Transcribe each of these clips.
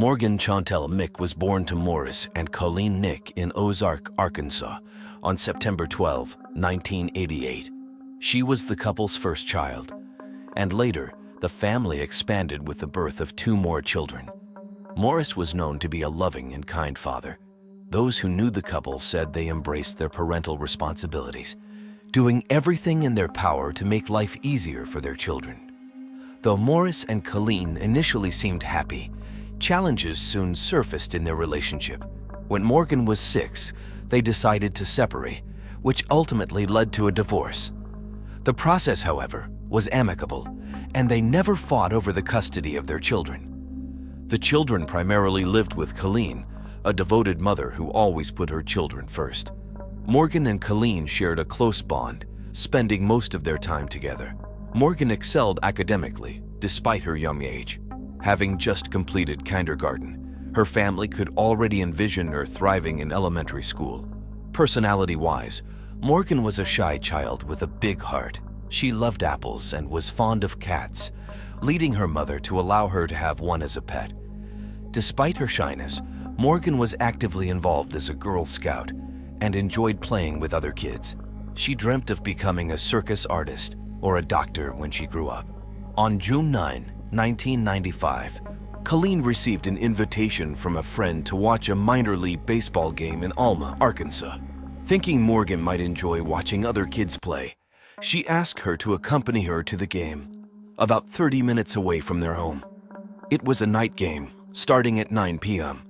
Morgan Chantel Mick was born to Morris and Colleen Nick in Ozark, Arkansas, on September 12, 1988. She was the couple's first child, and later, the family expanded with the birth of 2 more children. Morris was known to be a loving and kind father. Those who knew the couple said they embraced their parental responsibilities, doing everything in their power to make life easier for their children. Though Morris and Colleen initially seemed happy, challenges soon surfaced in their relationship. When Morgan was 6, they decided to separate, which ultimately led to a divorce. The process, however, was amicable, and they never fought over the custody of their children. The children primarily lived with Colleen, a devoted mother who always put her children first. Morgan and Colleen shared a close bond, spending most of their time together. Morgan excelled academically, despite her young age. Having just completed kindergarten, her family could already envision her thriving in elementary school. Personality-wise, Morgan was a shy child with a big heart. She loved apples and was fond of cats, leading her mother to allow her to have one as a pet. Despite her shyness, Morgan was actively involved as a Girl Scout and enjoyed playing with other kids. She dreamt of becoming a circus artist or a doctor when she grew up. On June 9, 1995, Colleen received an invitation from a friend to watch a minor league baseball game in Alma, Arkansas. Thinking Morgan might enjoy watching other kids play, she asked her to accompany her to the game, about 30 minutes away from their home. It was a night game, starting at 9 p.m.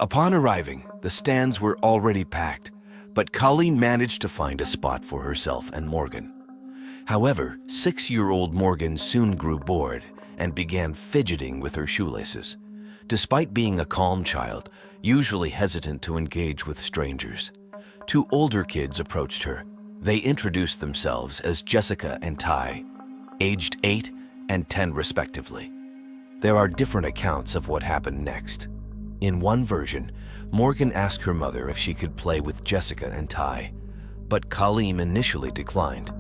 Upon arriving, the stands were already packed, but Colleen managed to find a spot for herself and Morgan. However, 6-year-old Morgan soon grew bored and began fidgeting with her shoelaces. Despite being a calm child, usually hesitant to engage with strangers, 2 older kids approached her. They introduced themselves as Jessica and Ty, aged 8 and 10 respectively. There are different accounts of what happened next. In one version, Morgan asked her mother if she could play with Jessica and Ty, but Colleen initially declined.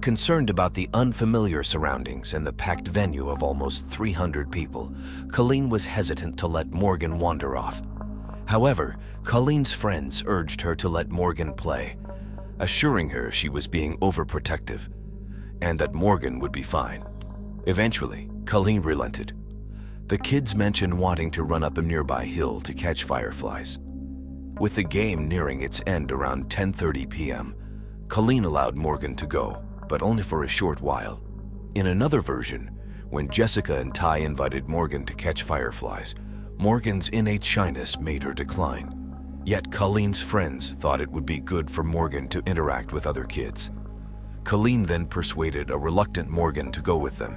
Concerned about the unfamiliar surroundings and the packed venue of almost 300 people, Colleen was hesitant to let Morgan wander off. However, Colleen's friends urged her to let Morgan play, assuring her she was being overprotective and that Morgan would be fine. Eventually, Colleen relented. The kids mentioned wanting to run up a nearby hill to catch fireflies. With the game nearing its end around 10:30 p.m., Colleen allowed Morgan to go, but only for a short while. In another version, when Jessica and Ty invited Morgan to catch fireflies, Morgan's innate shyness made her decline. Yet Colleen's friends thought it would be good for Morgan to interact with other kids. Colleen then persuaded a reluctant Morgan to go with them,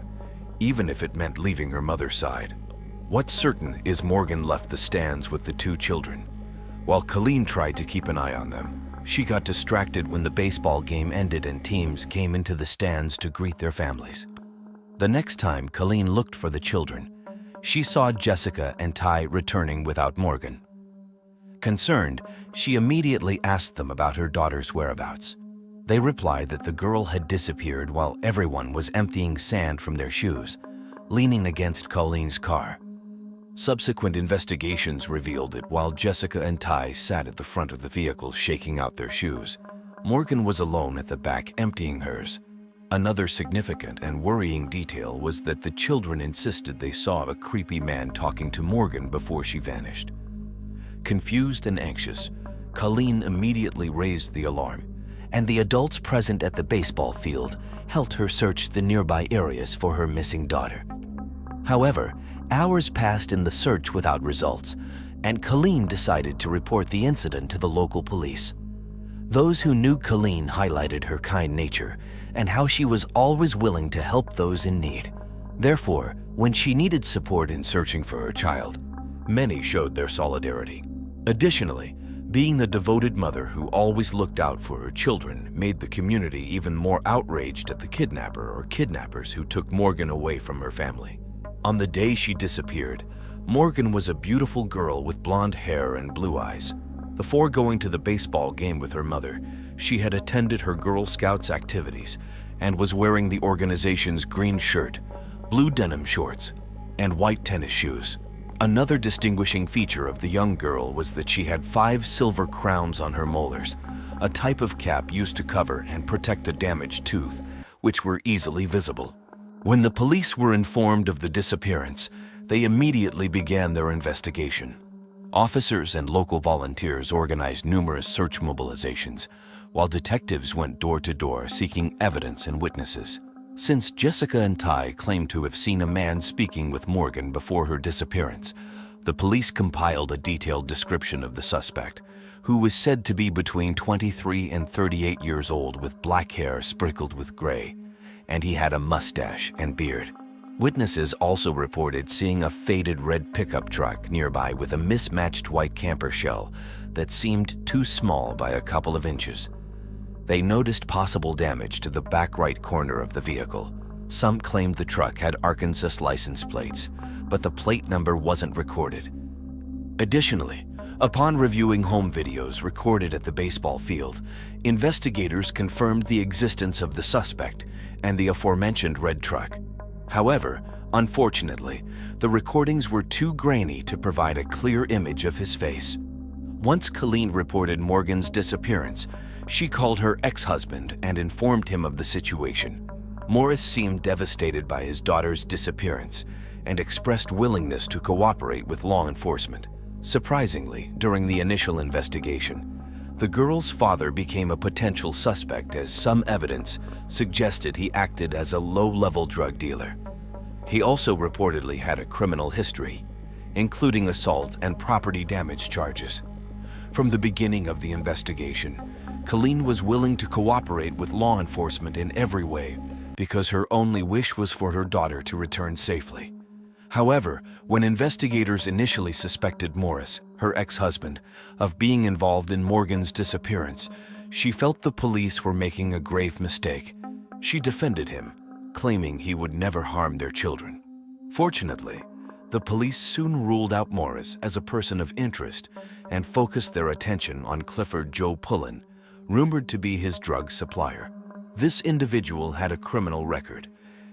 even if it meant leaving her mother's side. What's certain is Morgan left the stands with the 2 children. While Colleen tried to keep an eye on them, she got distracted when the baseball game ended and teams came into the stands to greet their families. The next time Colleen looked for the children, she saw Jessica and Ty returning without Morgan. Concerned, she immediately asked them about her daughter's whereabouts. They replied that the girl had disappeared while everyone was emptying sand from their shoes, leaning against Colleen's car. Subsequent investigations revealed that while Jessica and Ty sat at the front of the vehicle shaking out their shoes, Morgan was alone at the back emptying hers. Another significant and worrying detail was that the children insisted they saw a creepy man talking to Morgan before she vanished. Confused and anxious, Colleen immediately raised the alarm, and the adults present at the baseball field helped her search the nearby areas for her missing daughter. However, hours passed in the search without results, and Colleen decided to report the incident to the local police. Those who knew Colleen highlighted her kind nature and how she was always willing to help those in need. Therefore, when she needed support in searching for her child, many showed their solidarity. Additionally, being the devoted mother who always looked out for her children made the community even more outraged at the kidnapper or kidnappers who took Morgan away from her family. On the day she disappeared, Morgan was a beautiful girl with blonde hair and blue eyes. Before going to the baseball game with her mother, she had attended her Girl Scouts activities and was wearing the organization's green shirt, blue denim shorts, and white tennis shoes. Another distinguishing feature of the young girl was that she had 5 silver crowns on her molars, a type of cap used to cover and protect a damaged tooth, which were easily visible. When the police were informed of the disappearance, they immediately began their investigation. Officers and local volunteers organized numerous search mobilizations, while detectives went door to door seeking evidence and witnesses. Since Jessica and Ty claimed to have seen a man speaking with Morgan before her disappearance, the police compiled a detailed description of the suspect, who was said to be between 23 and 38 years old with black hair sprinkled with gray, and he had a mustache and beard. Witnesses also reported seeing a faded red pickup truck nearby with a mismatched white camper shell that seemed too small by a couple of inches. They noticed possible damage to the back right corner of the vehicle. Some claimed the truck had Arkansas license plates, but the plate number wasn't recorded. Additionally, upon reviewing home videos recorded at the baseball field, investigators confirmed the existence of the suspect and the aforementioned red truck. However, unfortunately, the recordings were too grainy to provide a clear image of his face. Once Colleen reported Morgan's disappearance, she called her ex-husband and informed him of the situation. Morris seemed devastated by his daughter's disappearance and expressed willingness to cooperate with law enforcement. Surprisingly, during the initial investigation, the girl's father became a potential suspect as some evidence suggested he acted as a low-level drug dealer. He also reportedly had a criminal history, including assault and property damage charges. From the beginning of the investigation, Colleen was willing to cooperate with law enforcement in every way because her only wish was for her daughter to return safely. However, when investigators initially suspected Morris, her ex-husband, of being involved in Morgan's disappearance, she felt the police were making a grave mistake. She defended him, claiming he would never harm their children. Fortunately, the police soon ruled out Morris as a person of interest and focused their attention on Clifford Joe Pullen, rumored to be his drug supplier. This individual had a criminal record,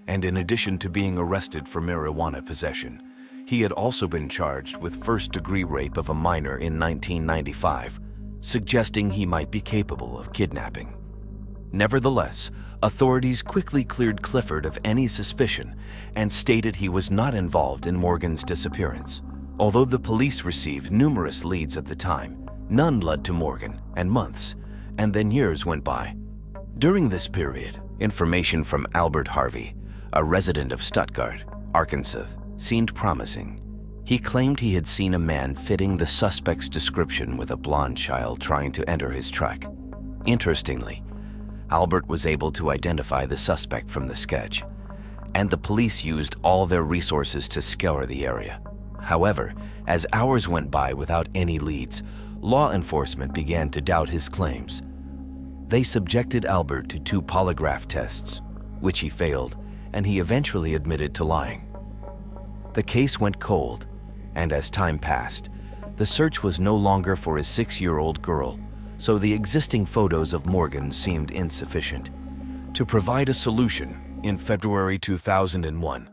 and in addition to being arrested for marijuana possession, he had also been charged with first-degree rape of a minor in 1995, suggesting he might be capable of kidnapping. Nevertheless, authorities quickly cleared Clifford of any suspicion and stated he was not involved in Morgan's disappearance. Although the police received numerous leads at the time, none led to Morgan, and months, and then years went by. During this period, information from Albert Harvey, a resident of Stuttgart, Arkansas, seemed promising. He claimed he had seen a man fitting the suspect's description with a blonde child trying to enter his truck. Interestingly, Albert was able to identify the suspect from the sketch, and the police used all their resources to scour the area. However, as hours went by without any leads, law enforcement began to doubt his claims. They subjected Albert to 2 polygraph tests, which he failed, and he eventually admitted to lying. The case went cold, and as time passed, the search was no longer for his 6-year-old girl, so the existing photos of Morgan seemed insufficient. To provide a solution, in February 2001,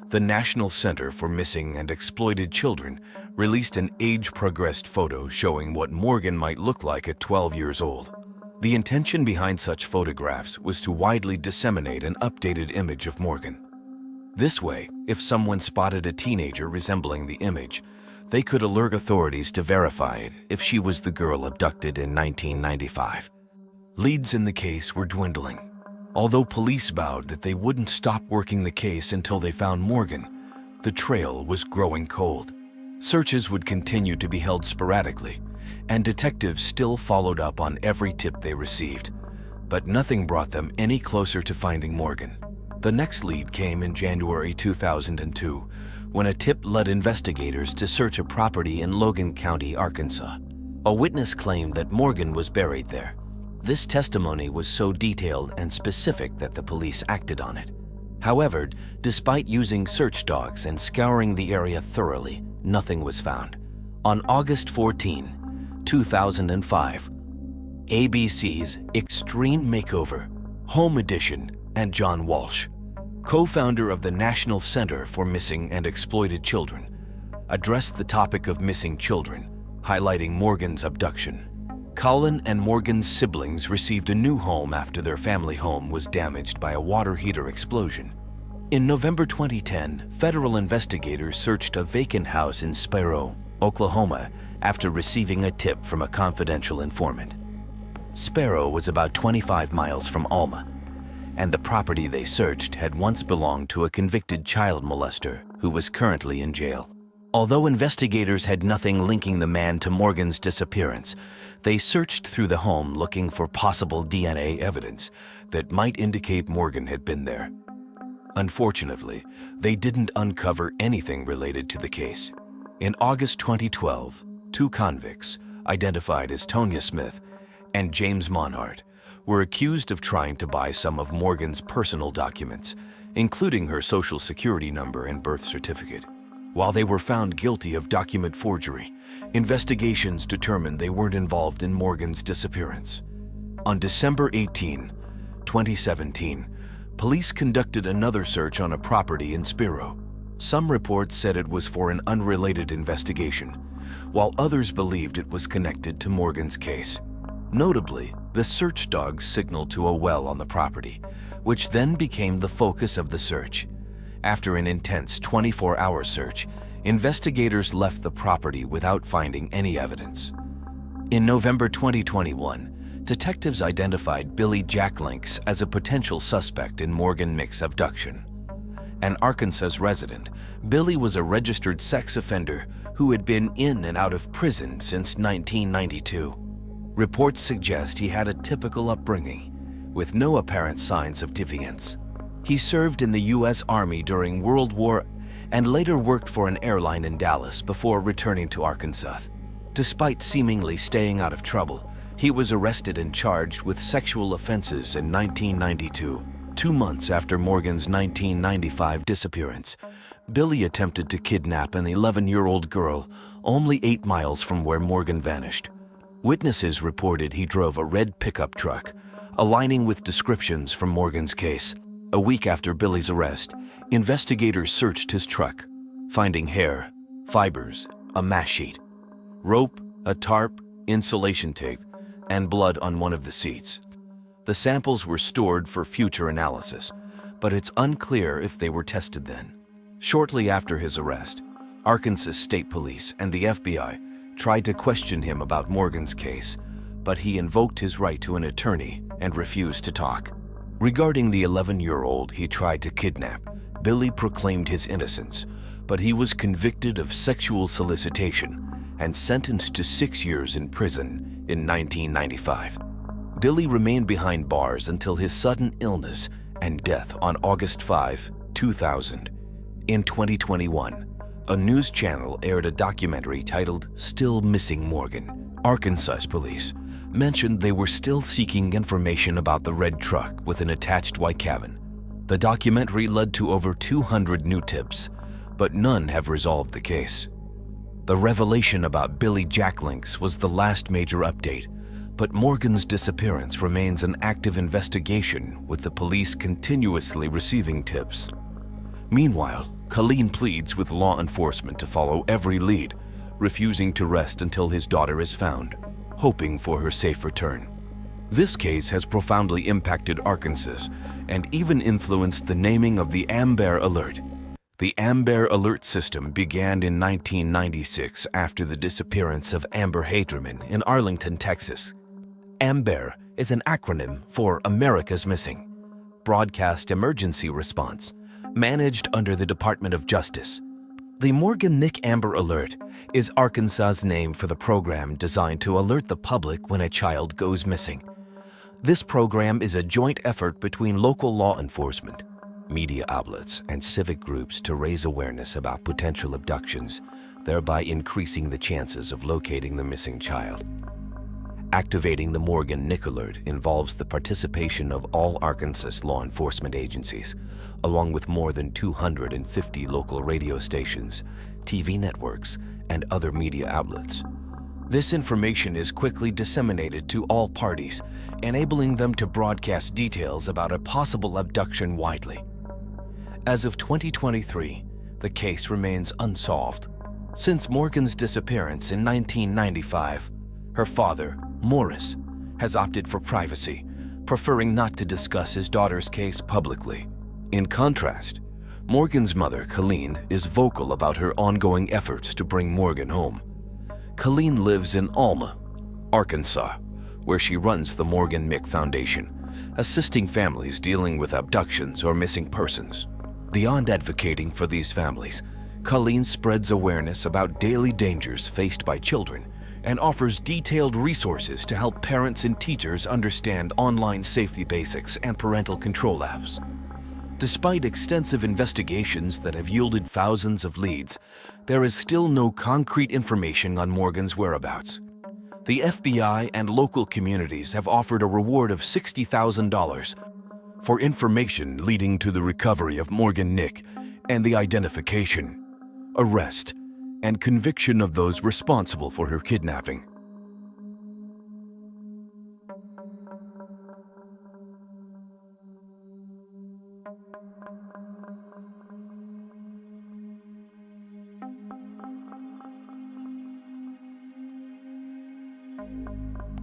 the National Center for Missing and Exploited Children released an age-progressed photo showing what Morgan might look like at 12 years old. The intention behind such photographs was to widely disseminate an updated image of Morgan. This way, if someone spotted a teenager resembling the image, they could alert authorities to verify it if she was the girl abducted in 1995. Leads in the case were dwindling. Although police vowed that they wouldn't stop working the case until they found Morgan, the trail was growing cold. Searches would continue to be held sporadically, and detectives still followed up on every tip they received, but nothing brought them any closer to finding Morgan. The next lead came in January 2002, when a tip led investigators to search a property in Logan County, Arkansas. A witness claimed that Morgan was buried there. This testimony was so detailed and specific that the police acted on it. However, despite using search dogs and scouring the area thoroughly, nothing was found. On August 14, 2005, ABC's Extreme Makeover, Home Edition, and John Walsh, co-founder of the National Center for Missing and Exploited Children, addressed the topic of missing children, highlighting Morgan's abduction. Colin and Morgan's siblings received a new home after their family home was damaged by a water heater explosion. In November 2010, federal investigators searched a vacant house in Sparrow, Oklahoma, after receiving a tip from a confidential informant. Sparrow was about 25 miles from Alma, and the property they searched had once belonged to a convicted child molester who was currently in jail. Although investigators had nothing linking the man to Morgan's disappearance, they searched through the home looking for possible DNA evidence that might indicate Morgan had been there. Unfortunately, they didn't uncover anything related to the case. In August 2012, two convicts, identified as Tonya Smith and James Monhart, were accused of trying to buy some of Morgan's personal documents, including her social security number and birth certificate. While they were found guilty of document forgery, investigations determined they weren't involved in Morgan's disappearance. On December 18, 2017, police conducted another search on a property in Sparrow. Some reports said it was for an unrelated investigation, while others believed it was connected to Morgan's case. Notably, the search dogs signaled to a well on the property, which then became the focus of the search. After an intense 24-hour search, investigators left the property without finding any evidence. In November 2021, detectives identified Billy Jacklinks as a potential suspect in Morgan Nick's abduction. An Arkansas resident, Billy was a registered sex offender who had been in and out of prison since 1992. Reports suggest he had a typical upbringing, with no apparent signs of deviance. He served in the U.S. Army during World War and later worked for an airline in Dallas before returning to Arkansas. Despite seemingly staying out of trouble, he was arrested and charged with sexual offenses in 1992. 2 months after Morgan's 1995 disappearance, Billy attempted to kidnap an 11-year-old girl only 8 miles from where Morgan vanished. Witnesses reported he drove a red pickup truck, aligning with descriptions from Morgan's case. A week after Billy's arrest, investigators searched his truck, finding hair, fibers, a mash sheet, rope, a tarp, insulation tape, and blood on one of the seats. The samples were stored for future analysis, but it's unclear if they were tested then. Shortly after his arrest, Arkansas State Police and the FBI tried to question him about Morgan's case, but he invoked his right to an attorney and refused to talk. Regarding the 11-year-old he tried to kidnap, Billy proclaimed his innocence, but he was convicted of sexual solicitation and sentenced to 6 years in prison in 1995. Billy remained behind bars until his sudden illness and death on August 5, 2000. In 2021, a news channel aired a documentary titled "Still Missing Morgan." Arkansas police mentioned they were still seeking information about the red truck with an attached white cabin. The documentary led to over 200 new tips, but none have resolved the case. The revelation about Billy Jacklinks was the last major update, but Morgan's disappearance remains an active investigation, with the police continuously receiving tips. Meanwhile, Colleen pleads with law enforcement to follow every lead, refusing to rest until his daughter is found, hoping for her safe return. This case has profoundly impacted Arkansas and even influenced the naming of the Amber Alert. The Amber Alert system began in 1996 after the disappearance of Amber Haderman in Arlington, Texas. Amber is an acronym for America's Missing, Broadcast Emergency Response, managed under the Department of Justice. The Morgan Nick Amber Alert is Arkansas's name for the program designed to alert the public when a child goes missing. This program is a joint effort between local law enforcement, media outlets, and civic groups to raise awareness about potential abductions, thereby increasing the chances of locating the missing child. Activating the Morgan Nick Alert involves the participation of all Arkansas law enforcement agencies, along with more than 250 local radio stations, TV networks, and other media outlets. This information is quickly disseminated to all parties, enabling them to broadcast details about a possible abduction widely. As of 2023, the case remains unsolved. Since Morgan's disappearance in 1995, her father, Morris, has opted for privacy, preferring not to discuss his daughter's case publicly. In contrast, Morgan's mother, Colleen, is vocal about her ongoing efforts to bring Morgan home. Colleen lives in Alma, Arkansas, where she runs the Morgan Mick Foundation, assisting families dealing with abductions or missing persons. Beyond advocating for these families, Colleen spreads awareness about daily dangers faced by children and offers detailed resources to help parents and teachers understand online safety basics and parental control apps. Despite extensive investigations that have yielded thousands of leads, there is still no concrete information on Morgan's whereabouts. The FBI and local communities have offered a reward of $60,000 for information leading to the recovery of Morgan Nick and the identification, arrest, and conviction of those responsible for her kidnapping.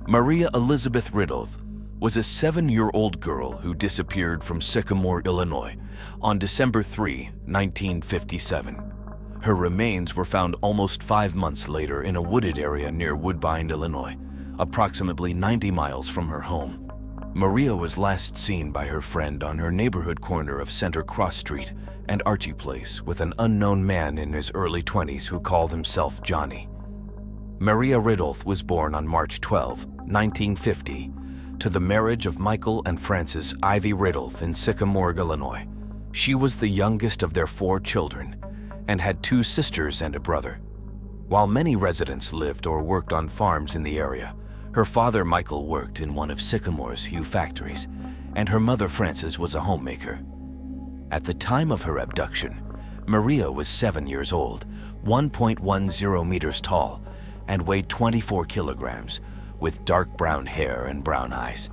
Maria Elizabeth Ridolph was a 7-year-old girl who disappeared from Sycamore, Illinois on December 3, 1957. Her remains were found almost 5 months later in a wooded area near Woodbine, Illinois, approximately 90 miles from her home. Maria was last seen by her friend on her neighborhood corner of Center Cross Street and Archie Place with an unknown man in his early 20s who called himself Johnny. Maria Ridolph was born on March 12, 1950, to the marriage of Michael and Frances Ivy Ridolph in Sycamore, Illinois. She was the youngest of their 4 children and had 2 sisters and a brother. While many residents lived or worked on farms in the area, her father Michael worked in one of Sycamore's Hue factories, and her mother Frances was a homemaker. At the time of her abduction, Maria was 7 years old, 1.10 meters tall, and weighed 24 kilograms, with dark brown hair and brown eyes.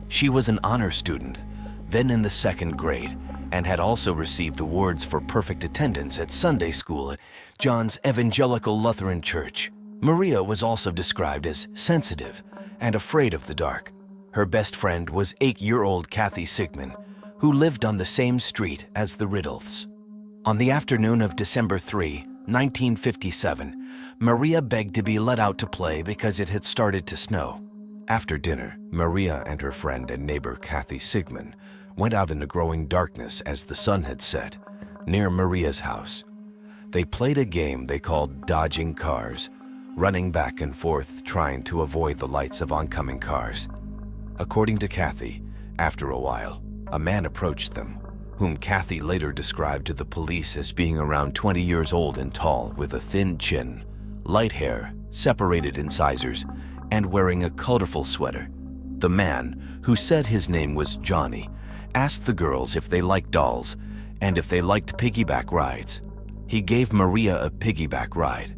She was an honor student, then in the 2nd grade, and had also received awards for perfect attendance at Sunday school at John's Evangelical Lutheran Church. Maria was also described as sensitive and afraid of the dark. Her best friend was 8-year-old Kathy Sigmund, who lived on the same street as the Ridolphs. On the afternoon of December 3, 1957, Maria begged to be let out to play because it had started to snow. After dinner, Maria and her friend and neighbor Kathy Sigmund went out in the growing darkness as the sun had set, near Maria's house. They played a game they called dodging cars, running back and forth trying to avoid the lights of oncoming cars. According to Kathy, after a while, a man approached them, whom Kathy later described to the police as being around 20 years old and tall, with a thin chin, light hair, separated incisors, and wearing a colorful sweater. The man, who said his name was Johnny, asked the girls if they liked dolls and if they liked piggyback rides. He gave Maria a piggyback ride,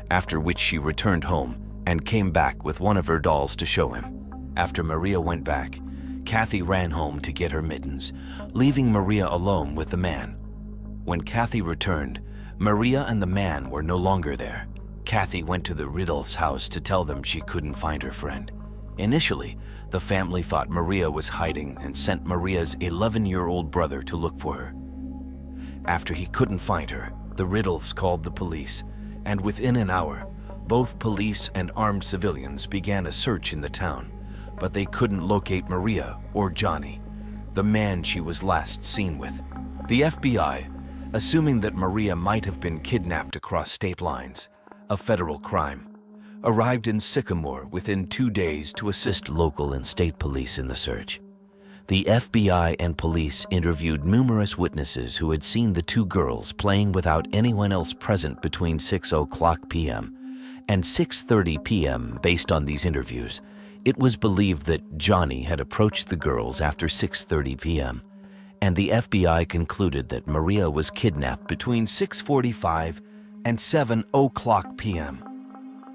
after which she returned home and came back with one of her dolls to show him. After Maria went back, Kathy ran home to get her mittens, leaving Maria alone with the man. When Kathy returned, Maria and the man were no longer there. Kathy went to the Ridolph's house to tell them she couldn't find her friend. Initially, the family thought Maria was hiding and sent Maria's 11-year-old brother to look for her. After he couldn't find her, the Ridolphs called the police, and within an hour, both police and armed civilians began a search in the town, but they couldn't locate Maria or Johnny, the man she was last seen with. The FBI, assuming that Maria might have been kidnapped across state lines, a federal crime, arrived in Sycamore within 2 days to assist local and state police in the search. The FBI and police interviewed numerous witnesses who had seen the 2 girls playing without anyone else present between 6:00 p.m. and 6:30 p.m. Based on these interviews, it was believed that Johnny had approached the girls after 6:30 p.m., and the FBI concluded that Maria was kidnapped between 6:45 and 7:00 p.m.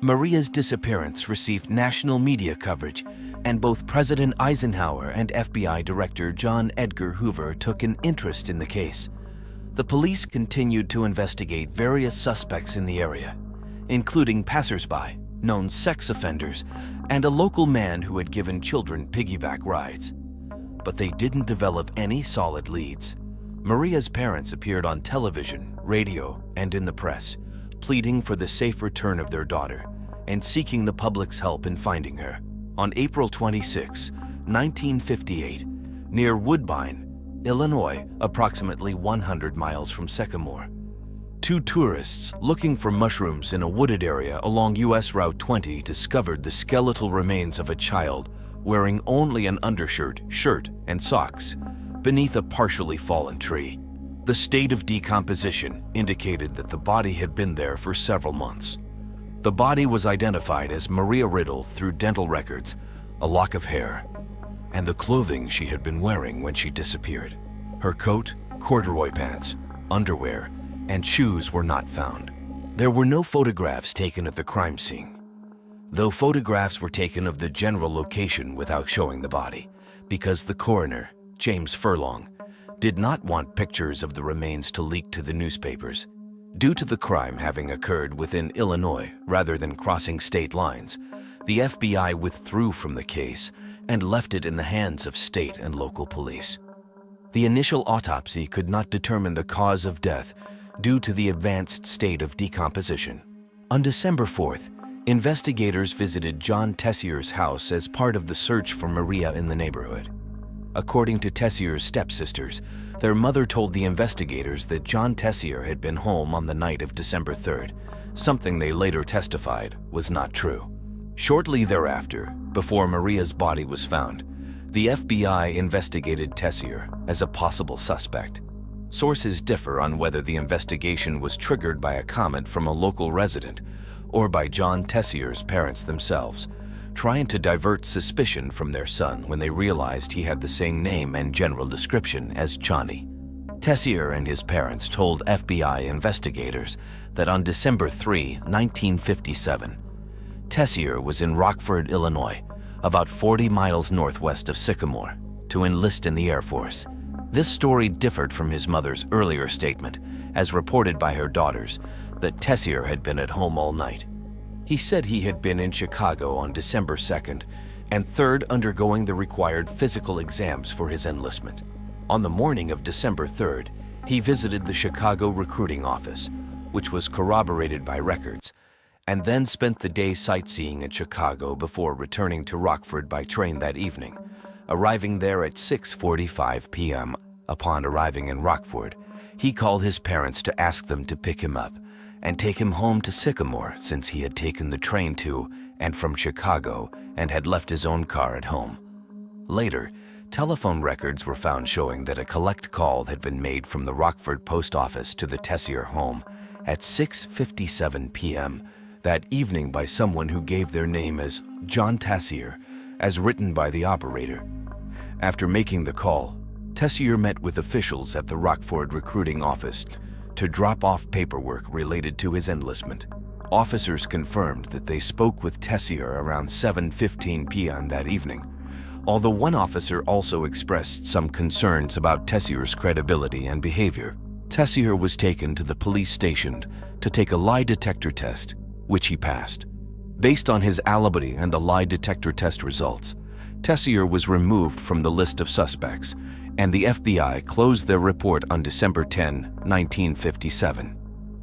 Maria's disappearance received national media coverage, and both President Eisenhower and FBI Director John Edgar Hoover took an interest in the case. The police continued to investigate various suspects in the area, including passersby, known sex offenders, and a local man who had given children piggyback rides. But they didn't develop any solid leads. Maria's parents appeared on television, radio, and in the press, pleading for the safe return of their daughter and seeking the public's help in finding her. On April 26, 1958, near Woodbine, Illinois, approximately 100 miles from Sycamore, two tourists looking for mushrooms in a wooded area along US Route 20 discovered the skeletal remains of a child wearing only an undershirt, shirt, and socks beneath a partially fallen tree. The state of decomposition indicated that the body had been there for several months. The body was identified as Maria Riddle through dental records, a lock of hair, and the clothing she had been wearing when she disappeared. Her coat, corduroy pants, underwear, and shoes were not found. There were no photographs taken at the crime scene, though photographs were taken of the general location without showing the body, because the coroner, James Furlong, did not want pictures of the remains to leak to the newspapers. Due to the crime having occurred within Illinois rather than crossing state lines, the FBI withdrew from the case and left it in the hands of state and local police. The initial autopsy could not determine the cause of death due to the advanced state of decomposition. On December 4th, investigators visited John Tessier's house as part of the search for Maria in the neighborhood. According to Tessier's stepsisters, their mother told the investigators that John Tessier had been home on the night of December 3rd, something they later testified was not true. Shortly thereafter, before Maria's body was found, the FBI investigated Tessier as a possible suspect. Sources differ on whether the investigation was triggered by a comment from a local resident or by John Tessier's parents themselves, trying to divert suspicion from their son when they realized he had the same name and general description as Johnny. Tessier and his parents told FBI investigators that on December 3, 1957, Tessier was in Rockford, Illinois, about 40 miles northwest of Sycamore, to enlist in the Air Force. This story differed from his mother's earlier statement, as reported by her daughters, that Tessier had been at home all night. He said he had been in Chicago on December 2nd and 3rd undergoing the required physical exams for his enlistment. On the morning of December 3rd, he visited the Chicago recruiting office, which was corroborated by records, and then spent the day sightseeing in Chicago before returning to Rockford by train that evening, arriving there at 6:45 p.m. Upon arriving in Rockford, he called his parents to ask them to pick him up and take him home to Sycamore since he had taken the train to and from Chicago and had left his own car at home. Later, telephone records were found showing that a collect call had been made from the Rockford post office to the Tessier home at 6:57 p.m. that evening by someone who gave their name as John Tessier, as written by the operator. After making the call, Tessier met with officials at the Rockford recruiting office to drop off paperwork related to his enlistment. Officers confirmed that they spoke with Tessier around 7:15 p.m. that evening, although one officer also expressed some concerns about Tessier's credibility and behavior. Tessier was taken to the police station to take a lie detector test, which he passed. Based on his alibi and the lie detector test results, Tessier was removed from the list of suspects, and the FBI closed their report on December 10, 1957.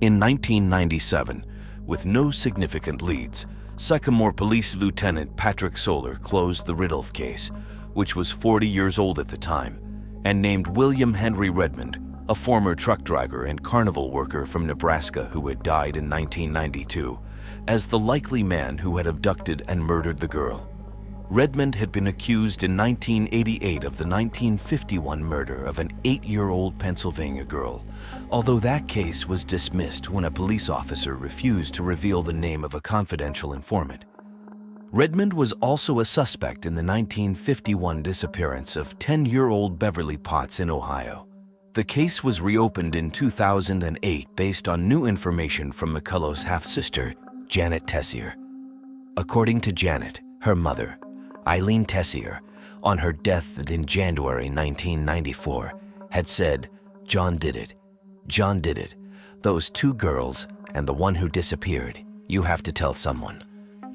In 1997, with no significant leads, Sycamore Police Lieutenant Patrick Solar closed the Riddle case, which was 40 years old at the time, and named William Henry Redmond, a former truck driver and carnival worker from Nebraska who had died in 1992, as the likely man who had abducted and murdered the girl. Redmond had been accused in 1988 of the 1951 murder of an 8-year-old Pennsylvania girl, although that case was dismissed when a police officer refused to reveal the name of a confidential informant. Redmond was also a suspect in the 1951 disappearance of 10-year-old Beverly Potts in Ohio. The case was reopened in 2008 based on new information from McCullough's half-sister, Janet Tessier. According to Janet, her mother, Eileen Tessier, on her death in January 1994, had said, "John did it. John did it. Those two girls and the one who disappeared. You have to tell someone.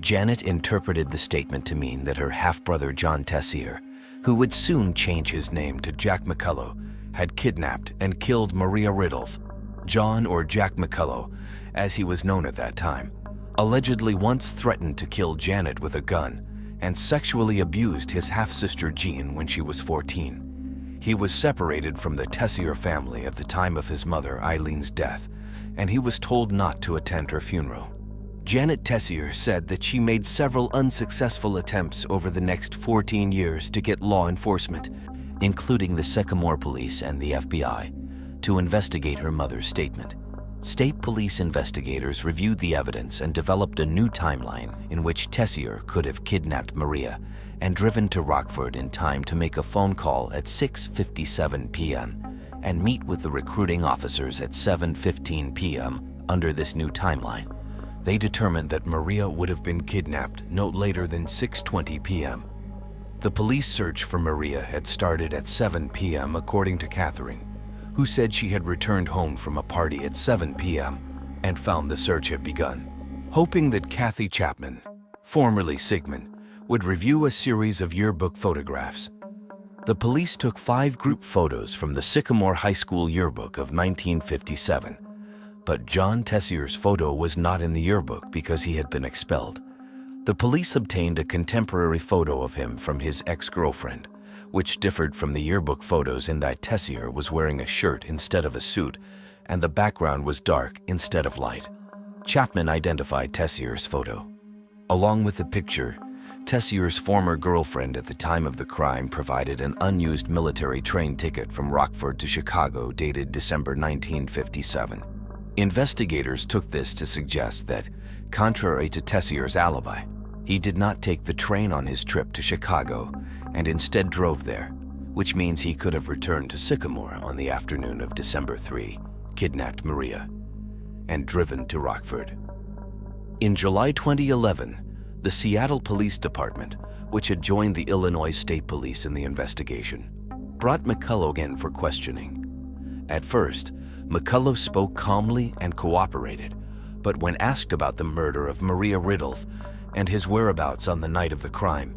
Janet interpreted the statement to mean that her half-brother John Tessier, who would soon change his name to Jack McCullough, had kidnapped and killed Maria Ridulph. John, or Jack McCullough, as he was known at that time, allegedly once threatened to kill Janet with a gun and sexually abused his half-sister Jean when she was 14. He was separated from the Tessier family at the time of his mother Eileen's death, and he was told not to attend her funeral. Janet Tessier said that she made several unsuccessful attempts over the next 14 years to get law enforcement, including the Sycamore Police and the FBI, to investigate her mother's statement. State police investigators reviewed the evidence and developed a new timeline in which Tessier could have kidnapped Maria and driven to Rockford in time to make a phone call at 6:57 p.m. and meet with the recruiting officers at 7:15 p.m. under this new timeline. They determined that Maria would have been kidnapped no later than 6:20 p.m. The police search for Maria had started at 7 p.m. according to Catherine, who said she had returned home from a party at 7 p.m. and found the search had begun. Hoping that Kathy Chapman, formerly Sigmund, would review a series of yearbook photographs, the police took 5 group photos from the Sycamore High School yearbook of 1957. But John Tessier's photo was not in the yearbook because he had been expelled. The police obtained a contemporary photo of him from his ex-girlfriend, which differed from the yearbook photos in that Tessier was wearing a shirt instead of a suit, and the background was dark instead of light. Chapman identified Tessier's photo. Along with the picture, Tessier's former girlfriend at the time of the crime provided an unused military train ticket from Rockford to Chicago dated December 1957. Investigators took this to suggest that, contrary to Tessier's alibi, he did not take the train on his trip to Chicago and instead drove there, which means he could have returned to Sycamore on the afternoon of December 3, kidnapped Maria, and driven to Rockford. In July 2011, the Seattle Police Department, which had joined the Illinois State Police in the investigation, brought McCullough in for questioning. At first, McCullough spoke calmly and cooperated, but when asked about the murder of Maria Ridulph and his whereabouts on the night of the crime,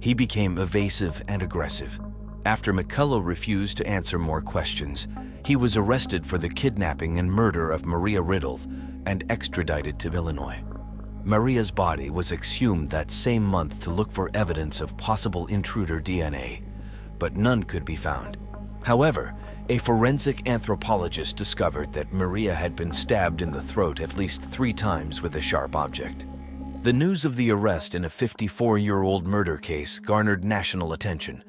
he became evasive and aggressive. After McCullough refused to answer more questions, he was arrested for the kidnapping and murder of Maria Ridulph and extradited to Illinois. Maria's body was exhumed that same month to look for evidence of possible intruder DNA, but none could be found. However, a forensic anthropologist discovered that Maria had been stabbed in the throat at least 3 times with a sharp object. The news of the arrest in a 54-year-old murder case garnered national attention.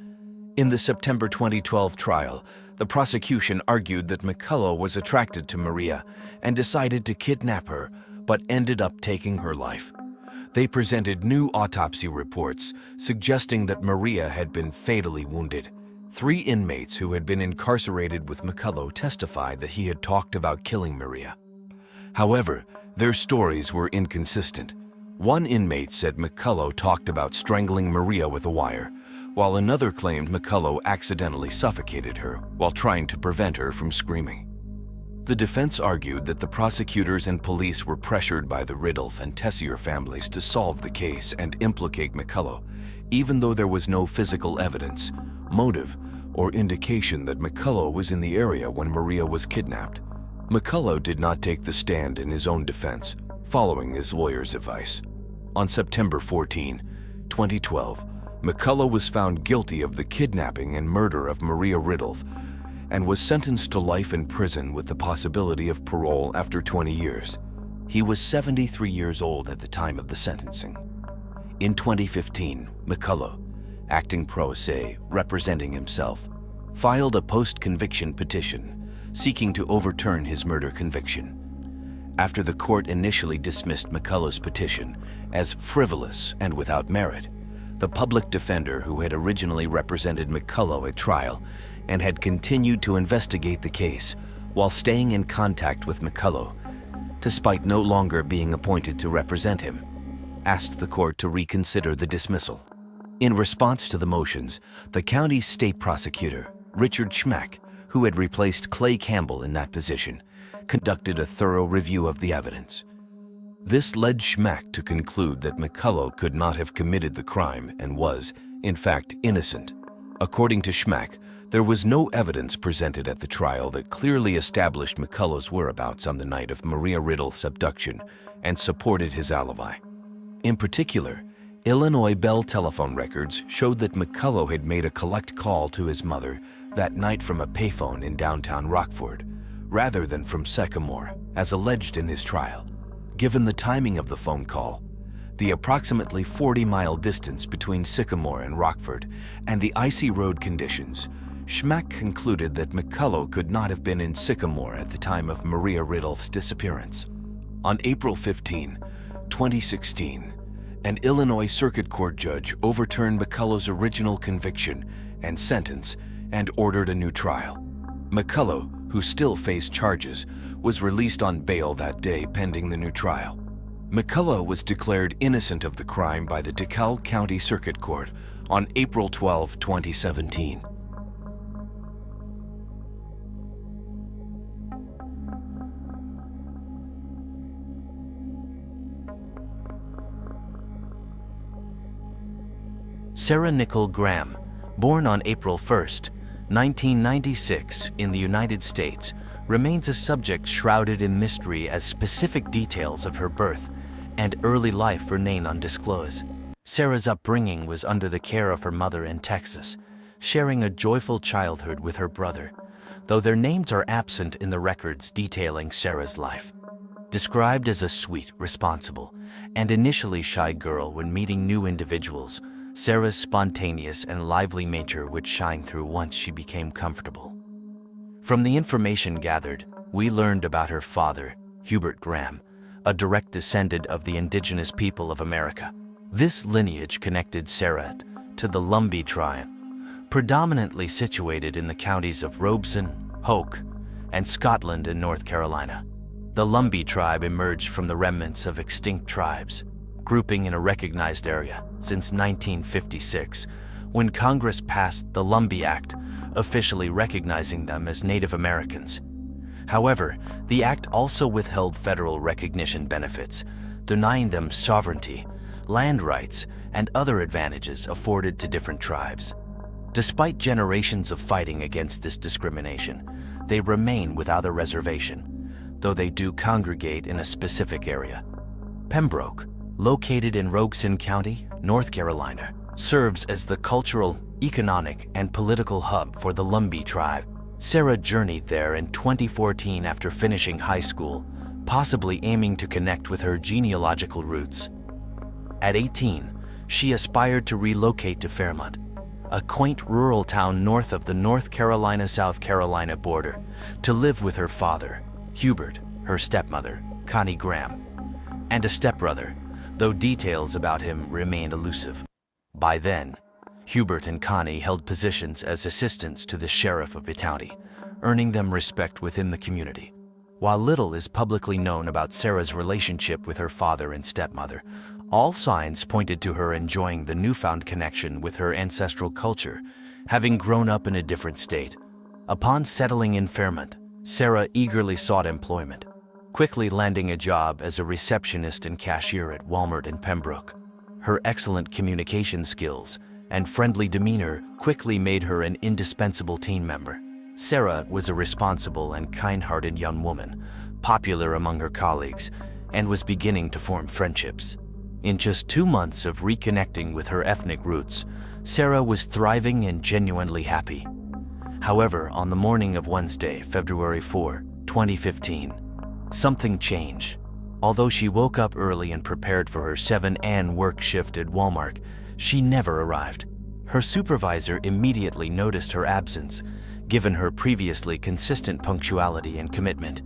In the September 2012 trial, the prosecution argued that McCullough was attracted to Maria and decided to kidnap her, but ended up taking her life. They presented new autopsy reports suggesting that Maria had been fatally wounded. 3 inmates who had been incarcerated with McCullough testified that he had talked about killing Maria. However, their stories were inconsistent. One inmate said McCullough talked about strangling Maria with a wire, while another claimed McCullough accidentally suffocated her while trying to prevent her from screaming. The defense argued that the prosecutors and police were pressured by the Ridulph and Tessier families to solve the case and implicate McCullough, even though there was no physical evidence, motive, or indication that McCullough was in the area when Maria was kidnapped. McCullough did not take the stand in his own defense, following his lawyer's advice. On September 14, 2012, McCullough was found guilty of the kidnapping and murder of Maria Ridulph and was sentenced to life in prison with the possibility of parole after 20 years. He was 73 years old at the time of the sentencing. In 2015, McCullough, acting pro se, representing himself, filed a post-conviction petition seeking to overturn his murder conviction. After the court initially dismissed McCullough's petition as frivolous and without merit, the public defender who had originally represented McCullough at trial and had continued to investigate the case while staying in contact with McCullough, despite no longer being appointed to represent him, asked the court to reconsider the dismissal. In response to the motions, the county's state prosecutor, Richard Schmeck, who had replaced Clay Campbell in that position, conducted a thorough review of the evidence. This led Schmack to conclude that McCullough could not have committed the crime and was, in fact, innocent. According to Schmack, there was no evidence presented at the trial that clearly established McCullough's whereabouts on the night of Maria Riddle's abduction and supported his alibi. In particular, Illinois Bell telephone records showed that McCullough had made a collect call to his mother that night from a payphone in downtown Rockford, rather than from Sycamore, as alleged in his trial. Given the timing of the phone call, the approximately 40-mile distance between Sycamore and Rockford, and the icy road conditions, Schmack concluded that McCullough could not have been in Sycamore at the time of Maria Riddle's disappearance. On April 15, 2016, an Illinois Circuit Court judge overturned McCullough's original conviction and sentence and ordered a new trial. McCullough, who still faced charges, was released on bail that day pending the new trial. McCullough was declared innocent of the crime by the DeKalb County Circuit Court on April 12, 2017. Sarah Nicole Graham, born on April 1, 1996 in the United States, remains a subject shrouded in mystery as specific details of her birth and early life remain undisclosed. Sarah's upbringing was under the care of her mother in Texas, sharing a joyful childhood with her brother, though their names are absent in the records detailing Sarah's life. Described as a sweet, responsible, and initially shy girl when meeting new individuals, Sarah's spontaneous and lively nature would shine through once she became comfortable. From the information gathered, we learned about her father, Hubert Graham, a direct descendant of the indigenous people of America. This lineage connected Sarah to the Lumbee tribe, predominantly situated in the counties of Robeson, Hoke, and Scotland in North Carolina. The Lumbee tribe emerged from the remnants of extinct tribes, grouping in a recognized area since 1956, when Congress passed the Lumbee Act, officially recognizing them as Native Americans. However, the act also withheld federal recognition benefits, denying them sovereignty, land rights, and other advantages afforded to different tribes. Despite generations of fighting against this discrimination, they remain without a reservation, though they do congregate in a specific area. Pembroke, located in Robeson County, North Carolina, serves as the cultural, economic, and political hub for the Lumbee tribe. Sarah journeyed there in 2014 after finishing high school, possibly aiming to connect with her genealogical roots. At 18, she aspired to relocate to Fairmont, a quaint rural town north of the North Carolina-South Carolina border, to live with her father, Hubert, her stepmother, Connie Graham, and a stepbrother, though details about him remained elusive. By then, Hubert and Connie held positions as assistants to the sheriff of the county, earning them respect within the community. While little is publicly known about Sarah's relationship with her father and stepmother, all signs pointed to her enjoying the newfound connection with her ancestral culture, having grown up in a different state. Upon settling in Fairmont, Sarah eagerly sought employment, quickly landing a job as a receptionist and cashier at Walmart in Pembroke. Her excellent communication skills and friendly demeanor quickly made her an indispensable team member. Sarah was a responsible and kind-hearted young woman, popular among her colleagues, and was beginning to form friendships. In just 2 months of reconnecting with her ethnic roots, Sarah was thriving and genuinely happy. However, on the morning of Wednesday, February 4, 2015, something changed. Although she woke up early and prepared for her 7 a.m. work shift at Walmart, she never arrived. Her supervisor immediately noticed her absence, given her previously consistent punctuality and commitment.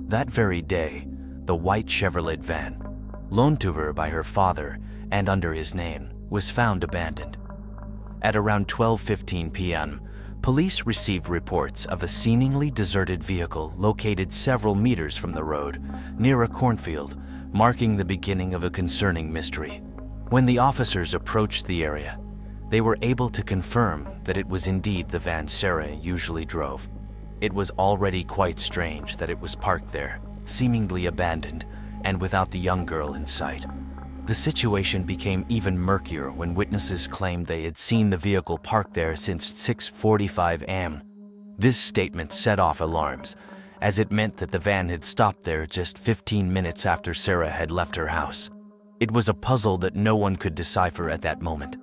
That very day, the white Chevrolet van, loaned to her by her father and under his name, was found abandoned. At around 12:15 p.m., police received reports of a seemingly deserted vehicle located several meters from the road, near a cornfield, marking the beginning of a concerning mystery. When the officers approached the area, they were able to confirm that it was indeed the van Sarah usually drove. It was already quite strange that it was parked there, seemingly abandoned, and without the young girl in sight. The situation became even murkier when witnesses claimed they had seen the vehicle parked there since 6:45 a.m. This statement set off alarms, as it meant that the van had stopped there just 15 minutes after Sarah had left her house. It was a puzzle that no one could decipher at that moment.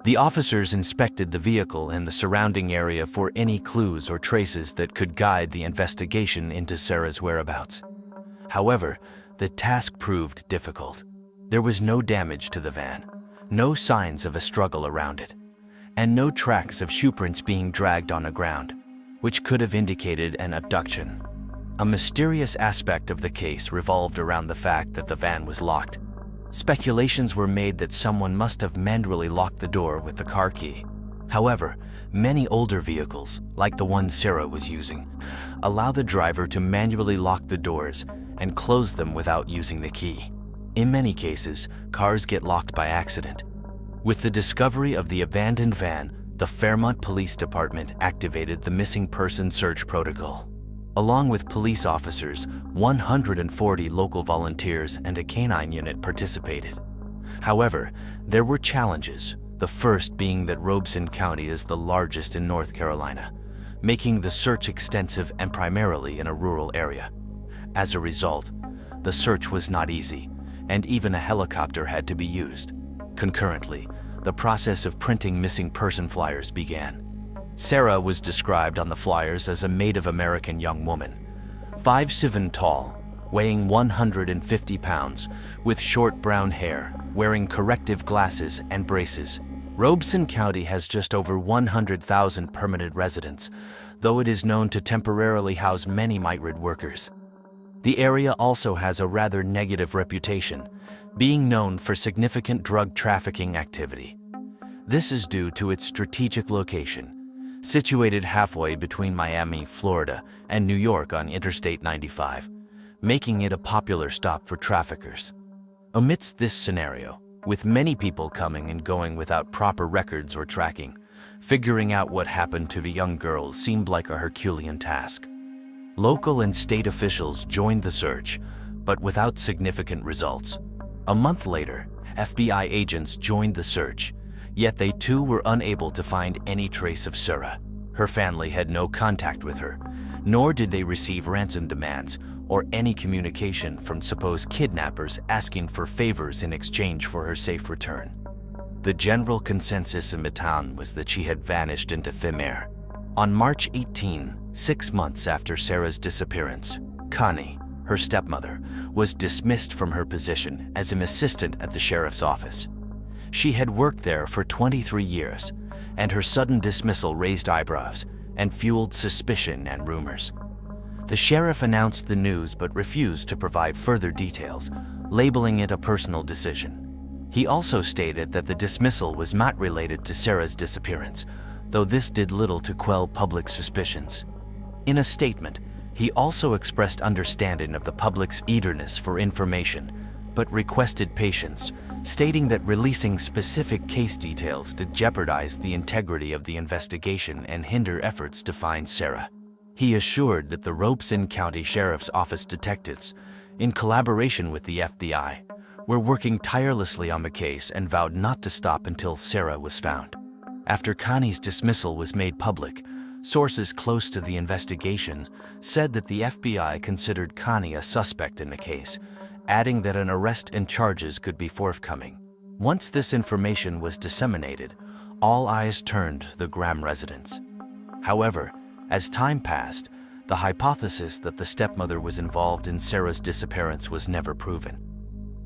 The officers inspected the vehicle and the surrounding area for any clues or traces that could guide the investigation into Sarah's whereabouts. However, the task proved difficult. There was no damage to the van, no signs of a struggle around it, and no tracks of shoe prints being dragged on the ground, which could have indicated an abduction. A mysterious aspect of the case revolved around the fact that the van was locked. Speculations were made that someone must have manually locked the door with the car key. However, many older vehicles, like the one Sarah was using, allow the driver to manually lock the doors and close them without using the key. In many cases, cars get locked by accident. With the discovery of the abandoned van, the Fairmont Police Department activated the missing person search protocol. Along with police officers, 140 local volunteers and a canine unit participated. However, there were challenges, the first being that Robeson County is the largest in North Carolina, making the search extensive and primarily in a rural area. As a result, the search was not easy, and even a helicopter had to be used. Concurrently, the process of printing missing person flyers began. Sarah was described on the flyers as a Native American young woman, 5'7" tall, weighing 150 pounds, with short brown hair, wearing corrective glasses and braces. Robeson County has just over 100,000 permanent residents, though it is known to temporarily house many migrant workers. The area also has a rather negative reputation, being known for significant drug trafficking activity. This is due to its strategic location, situated halfway between Miami, Florida, and New York on Interstate 95, making it a popular stop for traffickers. Amidst this scenario, with many people coming and going without proper records or tracking, figuring out what happened to the young girls seemed like a Herculean task. Local and state officials joined the search, but without significant results. A month later, FBI agents joined the search, yet they too were unable to find any trace of Sarah. Her family had no contact with her, nor did they receive ransom demands or any communication from supposed kidnappers asking for favors in exchange for her safe return. The general consensus in the town was that she had vanished into thin air. On March 18, 6 months after Sarah's disappearance, Connie, her stepmother, was dismissed from her position as an assistant at the sheriff's office. She had worked there for 23 years, and her sudden dismissal raised eyebrows and fueled suspicion and rumors. The sheriff announced the news but refused to provide further details, labeling it a personal decision. He also stated that the dismissal was not related to Sarah's disappearance, though this did little to quell public suspicions. In a statement, he also expressed understanding of the public's eagerness for information, but requested patience, stating that releasing specific case details did jeopardize the integrity of the investigation and hinder efforts to find Sarah. He assured that the Robeson County Sheriff's Office detectives, in collaboration with the FBI, were working tirelessly on the case and vowed not to stop until Sarah was found. After Connie's dismissal was made public, sources close to the investigation said that the FBI considered Connie a suspect in the case, adding that an arrest and charges could be forthcoming. Once this information was disseminated, all eyes turned to the Graham residence. However, as time passed, the hypothesis that the stepmother was involved in Sarah's disappearance was never proven.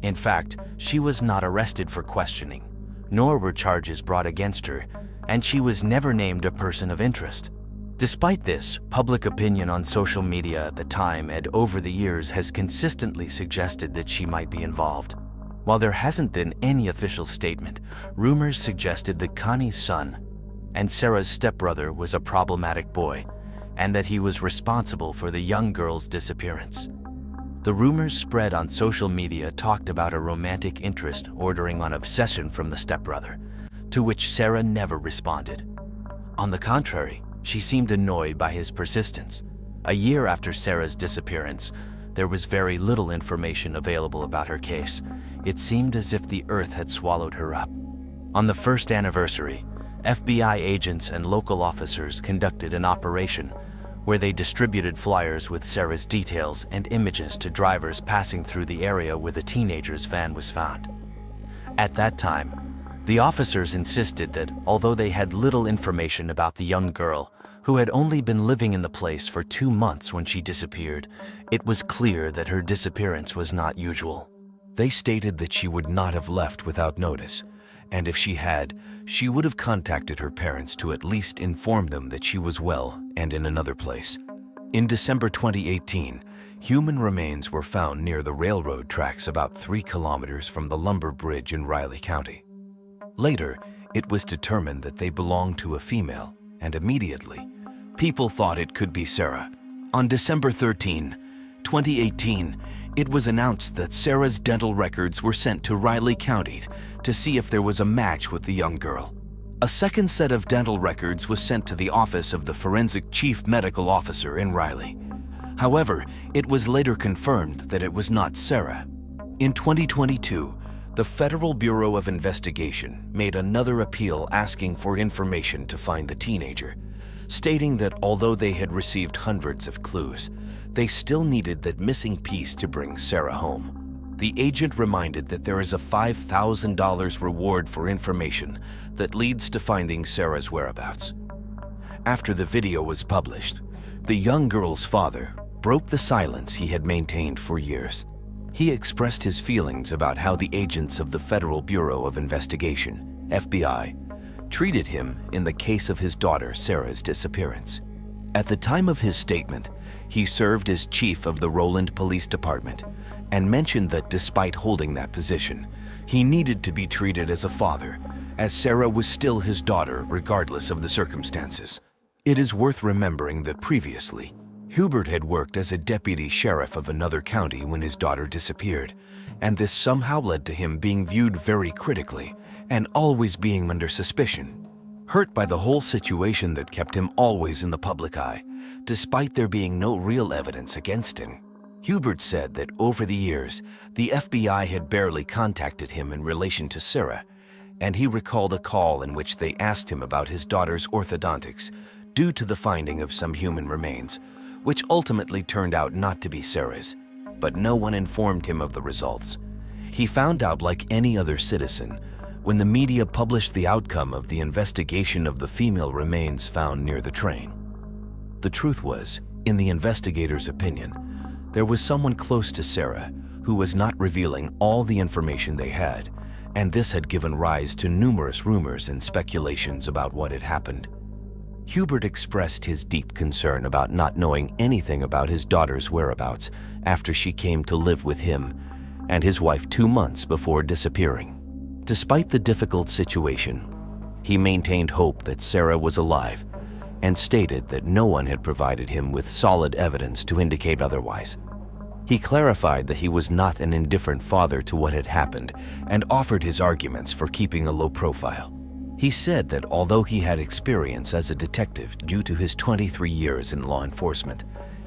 In fact, she was not arrested for questioning, nor were charges brought against her, and she was never named a person of interest. Despite this, public opinion on social media at the time and over the years has consistently suggested that she might be involved. While there hasn't been any official statement, rumors suggested that Connie's son and Sarah's stepbrother was a problematic boy, and that he was responsible for the young girl's disappearance. The rumors spread on social media talked about a romantic interest bordering on obsession from the stepbrother, to which Sarah never responded. On the contrary, she seemed annoyed by his persistence. A year after Sarah's disappearance, there was very little information available about her case. It seemed as if the earth had swallowed her up. On the first anniversary, FBI agents and local officers conducted an operation where they distributed flyers with Sarah's details and images to drivers passing through the area where the teenager's van was found. At that time, the officers insisted that although they had little information about the young girl, who had only been living in the place for 2 months when she disappeared, it was clear that her disappearance was not usual. They stated that she would not have left without notice, and if she had, she would have contacted her parents to at least inform them that she was well and in another place. In December 2018, human remains were found near the railroad tracks about 3 kilometers from the lumber bridge in Riley County. Later, it was determined that they belonged to a female, and immediately, people thought it could be Sarah. On December 13, 2018, it was announced that Sarah's dental records were sent to Riley County to see if there was a match with the young girl. A second set of dental records was sent to the office of the forensic chief medical officer in Riley. However, it was later confirmed that it was not Sarah. In 2022, the Federal Bureau of Investigation made another appeal asking for information to find the teenager, stating that although they had received hundreds of clues, they still needed that missing piece to bring Sarah home. The agent reminded that there is a $5,000 reward for information that leads to finding Sarah's whereabouts. After the video was published, the young girl's father broke the silence he had maintained for years. He expressed his feelings about how the agents of the Federal Bureau of Investigation, FBI, treated him in the case of his daughter Sarah's disappearance. At the time of his statement, he served as chief of the Roland Police Department and mentioned that despite holding that position, he needed to be treated as a father, as Sarah was still his daughter regardless of the circumstances. It is worth remembering that previously, Hubert had worked as a deputy sheriff of another county when his daughter disappeared, and this somehow led to him being viewed very critically and always being under suspicion. Hurt by the whole situation that kept him always in the public eye, despite there being no real evidence against him, Hubert said that over the years, the FBI had barely contacted him in relation to Sarah, and he recalled a call in which they asked him about his daughter's orthodontics due to the finding of some human remains, which ultimately turned out not to be Sarah's, but no one informed him of the results. He found out like any other citizen when the media published the outcome of the investigation of the female remains found near the train. The truth was, in the investigators' opinion, there was someone close to Sarah who was not revealing all the information they had, and this had given rise to numerous rumors and speculations about what had happened. Hubert expressed his deep concern about not knowing anything about his daughter's whereabouts after she came to live with him and his wife 2 months before disappearing. Despite the difficult situation, he maintained hope that Sarah was alive and stated that no one had provided him with solid evidence to indicate otherwise. He clarified that he was not an indifferent father to what had happened and offered his arguments for keeping a low profile. He said that although he had experience as a detective due to his 23 years in law enforcement,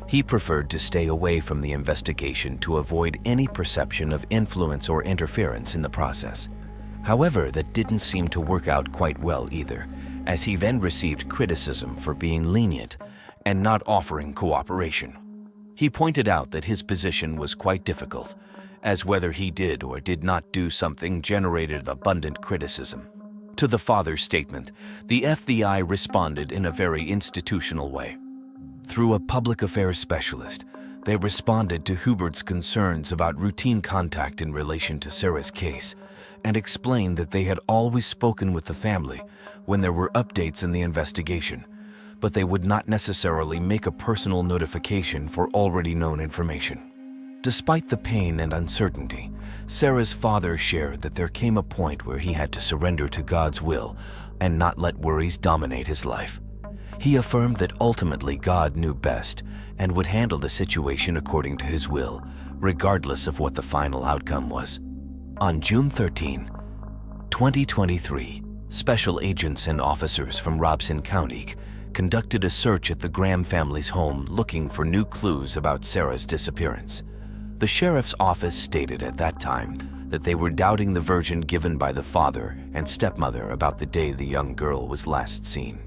he preferred to stay away from the investigation to avoid any perception of influence or interference in the process. However, that didn't seem to work out quite well either, as he then received criticism for being lenient and not offering cooperation. He pointed out that his position was quite difficult, as whether he did or did not do something generated abundant criticism. To the father's statement, the FBI responded in a very institutional way. Through a public affairs specialist, they responded to Hubert's concerns about routine contact in relation to Sarah's case and explained that they had always spoken with the family when there were updates in the investigation, but they would not necessarily make a personal notification for already known information. Despite the pain and uncertainty, Sarah's father shared that there came a point where he had to surrender to God's will and not let worries dominate his life. He affirmed that ultimately God knew best and would handle the situation according to his will, regardless of what the final outcome was. On June 13, 2023, special agents and officers from Robeson County conducted a search at the Graham family's home looking for new clues about Sarah's disappearance. The sheriff's office stated at that time that they were doubting the version given by the father and stepmother about the day the young girl was last seen.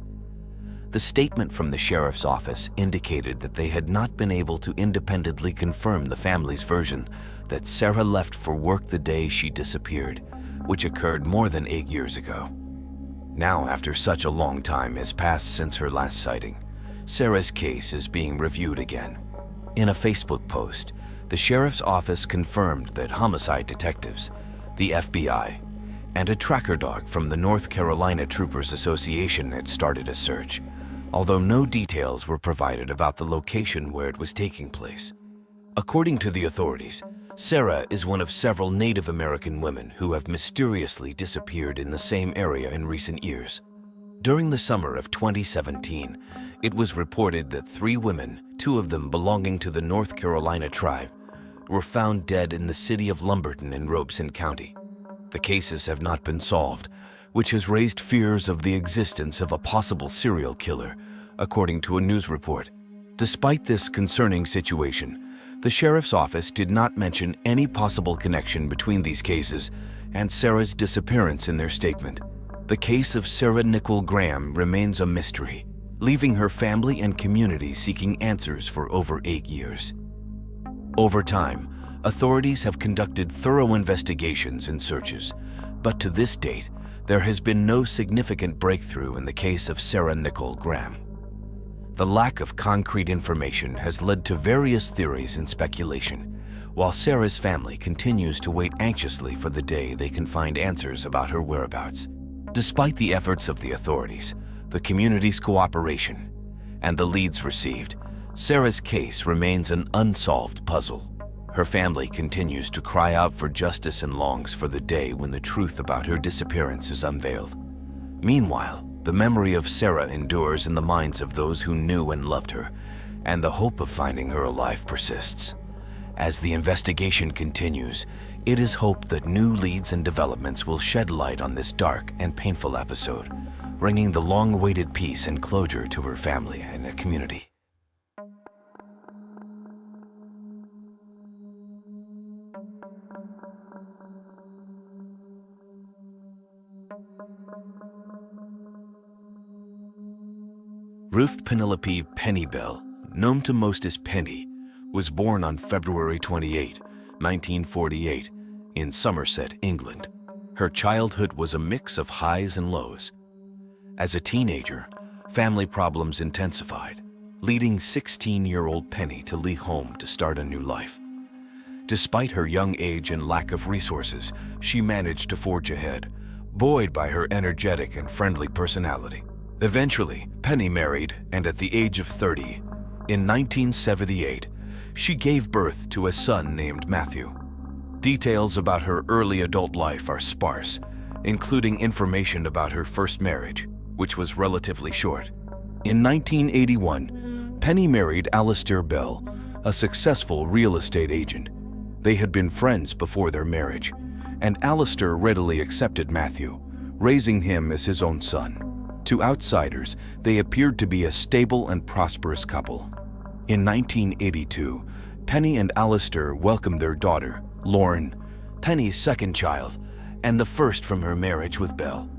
The statement from the sheriff's office indicated that they had not been able to independently confirm the family's version that Sarah left for work the day she disappeared, which occurred more than 8 years ago. Now, after such a long time has passed since her last sighting, Sarah's case is being reviewed again. In a Facebook post, the sheriff's office confirmed that homicide detectives, the FBI, and a tracker dog from the North Carolina Troopers Association had started a search, although no details were provided about the location where it was taking place. According to the authorities, Sarah is one of several Native American women who have mysteriously disappeared in the same area in recent years. During the summer of 2017, it was reported that 3 women, 2 of them belonging to the North Carolina tribe, were found dead in the city of Lumberton in Robeson County. The cases have not been solved, which has raised fears of the existence of a possible serial killer, according to a news report. Despite this concerning situation, the sheriff's office did not mention any possible connection between these cases and Sarah's disappearance in their statement. The case of Sarah Nicole Graham remains a mystery, leaving her family and community seeking answers for over 8 years. Over time, authorities have conducted thorough investigations and searches, but to this date, there has been no significant breakthrough in the case of Sarah Nicole Graham. The lack of concrete information has led to various theories and speculation, while Sarah's family continues to wait anxiously for the day they can find answers about her whereabouts. Despite the efforts of the authorities, the community's cooperation, and the leads received, Sarah's case remains an unsolved puzzle. Her family continues to cry out for justice and longs for the day when the truth about her disappearance is unveiled. Meanwhile, the memory of Sarah endures in the minds of those who knew and loved her, and the hope of finding her alive persists. As the investigation continues, it is hoped that new leads and developments will shed light on this dark and painful episode, bringing the long-awaited peace and closure to her family and the community. Ruth Penelope Penny Bell, known to most as Penny, was born on February 28, 1948, in Somerset, England. Her childhood was a mix of highs and lows. As a teenager, family problems intensified, leading 16-year-old Penny to leave home to start a new life. Despite her young age and lack of resources, she managed to forge ahead, buoyed by her energetic and friendly personality. Eventually, Penny married, and at the age of 30, in 1978, she gave birth to a son named Matthew. Details about her early adult life are sparse, including information about her first marriage, which was relatively short. In 1981, Penny married Alistair Bell, a successful real estate agent. They had been friends before their marriage, and Alistair readily accepted Matthew, raising him as his own son. To outsiders, they appeared to be a stable and prosperous couple. In 1982, Penny and Alistair welcomed their daughter, Lauren, Penny's second child, and the first from her marriage with Bell.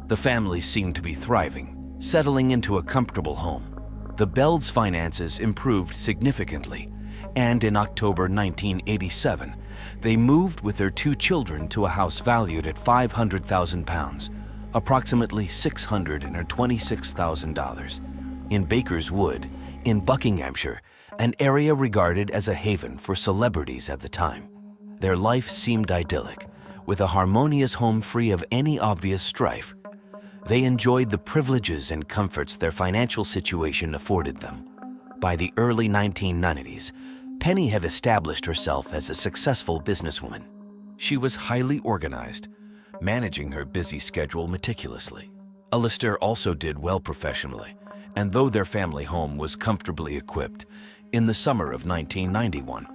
The family seemed to be thriving, settling into a comfortable home. The Bells' finances improved significantly, and in October 1987, they moved with their 2 children to a house valued at £500,000, approximately $626,000, in Baker's Wood, in Buckinghamshire, an area regarded as a haven for celebrities at the time. Their life seemed idyllic, with a harmonious home free of any obvious strife. They enjoyed the privileges and comforts their financial situation afforded them. By the early 1990s, Penny had established herself as a successful businesswoman. She was highly organized, managing her busy schedule meticulously. Alistair also did well professionally, and though their family home was comfortably equipped, in the summer of 1991,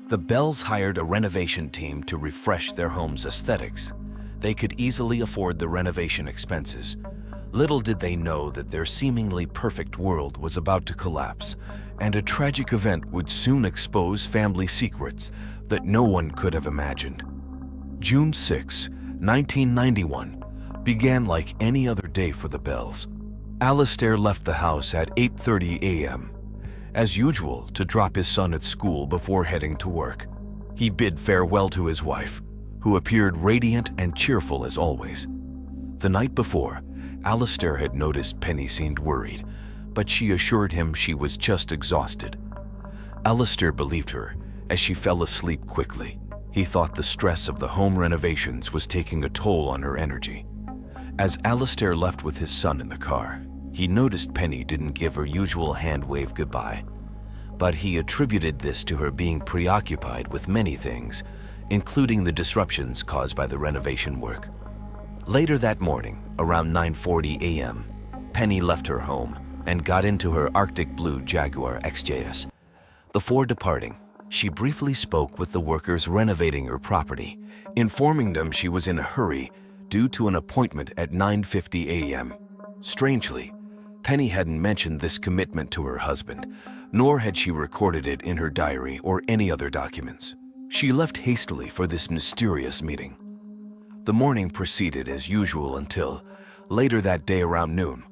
the Bells hired a renovation team to refresh their home's aesthetics. They could easily afford the renovation expenses. Little did they know that their seemingly perfect world was about to collapse, and a tragic event would soon expose family secrets, that no one could have imagined. June 6, 1991, began like any other day for the Bells. Alistair left the house at 8:30 a.m., as usual, to drop his son at school before heading to work. He bid farewell to his wife, who appeared radiant and cheerful as always. The night before, Alistair had noticed Penny seemed worried, but she assured him she was just exhausted. Alistair believed her, as she fell asleep quickly. He thought the stress of the home renovations was taking a toll on her energy. As Alistair left with his son in the car, he noticed Penny didn't give her usual hand-wave goodbye, but he attributed this to her being preoccupied with many things, including the disruptions caused by the renovation work. Later that morning, around 9:40 a.m., Penny left her home and got into her Arctic Blue Jaguar XJS. Before departing, she briefly spoke with the workers renovating her property, informing them she was in a hurry due to an appointment at 9:50 a.m. Strangely, Penny hadn't mentioned this commitment to her husband, nor had she recorded it in her diary or any other documents. She left hastily for this mysterious meeting. The morning proceeded as usual until, later that day around noon,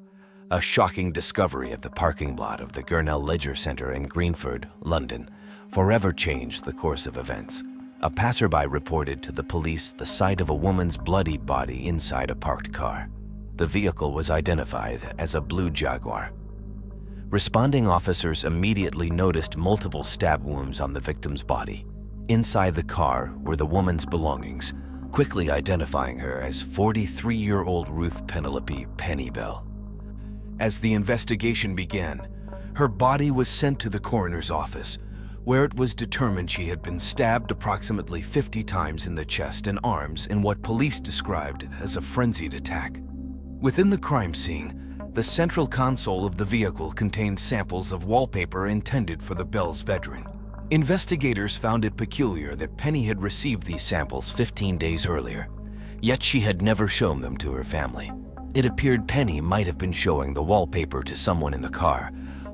a shocking discovery of the parking lot of the Gurnell Leisure Centre in Greenford, London, forever changed the course of events. A passerby reported to the police the sight of a woman's bloody body inside a parked car. The vehicle was identified as a blue Jaguar. Responding officers immediately noticed multiple stab wounds on the victim's body. Inside the car were the woman's belongings, quickly identifying her as 43-year-old Ruth Penelope Penny Bell. As the investigation began, her body was sent to the coroner's office, where it was determined she had been stabbed approximately 50 times in the chest and arms in what police described as a frenzied attack. Within the crime scene, the central console of the vehicle contained samples of wallpaper intended for the Bell's bedroom. Investigators found it peculiar that Penny had received these samples 15 days earlier, yet she had never shown them to her family. It appeared Penny might have been showing the wallpaper to someone in the car,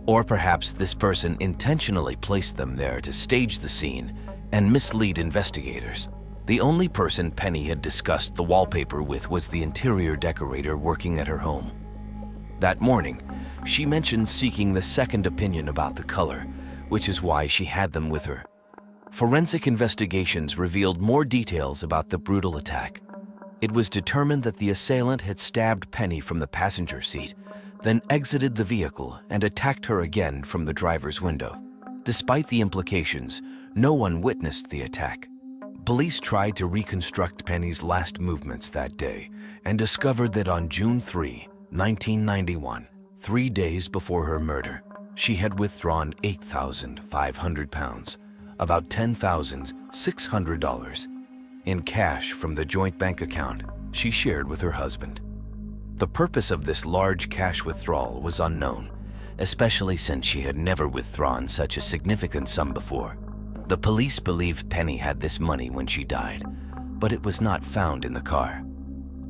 or perhaps this person intentionally placed them there to stage the scene and mislead investigators. The only person Penny had discussed the wallpaper with was the interior decorator working at her home. That morning, she mentioned seeking the second opinion about the color, which is why she had them with her. Forensic investigations revealed more details about the brutal attack. It was determined that the assailant had stabbed Penny from the passenger seat, then exited the vehicle and attacked her again from the driver's window. Despite the implications, no one witnessed the attack. Police tried to reconstruct Penny's last movements that day and discovered that on June 3, 1991, 3 days before her murder, she had withdrawn £8,500, about $10,600, in cash from the joint bank account she shared with her husband. The purpose of this large cash withdrawal was unknown, especially since she had never withdrawn such a significant sum before. The police believed Penny had this money when she died, but it was not found in the car.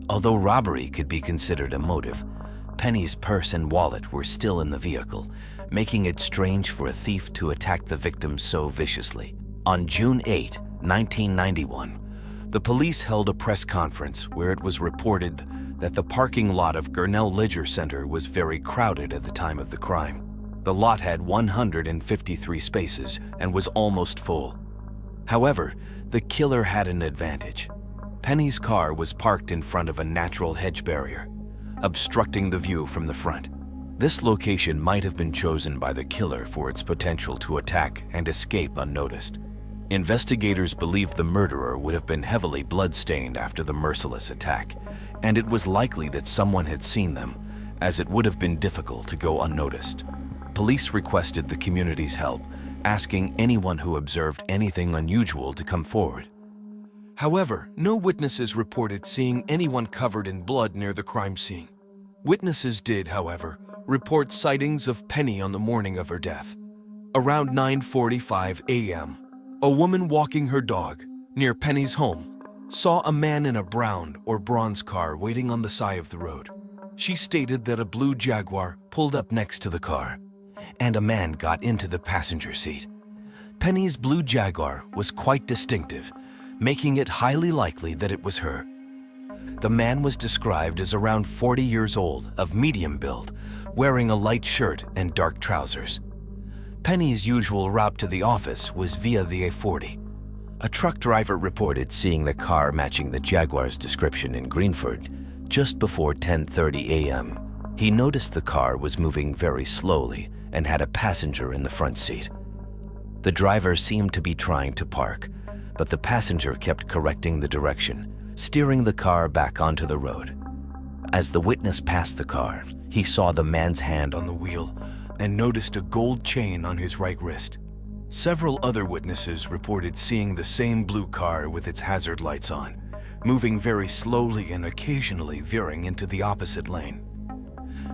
Although robbery could be considered a motive, Penny's purse and wallet were still in the vehicle, making it strange for a thief to attack the victim so viciously. On June 8, 1991, the police held a press conference where it was reported that the parking lot of Gurnell Leisure Centre was very crowded at the time of the crime. The lot had 153 spaces and was almost full. However, the killer had an advantage. Penny's car was parked in front of a natural hedge barrier, obstructing the view from the front. This location might have been chosen by the killer for its potential to attack and escape unnoticed. Investigators believe the murderer would have been heavily blood-stained after the merciless attack, and it was likely that someone had seen them, as it would have been difficult to go unnoticed. Police requested the community's help, asking anyone who observed anything unusual to come forward. However, no witnesses reported seeing anyone covered in blood near the crime scene. Witnesses did, however, report sightings of Penny on the morning of her death. Around 9:45 a.m., a woman walking her dog near Penny's home saw a man in a brown or bronze car waiting on the side of the road. She stated that a blue Jaguar pulled up next to the car, and a man got into the passenger seat. Penny's blue Jaguar was quite distinctive, making it highly likely that it was her. The man was described as around 40 years old, of medium build, wearing a light shirt and dark trousers. Penny's usual route to the office was via the A40. A truck driver reported seeing the car matching the Jaguar's description in Greenford just before 10:30 a.m. He noticed the car was moving very slowly and had a passenger in the front seat. The driver seemed to be trying to park, but the passenger kept correcting the direction, steering the car back onto the road. As the witness passed the car, he saw the man's hand on the wheel and noticed a gold chain on his right wrist. Several other witnesses reported seeing the same blue car with its hazard lights on, moving very slowly and occasionally veering into the opposite lane.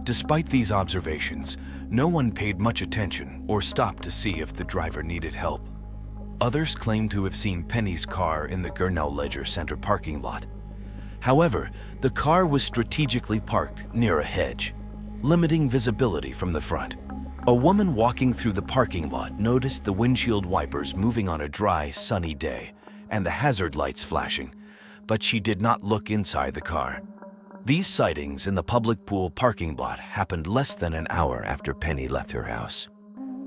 Despite these observations, no one paid much attention or stopped to see if the driver needed help. Others claimed to have seen Penny's car in the Gurnell Ledger Center parking lot. However, the car was strategically parked near a hedge, limiting visibility from the front. A woman walking through the parking lot noticed the windshield wipers moving on a dry, sunny day and the hazard lights flashing, but she did not look inside the car. These sightings in the public pool parking lot happened less than an hour after Penny left her house.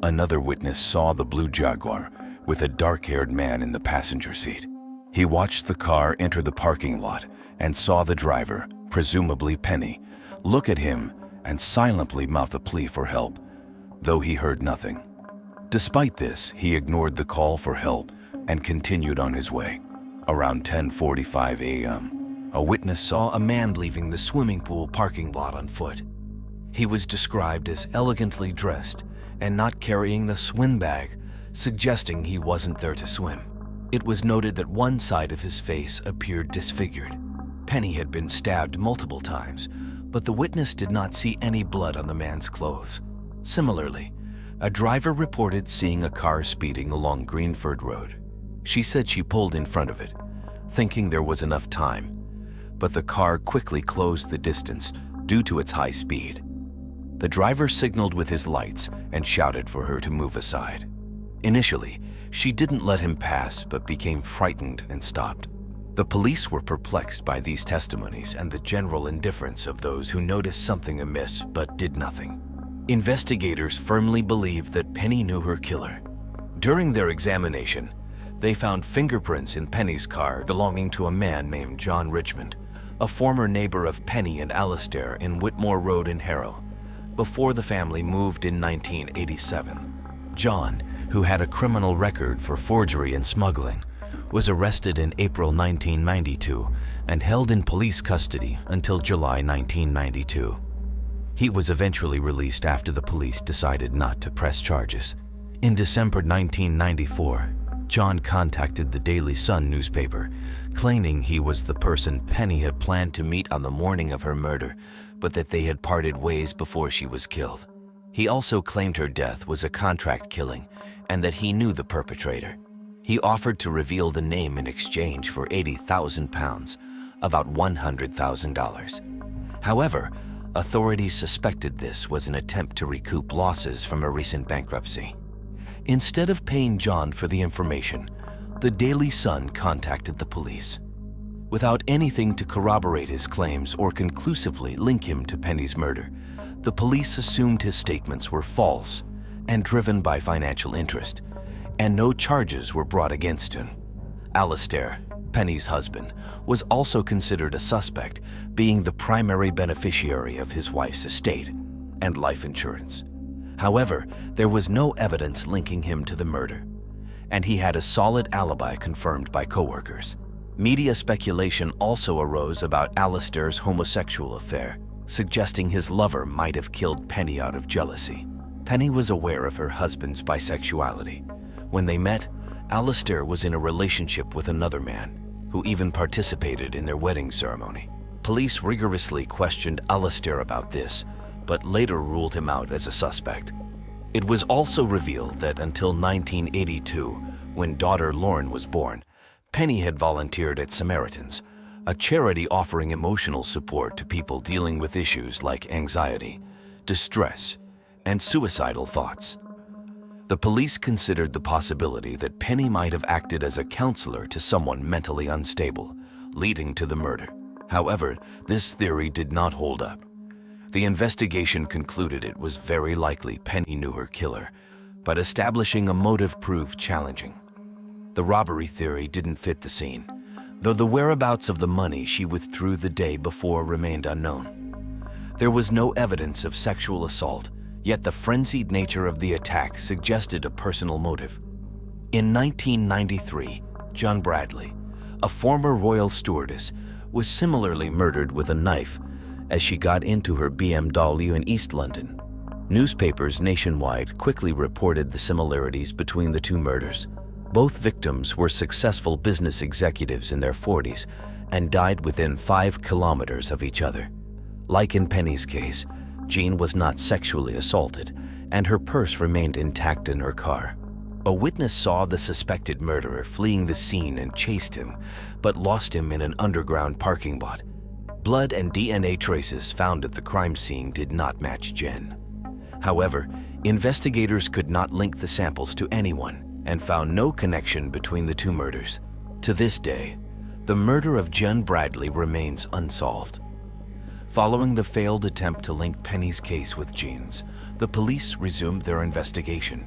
Another witness saw the blue Jaguar with a dark-haired man in the passenger seat. He watched the car enter the parking lot and saw the driver, presumably Penny, look at him and silently mouth a plea for help, though he heard nothing. Despite this, he ignored the call for help and continued on his way. Around 10:45 a.m., a witness saw a man leaving the swimming pool parking lot on foot. He was described as elegantly dressed and not carrying the swim bag, suggesting he wasn't there to swim. It was noted that one side of his face appeared disfigured. Penny had been stabbed multiple times, but the witness did not see any blood on the man's clothes. Similarly, a driver reported seeing a car speeding along Greenford Road. She said she pulled in front of it, thinking there was enough time, but the car quickly closed the distance due to its high speed. The driver signaled with his lights and shouted for her to move aside. Initially, she didn't let him pass but became frightened and stopped. The police were perplexed by these testimonies and the general indifference of those who noticed something amiss but did nothing. Investigators firmly believed that Penny knew her killer. During their examination, they found fingerprints in Penny's car belonging to a man named John Richmond, a former neighbor of Penny and Alistair in Whitmore Road in Harrow, before the family moved in 1987. John, who had a criminal record for forgery and smuggling, was arrested in April 1992 and held in police custody until July 1992. He was eventually released after the police decided not to press charges. In December 1994, John contacted the Daily Sun newspaper, claiming he was the person Penny had planned to meet on the morning of her murder, but that they had parted ways before she was killed. He also claimed her death was a contract killing and that he knew the perpetrator. He offered to reveal the name in exchange for £80,000, about $100,000. However, authorities suspected this was an attempt to recoup losses from a recent bankruptcy. Instead of paying John for the information, the Daily Sun contacted the police. Without anything to corroborate his claims or conclusively link him to Penny's murder, the police assumed his statements were false and driven by financial interest, and no charges were brought against him. Alistair, Penny's husband, was also considered a suspect, being the primary beneficiary of his wife's estate and life insurance. However, there was no evidence linking him to the murder, and he had a solid alibi confirmed by coworkers. Media speculation also arose about Alistair's homosexual affair, suggesting his lover might have killed Penny out of jealousy. Penny was aware of her husband's bisexuality. When they met, Alistair was in a relationship with another man, who even participated in their wedding ceremony. Police rigorously questioned Alistair about this, but later ruled him out as a suspect. It was also revealed that until 1982, when daughter Lauren was born, Penny had volunteered at Samaritans, a charity offering emotional support to people dealing with issues like anxiety, distress, and suicidal thoughts. The police considered the possibility that Penny might have acted as a counselor to someone mentally unstable, leading to the murder. However, this theory did not hold up. The investigation concluded it was very likely Penny knew her killer, but establishing a motive proved challenging. The robbery theory didn't fit the scene, though the whereabouts of the money she withdrew the day before remained unknown. There was no evidence of sexual assault, yet the frenzied nature of the attack suggested a personal motive. In 1993, John Bradley, a former royal stewardess, was similarly murdered with a knife as she got into her BMW in East London. Newspapers nationwide quickly reported the similarities between the two murders. Both victims were successful business executives in their 40s and died within 5 kilometers of each other. Like in Penny's case, Jean was not sexually assaulted, and her purse remained intact in her car. A witness saw the suspected murderer fleeing the scene and chased him, but lost him in an underground parking lot. Blood and DNA traces found at the crime scene did not match Jen. However, investigators could not link the samples to anyone and found no connection between the two murders. To this day, the murder of Jen Bradley remains unsolved. Following the failed attempt to link Penny's case with Jean's, the police resumed their investigation.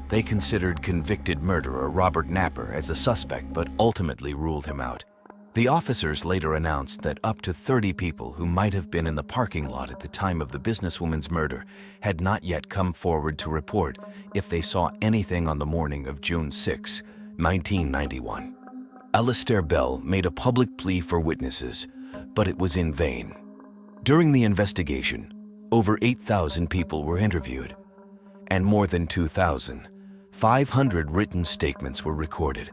They considered convicted murderer Robert Napper as a suspect but ultimately ruled him out. The officers later announced that up to 30 people who might have been in the parking lot at the time of the businesswoman's murder had not yet come forward to report if they saw anything on the morning of June 6, 1991. Alistair Bell made a public plea for witnesses, but it was in vain. During the investigation, over 8,000 people were interviewed, and more than 2,500 written statements were recorded.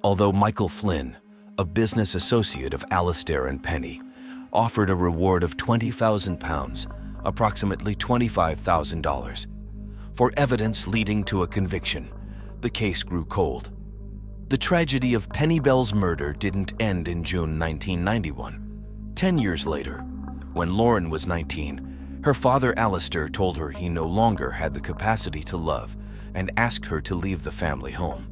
Although Michael Flynn, a business associate of Alistair and Penny, offered a reward of £20,000, approximately $25,000, for evidence leading to a conviction, the case grew cold. The tragedy of Penny Bell's murder didn't end in June 1991. 10 years later, when Lauren was 19, her father Alistair told her he no longer had the capacity to love and asked her to leave the family home.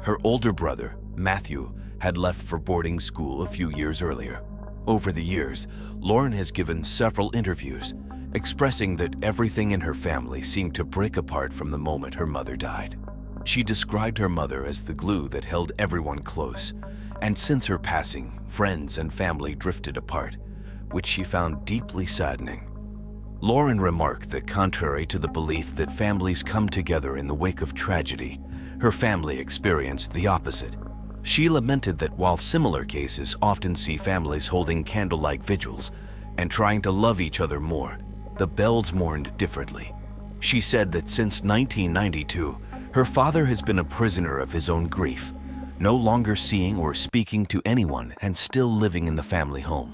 Her older brother, Matthew, had left for boarding school a few years earlier. Over the years, Lauren has given several interviews, expressing that everything in her family seemed to break apart from the moment her mother died. She described her mother as the glue that held everyone close, and since her passing, friends and family drifted apart, which she found deeply saddening. Lauren remarked that contrary to the belief that families come together in the wake of tragedy, her family experienced the opposite. She lamented that while similar cases often see families holding candlelight vigils and trying to love each other more, the Bells mourned differently. She said that since 1992, her father has been a prisoner of his own grief, no longer seeing or speaking to anyone and still living in the family home.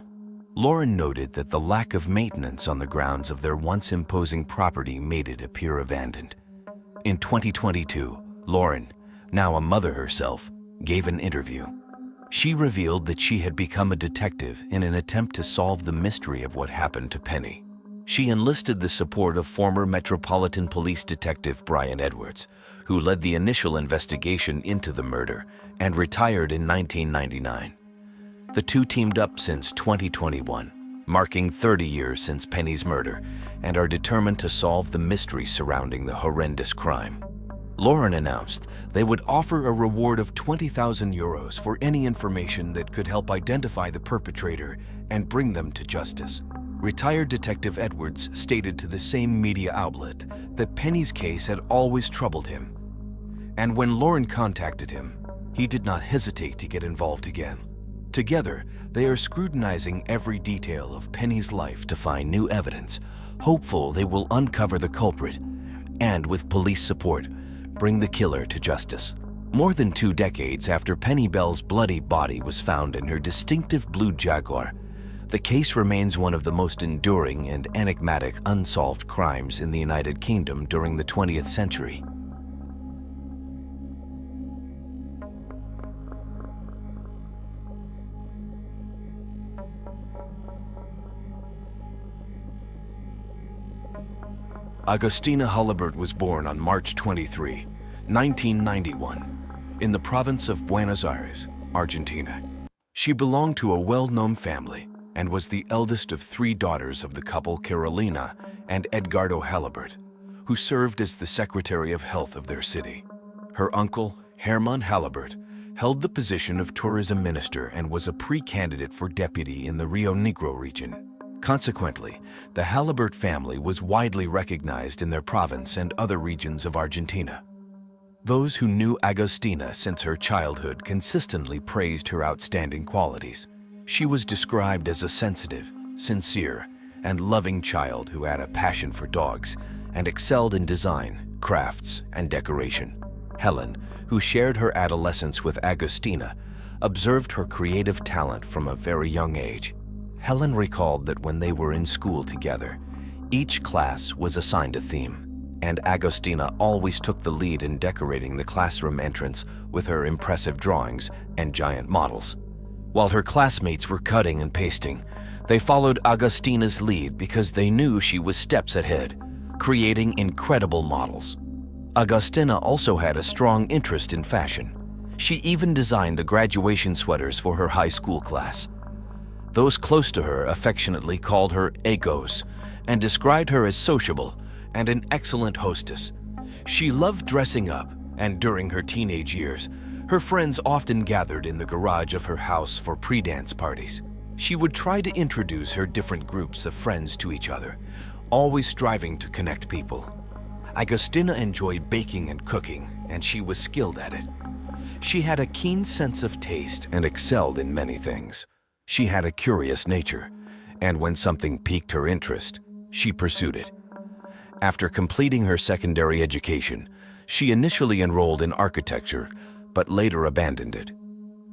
Lauren noted that the lack of maintenance on the grounds of their once imposing property made it appear abandoned. In 2022, Lauren, now a mother herself, gave an interview. She revealed that she had become a detective in an attempt to solve the mystery of what happened to Penny. She enlisted the support of former Metropolitan Police Detective Brian Edwards, who led the initial investigation into the murder and retired in 1999. The two teamed up since 2021, marking 30 years since Penny's murder, and are determined to solve the mystery surrounding the horrendous crime. Lauren announced they would offer a reward of €20,000 for any information that could help identify the perpetrator and bring them to justice. Retired Detective Edwards stated to the same media outlet that Penny's case had always troubled him, and when Lauren contacted him, he did not hesitate to get involved again. Together, they are scrutinizing every detail of Penny's life to find new evidence, hopeful they will uncover the culprit, and with police support, bring the killer to justice. More than 2 decades after Penny Bell's bloody body was found in her distinctive blue Jaguar, the case remains one of the most enduring and enigmatic unsolved crimes in the United Kingdom during the 20th century. Agustina Halibert was born on March 23, 1991, in the province of Buenos Aires, Argentina. She belonged to a well-known family and was the eldest of three daughters of the couple Carolina and Edgardo Halibert, who served as the Secretary of Health of their city. Her uncle, Herman Halibert, held the position of tourism minister and was a pre-candidate for deputy in the Rio Negro region. Consequently, the Halibert family was widely recognized in their province and other regions of Argentina. Those who knew Agustina since her childhood consistently praised her outstanding qualities. She was described as a sensitive, sincere, and loving child who had a passion for dogs and excelled in design, crafts, and decoration. Helen, who shared her adolescence with Agustina, observed her creative talent from a very young age. Helen recalled that when they were in school together, each class was assigned a theme, and Agustina always took the lead in decorating the classroom entrance with her impressive drawings and giant models. While her classmates were cutting and pasting, they followed Agustina's lead because they knew she was steps ahead, creating incredible models. Agustina also had a strong interest in fashion. She even designed the graduation sweaters for her high school class. Those close to her affectionately called her Egos and described her as sociable and an excellent hostess. She loved dressing up, and during her teenage years, her friends often gathered in the garage of her house for pre-dance parties. She would try to introduce her different groups of friends to each other, always striving to connect people. Agustina enjoyed baking and cooking, and she was skilled at it. She had a keen sense of taste and excelled in many things. She had a curious nature, and when something piqued her interest, she pursued it. After completing her secondary education, she initially enrolled in architecture, but later abandoned it.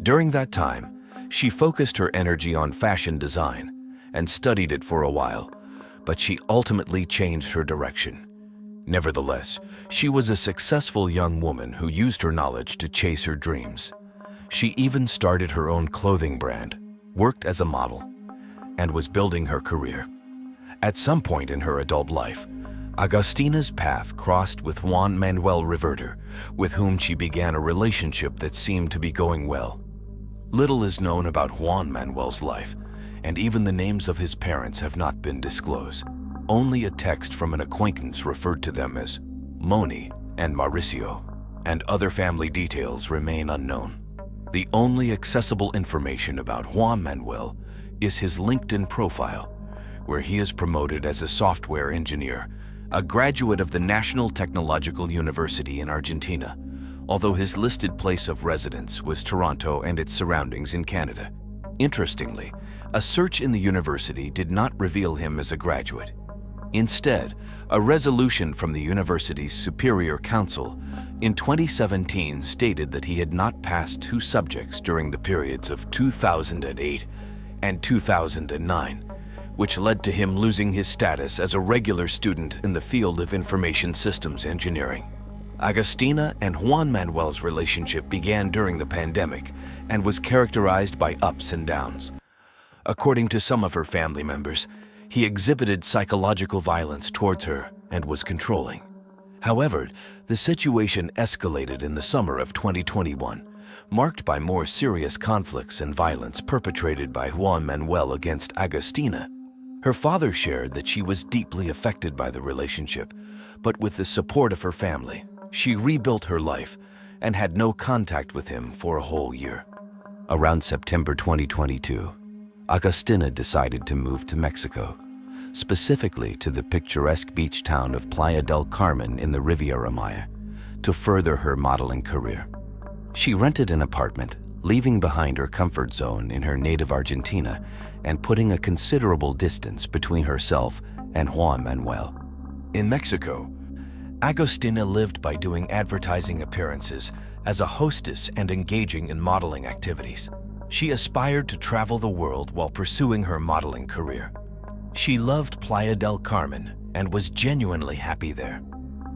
During that time, she focused her energy on fashion design and studied it for a while, but she ultimately changed her direction. Nevertheless, she was a successful young woman who used her knowledge to chase her dreams. She even started her own clothing brand, worked as a model, and was building her career. At some point in her adult life, Agustina's path crossed with Juan Manuel Reverter, with whom she began a relationship that seemed to be going well. Little is known about Juan Manuel's life, and even the names of his parents have not been disclosed. Only a text from an acquaintance referred to them as Moni and Mauricio, and other family details remain unknown. The only accessible information about Juan Manuel is his LinkedIn profile, where he is promoted as a software engineer, a graduate of the National Technological University in Argentina, although his listed place of residence was Toronto and its surroundings in Canada. Interestingly, a search in the university did not reveal him as a graduate. Instead, a resolution from the university's Superior Council in 2017 stated that he had not passed two subjects during the periods of 2008 and 2009, which led to him losing his status as a regular student in the field of information systems engineering. Agustina and Juan Manuel's relationship began during the pandemic and was characterized by ups and downs. According to some of her family members, he exhibited psychological violence towards her and was controlling. However, the situation escalated in the summer of 2021, marked by more serious conflicts and violence perpetrated by Juan Manuel against Agustina. Her father shared that she was deeply affected by the relationship, but with the support of her family, she rebuilt her life and had no contact with him for a whole year. Around September 2022, Agustina decided to move to Mexico, specifically to the picturesque beach town of Playa del Carmen in the Riviera Maya, to further her modeling career. She rented an apartment, leaving behind her comfort zone in her native Argentina and putting a considerable distance between herself and Juan Manuel. In Mexico, Agustina lived by doing advertising appearances as a hostess and engaging in modeling activities. She aspired to travel the world while pursuing her modeling career. She loved Playa del Carmen and was genuinely happy there.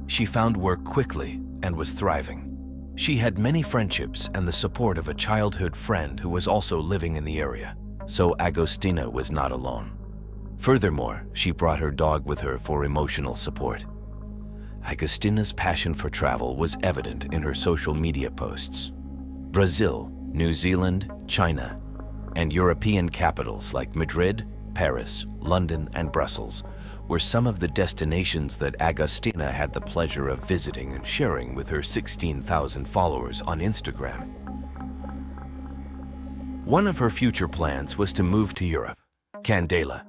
She found work quickly and was thriving. She had many friendships and the support of a childhood friend who was also living in the area, so Agustina was not alone. Furthermore, she brought her dog with her for emotional support. Agostina's passion for travel was evident in her social media posts. Brazil, New Zealand, China, and European capitals like Madrid, Paris, London, and Brussels were some of the destinations that Agostina had the pleasure of visiting and sharing with her 16,000 followers on Instagram. One of her future plans was to move to Europe. Candela,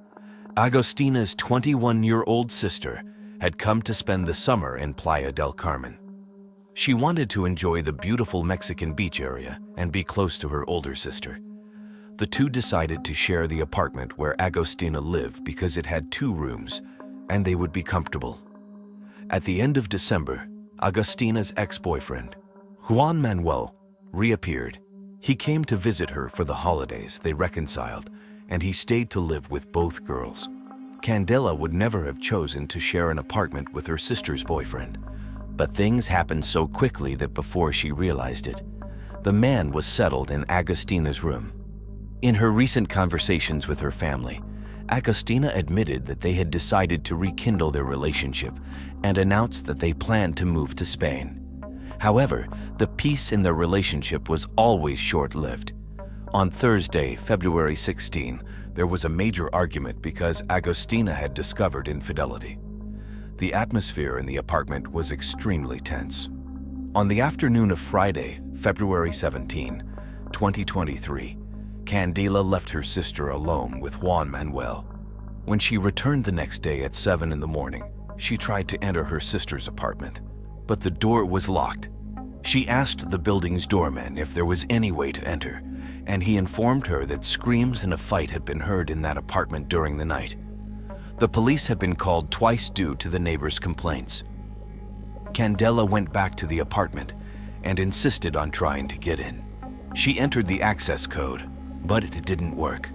Agostina's 21-year-old sister, had come to spend the summer in Playa del Carmen. She wanted to enjoy the beautiful Mexican beach area and be close to her older sister. The two decided to share the apartment where Agostina lived because it had 2 rooms and they would be comfortable. At the end of December, Agostina's ex-boyfriend, Juan Manuel, reappeared. He came to visit her for the holidays. They reconciled, and he stayed to live with both girls. Candela would never have chosen to share an apartment with her sister's boyfriend, but things happened so quickly that before she realized it, the man was settled in Agostina's room. In her recent conversations with her family, Agostina admitted that they had decided to rekindle their relationship and announced that they planned to move to Spain. However, the peace in their relationship was always short-lived. On Thursday, February 16, there was a major argument because Agostina had discovered infidelity. The atmosphere in the apartment was extremely tense. On the afternoon of Friday, February 17, 2023, Candela left her sister alone with Juan Manuel. When she returned the next day at 7 in the morning, she tried to enter her sister's apartment, but the door was locked. She asked the building's doorman if there was any way to enter, and he informed her that screams and a fight had been heard in that apartment during the night. The police had been called twice due to the neighbors' complaints. Candela went back to the apartment and insisted on trying to get in. She entered the access code, but it didn't work.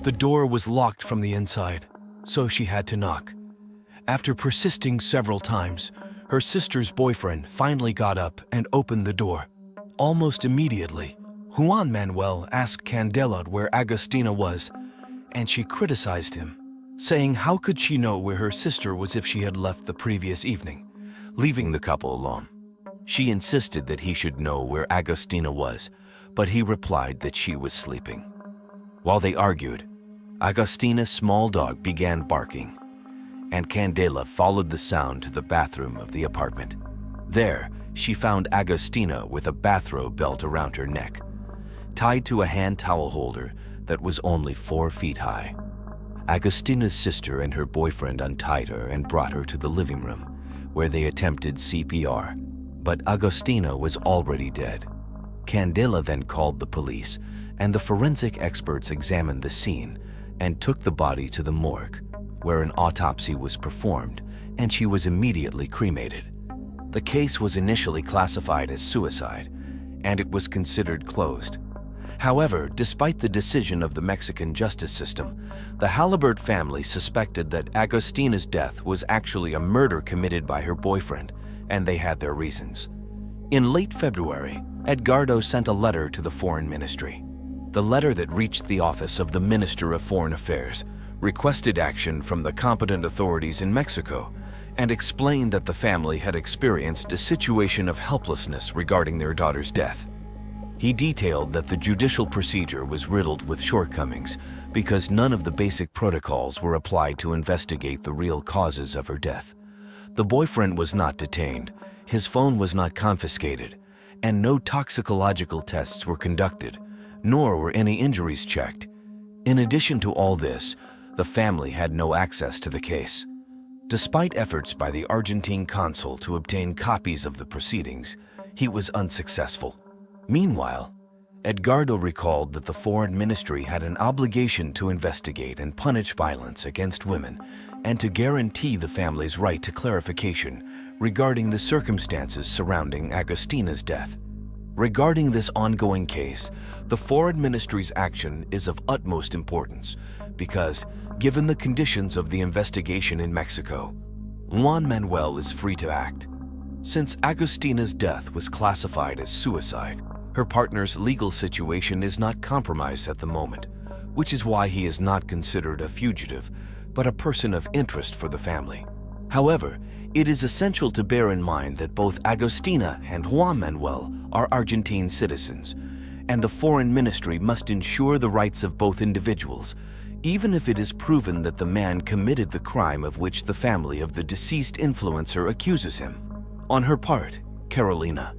The door was locked from the inside, so she had to knock. After persisting several times, her sister's boyfriend finally got up and opened the door. Almost immediately, Juan Manuel asked Candela where Agostina was, and she criticized him, saying how could she know where her sister was if she had left the previous evening, leaving the couple alone. She insisted that he should know where Agostina was, but he replied that she was sleeping. While they argued, Agostina's small dog began barking, and Candela followed the sound to the bathroom of the apartment. There, she found Agostina with a bathrobe belt around her neck, tied to a hand towel holder that was only 4 feet high. Agostina's sister and her boyfriend untied her and brought her to the living room, where they attempted CPR, but Agostina was already dead. Candela then called the police, and the forensic experts examined the scene and took the body to the morgue, where an autopsy was performed, and she was immediately cremated. The case was initially classified as suicide, and it was considered closed. However, despite the decision of the Mexican justice system, the Halibert family suspected that Agostina's death was actually a murder committed by her boyfriend, and they had their reasons. In late February, Edgardo sent a letter to the Foreign Ministry. The letter that reached the office of the Minister of Foreign Affairs requested action from the competent authorities in Mexico and explained that the family had experienced a situation of helplessness regarding their daughter's death. He detailed that the judicial procedure was riddled with shortcomings because none of the basic protocols were applied to investigate the real causes of her death. The boyfriend was not detained, his phone was not confiscated, and no toxicological tests were conducted, nor were any injuries checked. In addition to all this, the family had no access to the case. Despite efforts by the Argentine consul to obtain copies of the proceedings, he was unsuccessful. Meanwhile, Edgardo recalled that the Foreign Ministry had an obligation to investigate and punish violence against women and to guarantee the family's right to clarification regarding the circumstances surrounding Agostina's death. Regarding this ongoing case, the Foreign Ministry's action is of utmost importance because, given the conditions of the investigation in Mexico, Juan Manuel is free to act. Since Agostina's death was classified as suicide, her partner's legal situation is not compromised at the moment, which is why he is not considered a fugitive, but a person of interest for the family. However, It is essential to bear in mind that both Agostina and Juan Manuel are Argentine citizens, and the foreign ministry must ensure the rights of both individuals, even if it is proven that the man committed the crime of which the family of the deceased influencer accuses him. On her part, Carolina,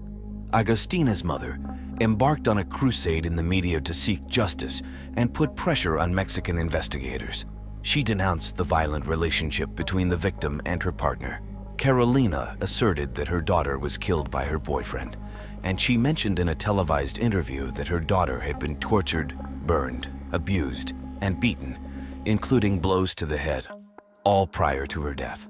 Agostina's mother, embarked on a crusade in the media to seek justice and put pressure on Mexican investigators. She denounced the violent relationship between the victim and her partner. Carolina asserted that her daughter was killed by her boyfriend, and she mentioned in a televised interview that her daughter had been tortured, burned, abused, and beaten, including blows to the head, all prior to her death.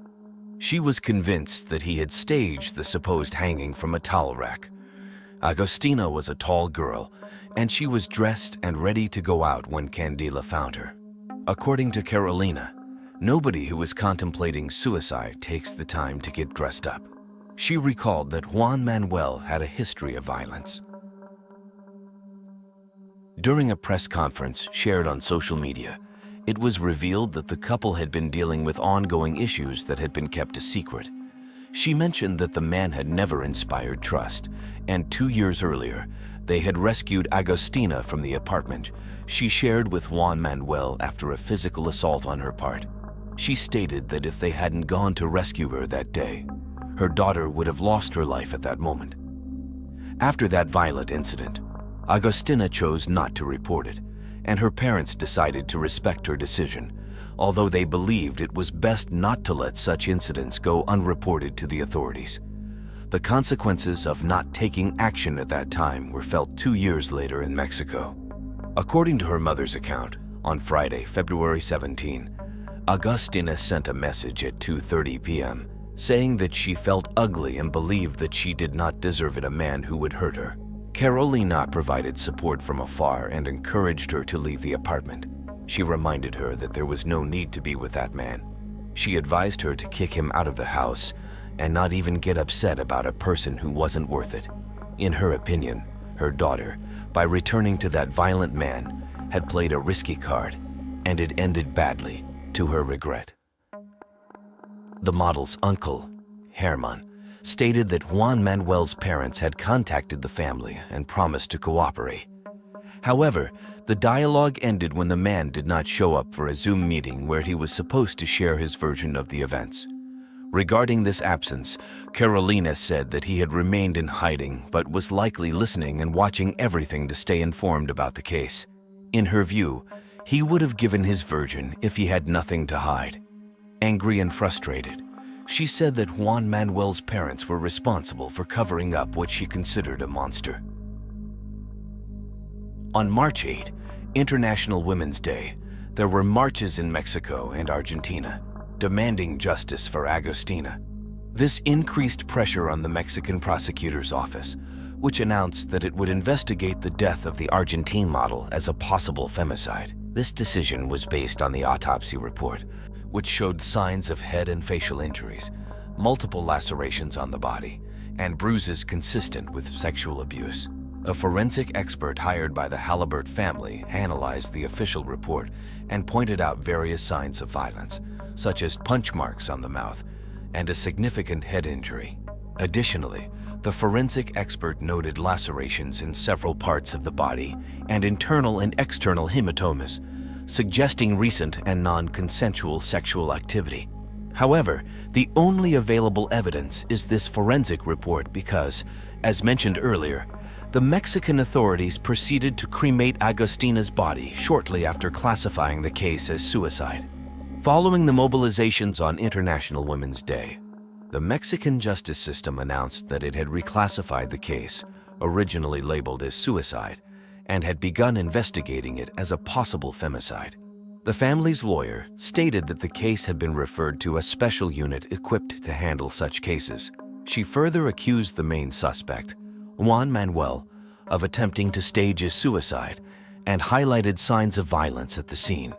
She was convinced that he had staged the supposed hanging from a towel rack. Agostina was a tall girl, and she was dressed and ready to go out when Candela found her. According to Carolina, nobody who is contemplating suicide takes the time to get dressed up. She recalled that Juan Manuel had a history of violence. During a press conference shared on social media, it was revealed that the couple had been dealing with ongoing issues that had been kept a secret. She mentioned that the man had never inspired trust, and 2 years earlier, they had rescued Agostina from the apartment she shared with Juan Manuel after a physical assault on her part. She stated that if they hadn't gone to rescue her that day, her daughter would have lost her life at that moment. After that violent incident, Agostina chose not to report it, and her parents decided to respect her decision, although they believed it was best not to let such incidents go unreported to the authorities. The consequences of not taking action at that time were felt 2 years later in Mexico. According to her mother's account, on Friday, February 17, Agostina sent a message at 2:30 p.m. saying that she felt ugly and believed that she did not deserve a man who would hurt her. Carolina provided support from afar and encouraged her to leave the apartment. She reminded her that there was no need to be with that man. She advised her to kick him out of the house and not even get upset about a person who wasn't worth it. In her opinion, her daughter, by returning to that violent man, had played a risky card, and it ended badly, to her regret. The model's uncle, Herman, stated that Juan Manuel's parents had contacted the family and promised to cooperate. However, the dialogue ended when the man did not show up for a Zoom meeting where he was supposed to share his version of the events. Regarding this absence, Carolina said that he had remained in hiding but was likely listening and watching everything to stay informed about the case. In her view, he would have given his version if he had nothing to hide. Angry and frustrated, she said that Juan Manuel's parents were responsible for covering up what she considered a monster. On March 8, International Women's Day, there were marches in Mexico and Argentina, demanding justice for Agostina. This increased pressure on the Mexican prosecutor's office, which announced that it would investigate the death of the Argentine model as a possible femicide. This decision was based on the autopsy report, which showed signs of head and facial injuries, multiple lacerations on the body, and bruises consistent with sexual abuse. A forensic expert hired by the Halibert family analyzed the official report and pointed out various signs of violence, such as punch marks on the mouth and a significant head injury. Additionally, the forensic expert noted lacerations in several parts of the body and internal and external hematomas, suggesting recent and non-consensual sexual activity. However, the only available evidence is this forensic report because, as mentioned earlier, the Mexican authorities proceeded to cremate Agostina's body shortly after classifying the case as suicide. Following the mobilizations on International Women's Day, the Mexican justice system announced that it had reclassified the case, originally labeled as suicide, and had begun investigating it as a possible femicide. The family's lawyer stated that the case had been referred to a special unit equipped to handle such cases. She further accused the main suspect, Juan Manuel, of attempting to stage a suicide and highlighted signs of violence at the scene.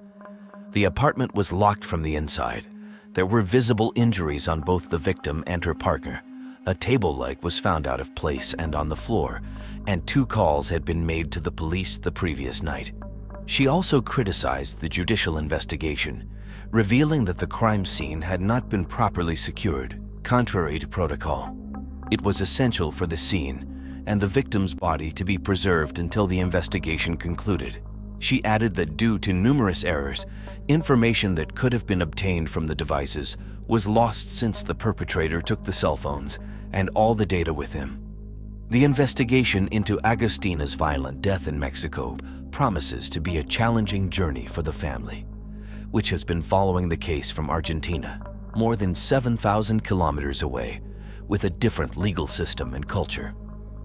The apartment was locked from the inside. There were visible injuries on both the victim and her partner. A table leg was found out of place and on the floor, and 2 calls had been made to the police the previous night. She also criticized the judicial investigation, revealing that the crime scene had not been properly secured, contrary to protocol. It was essential for the scene and the victim's body to be preserved until the investigation concluded. She added that due to numerous errors, information that could have been obtained from the devices was lost since the perpetrator took the cell phones and all the data with him. The investigation into Agustina's violent death in Mexico promises to be a challenging journey for the family, which has been following the case from Argentina, more than 7,000 kilometers away, with a different legal system and culture.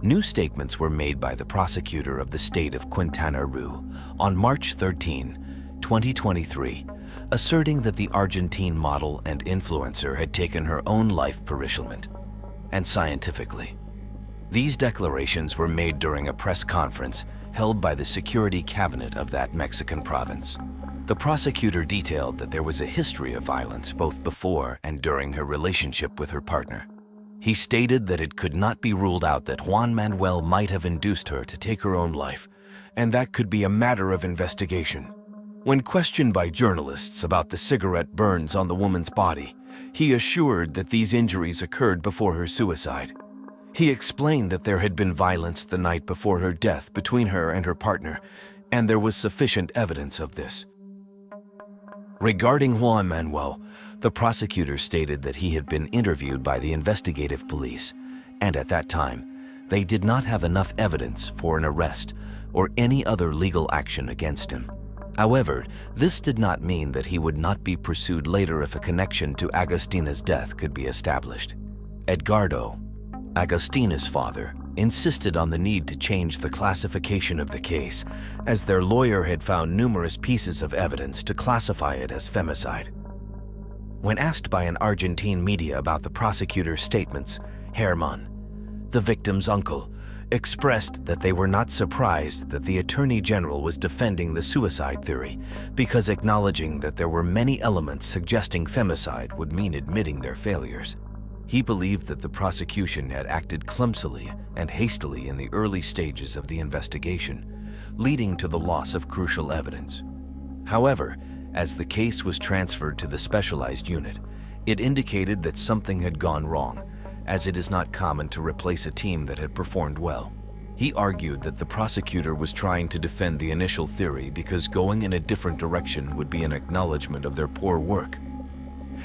New statements were made by the prosecutor of the state of Quintana Roo on March 13, 2023, asserting that the Argentine model and influencer had taken her own life parishionment and scientifically. These declarations were made during a press conference held by the security cabinet of that Mexican province. The prosecutor detailed that there was a history of violence both before and during her relationship with her partner. He stated that it could not be ruled out that Juan Manuel might have induced her to take her own life, and that could be a matter of investigation. When questioned by journalists about the cigarette burns on the woman's body, he assured that these injuries occurred before her suicide. He explained that there had been violence the night before her death between her and her partner, and there was sufficient evidence of this. Regarding Juan Manuel, the prosecutor stated that he had been interviewed by the investigative police, and at that time, they did not have enough evidence for an arrest or any other legal action against him. However, this did not mean that he would not be pursued later if a connection to Agustina's death could be established. Edgardo, Agustina's father, insisted on the need to change the classification of the case, as their lawyer had found numerous pieces of evidence to classify it as femicide. When asked by an Argentine media about the prosecutor's statements, Herman, the victim's uncle, expressed that they were not surprised that the Attorney General was defending the suicide theory, because acknowledging that there were many elements suggesting femicide would mean admitting their failures. He believed that the prosecution had acted clumsily and hastily in the early stages of the investigation, leading to the loss of crucial evidence. However, as the case was transferred to the specialized unit, it indicated that something had gone wrong, as it is not common to replace a team that had performed well. He argued that the prosecutor was trying to defend the initial theory because going in a different direction would be an acknowledgement of their poor work.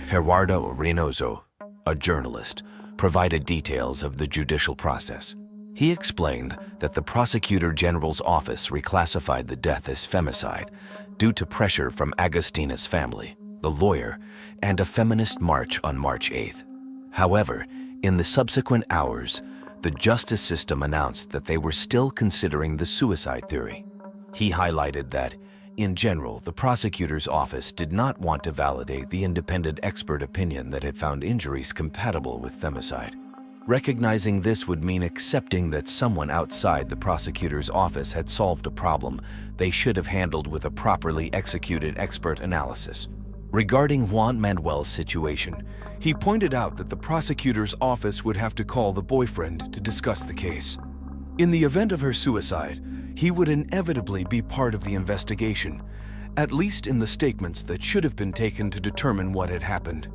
Gerardo Reynoso, a journalist, provided details of the judicial process. He explained that the Prosecutor General's office reclassified the death as femicide due to pressure from Agustina's family, the lawyer, and a feminist march on March 8th. However, in the subsequent hours, the justice system announced that they were still considering the suicide theory. He highlighted that, in general, the prosecutor's office did not want to validate the independent expert opinion that had found injuries compatible with femicide. Recognizing this would mean accepting that someone outside the prosecutor's office had solved a problem they should have handled with a properly executed expert analysis. Regarding Juan Manuel's situation, he pointed out that the prosecutor's office would have to call the boyfriend to discuss the case. In the event of her suicide, he would inevitably be part of the investigation, at least in the statements that should have been taken to determine what had happened.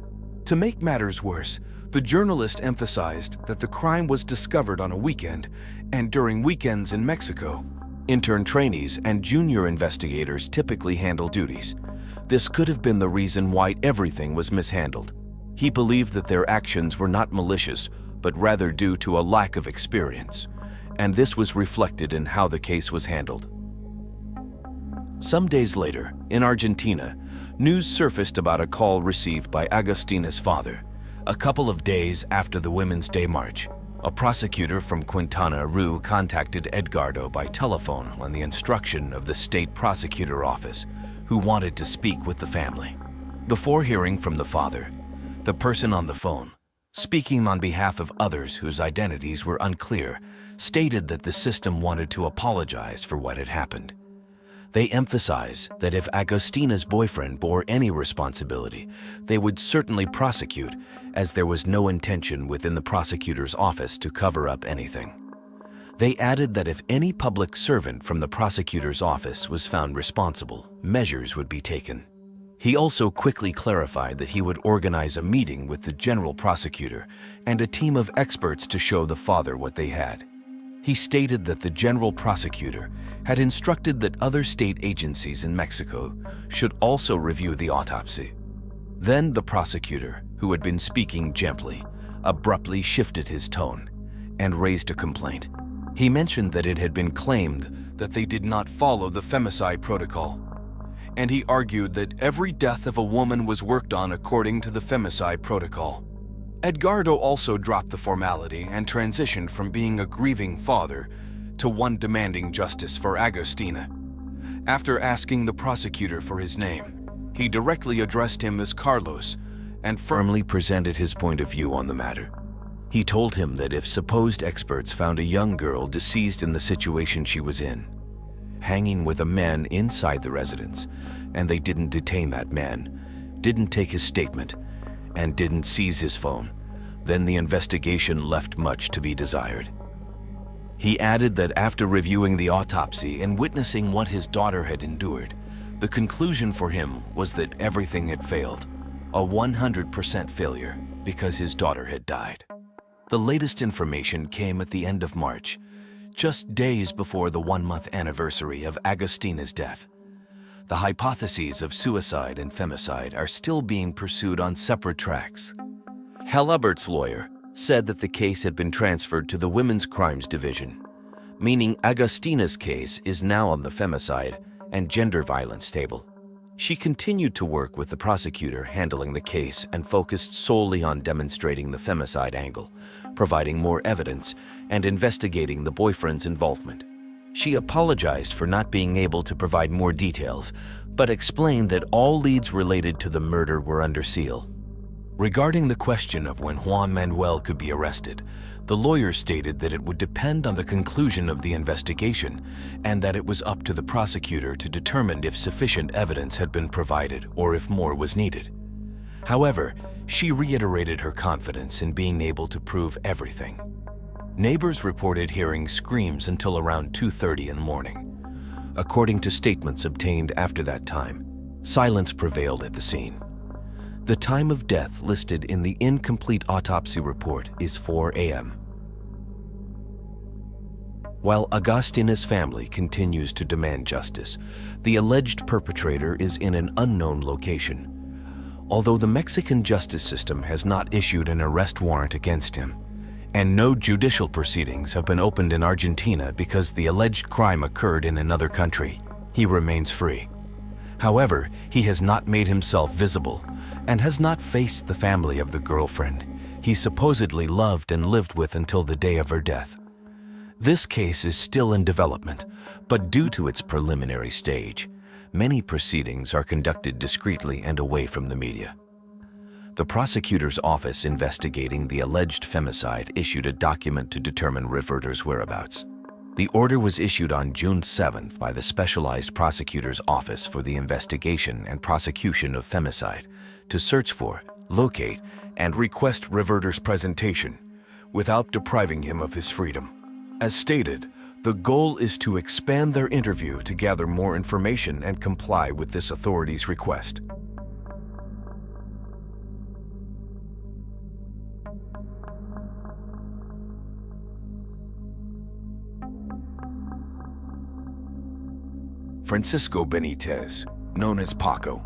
To make matters worse, the journalist emphasized that the crime was discovered on a weekend and during weekends in Mexico. Intern trainees and junior investigators typically handle duties. This could have been the reason why everything was mishandled. He believed that their actions were not malicious, but rather due to a lack of experience, and this was reflected in how the case was handled. Some days later, in Argentina, news surfaced about a call received by Agustina's father. A couple of days after the Women's Day March, a prosecutor from Quintana Roo contacted Edgardo by telephone on the instruction of the state prosecutor office, who wanted to speak with the family. Before hearing from the father, the person on the phone, speaking on behalf of others whose identities were unclear, stated that the system wanted to apologize for what had happened. They emphasize that if Agustina's boyfriend bore any responsibility, they would certainly prosecute, as there was no intention within the prosecutor's office to cover up anything. They added that if any public servant from the prosecutor's office was found responsible, measures would be taken. He also quickly clarified that he would organize a meeting with the general prosecutor and a team of experts to show the father what they had. He stated that the general prosecutor had instructed that other state agencies in Mexico should also review the autopsy. Then the prosecutor, who had been speaking gently, abruptly shifted his tone and raised a complaint. He mentioned that it had been claimed that they did not follow the femicide protocol, and he argued that every death of a woman was worked on according to the femicide protocol. Edgardo also dropped the formality and transitioned from being a grieving father to one demanding justice for Agustina. After asking the prosecutor for his name, he directly addressed him as Carlos and firmly presented his point of view on the matter. He told him that if supposed experts found a young girl deceased in the situation she was in, hanging with a man inside the residence, and they didn't detain that man, didn't take his statement, and didn't seize his phone, then the investigation left much to be desired. He added that after reviewing the autopsy and witnessing what his daughter had endured, the conclusion for him was that everything had failed, a 100% failure, because his daughter had died. The latest information came at the end of March, just days before the 1-month anniversary of Agustina's death. The hypotheses of suicide and femicide are still being pursued on separate tracks. Halbert's lawyer said that the case had been transferred to the Women's Crimes Division, meaning Agustina's case is now on the femicide and gender violence table. She continued to work with the prosecutor handling the case and focused solely on demonstrating the femicide angle, providing more evidence, and investigating the boyfriend's involvement. She apologized for not being able to provide more details, but explained that all leads related to the murder were under seal. Regarding the question of when Juan Manuel could be arrested, the lawyer stated that it would depend on the conclusion of the investigation and that it was up to the prosecutor to determine if sufficient evidence had been provided or if more was needed. However, she reiterated her confidence in being able to prove everything. Neighbors reported hearing screams until around 2:30 in the morning. According to statements obtained after that time, silence prevailed at the scene. The time of death listed in the incomplete autopsy report is 4 a.m. While Agustina's family continues to demand justice, the alleged perpetrator is in an unknown location. Although the Mexican justice system has not issued an arrest warrant against him, and no judicial proceedings have been opened in Argentina because the alleged crime occurred in another country, he remains free. However, he has not made himself visible and has not faced the family of the girlfriend he supposedly loved and lived with until the day of her death. This case is still in development, but due to its preliminary stage, many proceedings are conducted discreetly and away from the media. The prosecutor's office investigating the alleged femicide issued a document to determine Reverter's whereabouts. The order was issued on June 7th by the Specialized Prosecutor's Office for the Investigation and Prosecution of Femicide to search for, locate, and request Reverter's presentation without depriving him of his freedom. As stated, the goal is to expand their interview to gather more information and comply with this authority's request. Francisco Benitez, known as Paco,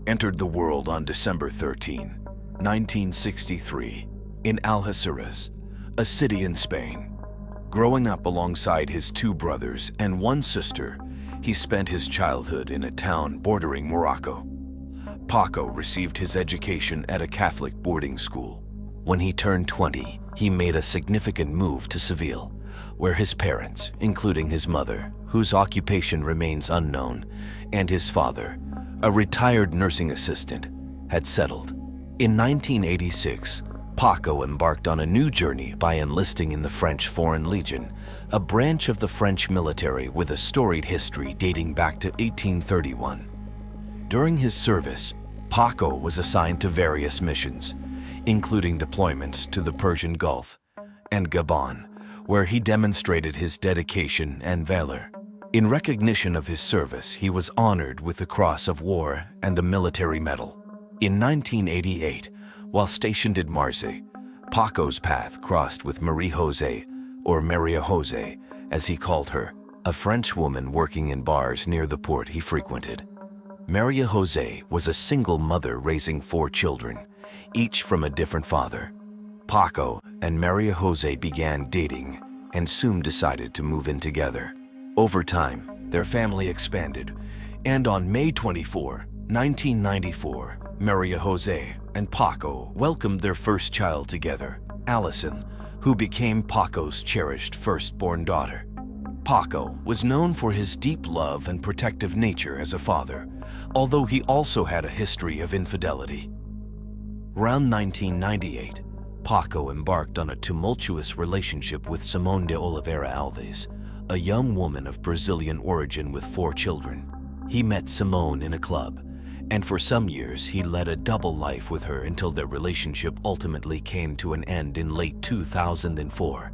entered the world on December 13, 1963, in Algeciras, a city in Spain. Growing up alongside his 2 brothers and 1 sister, he spent his childhood in a town bordering Morocco. Paco received his education at a Catholic boarding school. When he turned 20, he made a significant move to Seville, where his parents, including his mother, whose occupation remains unknown, and his father, a retired nursing assistant, had settled. In 1986, Paco embarked on a new journey by enlisting in the French Foreign Legion, a branch of the French military with a storied history dating back to 1831. During his service, Paco was assigned to various missions, including deployments to the Persian Gulf and Gabon, where he demonstrated his dedication and valor. In recognition of his service, he was honored with the Cross of War and the Military Medal. In 1988, while stationed at Marseille, Paco's path crossed with Marie-José, or Maria-José, as he called her, a French woman working in bars near the port he frequented. Maria-José was a single mother raising 4 children, each from a different father. Paco and Maria-José began dating and soon decided to move in together. Over time, their family expanded, and on May 24, 1994, Maria-José and Paco welcomed their first child together, Allison, who became Paco's cherished firstborn daughter. Paco was known for his deep love and protective nature as a father, although he also had a history of infidelity. Around 1998, Paco embarked on a tumultuous relationship with Simone de Oliveira Alves, a young woman of Brazilian origin with 4 children. He met Simone in a club, and for some years he led a double life with her until their relationship ultimately came to an end in late 2004.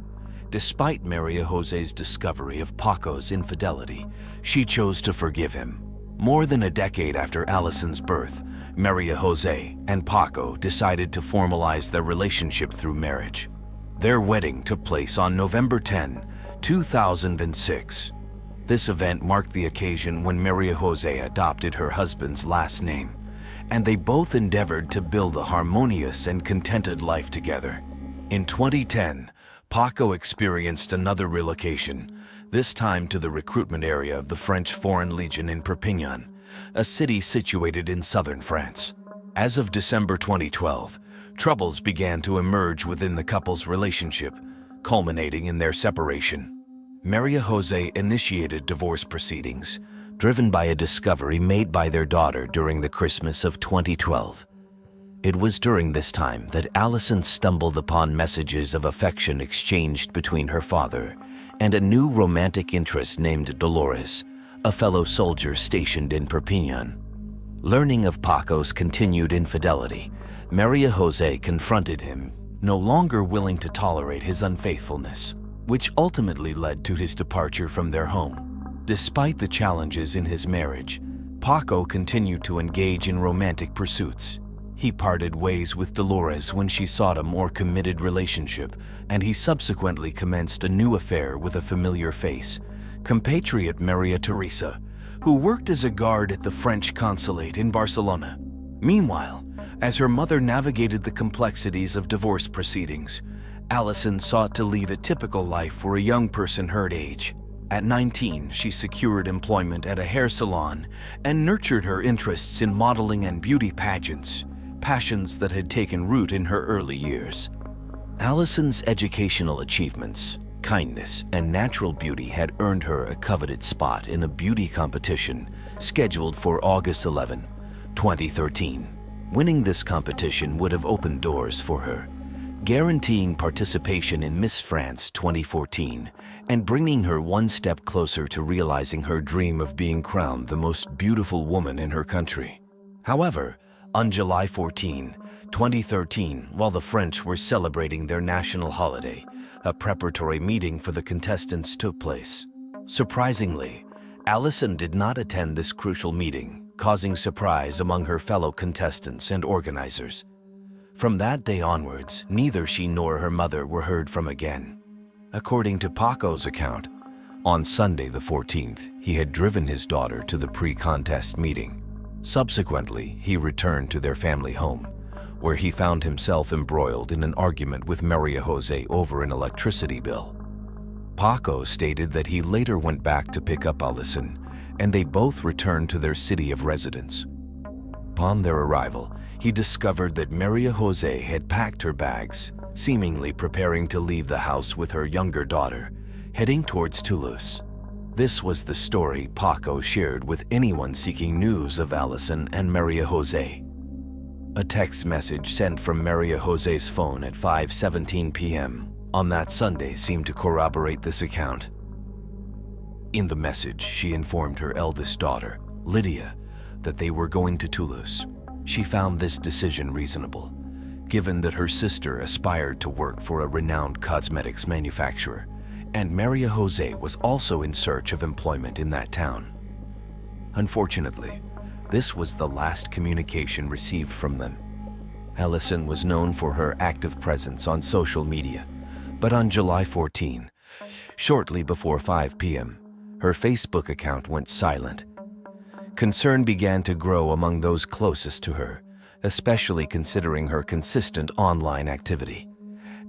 Despite Maria-José's discovery of Paco's infidelity, she chose to forgive him. More than a decade after Allison's birth, Maria-José and Paco decided to formalize their relationship through marriage. Their wedding took place on November 10, 2006. This event marked the occasion when Maria-José adopted her husband's last name, and they both endeavored to build a harmonious and contented life together. In 2010, Paco experienced another relocation, this time to the recruitment area of the French Foreign Legion in Perpignan, a city situated in southern France. As of December 2012, troubles began to emerge within the couple's relationship, culminating in their separation. Maria-José initiated divorce proceedings, driven by a discovery made by their daughter during the Christmas of 2012. It was during this time that Allison stumbled upon messages of affection exchanged between her father and a new romantic interest named Dolores, a fellow soldier stationed in Perpignan. Learning of Paco's continued infidelity, Maria-José confronted him, no longer willing to tolerate his unfaithfulness, which ultimately led to his departure from their home. Despite the challenges in his marriage, Paco continued to engage in romantic pursuits. He parted ways with Dolores when she sought a more committed relationship, and he subsequently commenced a new affair with a familiar face, compatriot Maria Teresa, who worked as a guard at the French consulate in Barcelona. Meanwhile, as her mother navigated the complexities of divorce proceedings, Allison sought to lead a typical life for a young person her age. At 19, she secured employment at a hair salon and nurtured her interests in modeling and beauty pageants, passions that had taken root in her early years. Allison's educational achievements, kindness, and natural beauty had earned her a coveted spot in a beauty competition scheduled for August 11, 2013. Winning this competition would have opened doors for her, guaranteeing participation in Miss France 2014 and bringing her one step closer to realizing her dream of being crowned the most beautiful woman in her country. However, on July 14, 2013, while the French were celebrating their national holiday, a preparatory meeting for the contestants took place. Surprisingly, Allison did not attend this crucial meeting, causing surprise among her fellow contestants and organizers. From that day onwards, neither she nor her mother were heard from again. According to Paco's account, on Sunday the 14th, he had driven his daughter to the pre-contest meeting. Subsequently, he returned to their family home, where he found himself embroiled in an argument with Maria-José over an electricity bill. Paco stated that he later went back to pick up Allison, and they both returned to their city of residence. Upon their arrival, he discovered that Maria-José had packed her bags, seemingly preparing to leave the house with her younger daughter, heading towards Toulouse. This was the story Paco shared with anyone seeking news of Allison and Maria-José. A text message sent from Maria-José's phone at 5:17 p.m. on that Sunday seemed to corroborate this account. In the message, she informed her eldest daughter, Lydia, that they were going to Toulouse. She found this decision reasonable, given that her sister aspired to work for a renowned cosmetics manufacturer, and Maria Jose was also in search of employment in that town. Unfortunately, this was the last communication received from them. Allison was known for her active presence on social media, but on July 14, shortly before 5 p.m., her Facebook account went silent. Concern began to grow among those closest to her, especially considering her consistent online activity.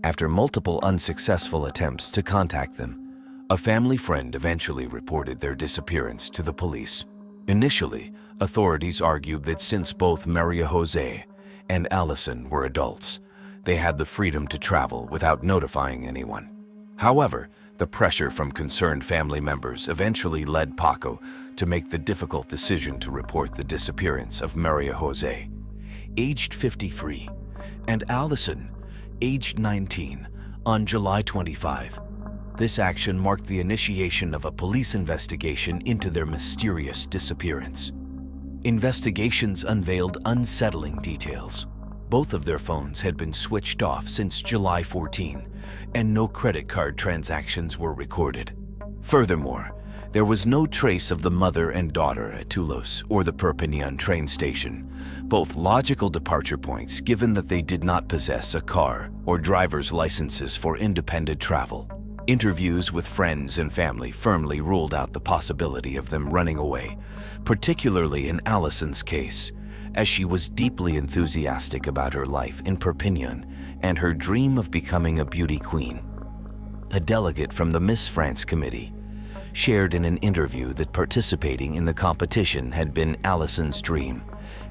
After multiple unsuccessful attempts to contact them, a family friend eventually reported their disappearance to the police. Initially, authorities argued that since both Maria Jose and Allison were adults, they had the freedom to travel without notifying anyone. However, the pressure from concerned family members eventually led Paco to make the difficult decision to report the disappearance of Maria Jose, aged 53, and Allison, aged 19, on July 25. This action marked the initiation of a police investigation into their mysterious disappearance. Investigations unveiled unsettling details. Both of their phones had been switched off since July 14, and no credit card transactions were recorded. Furthermore, there was no trace of the mother and daughter at Toulouse or the Perpignan train station, both logical departure points given that they did not possess a car or driver's licenses for independent travel. Interviews with friends and family firmly ruled out the possibility of them running away, particularly in Allison's case, as she was deeply enthusiastic about her life in Perpignan and her dream of becoming a beauty queen. A delegate from the Miss France committee shared in an interview that participating in the competition had been Allison's dream,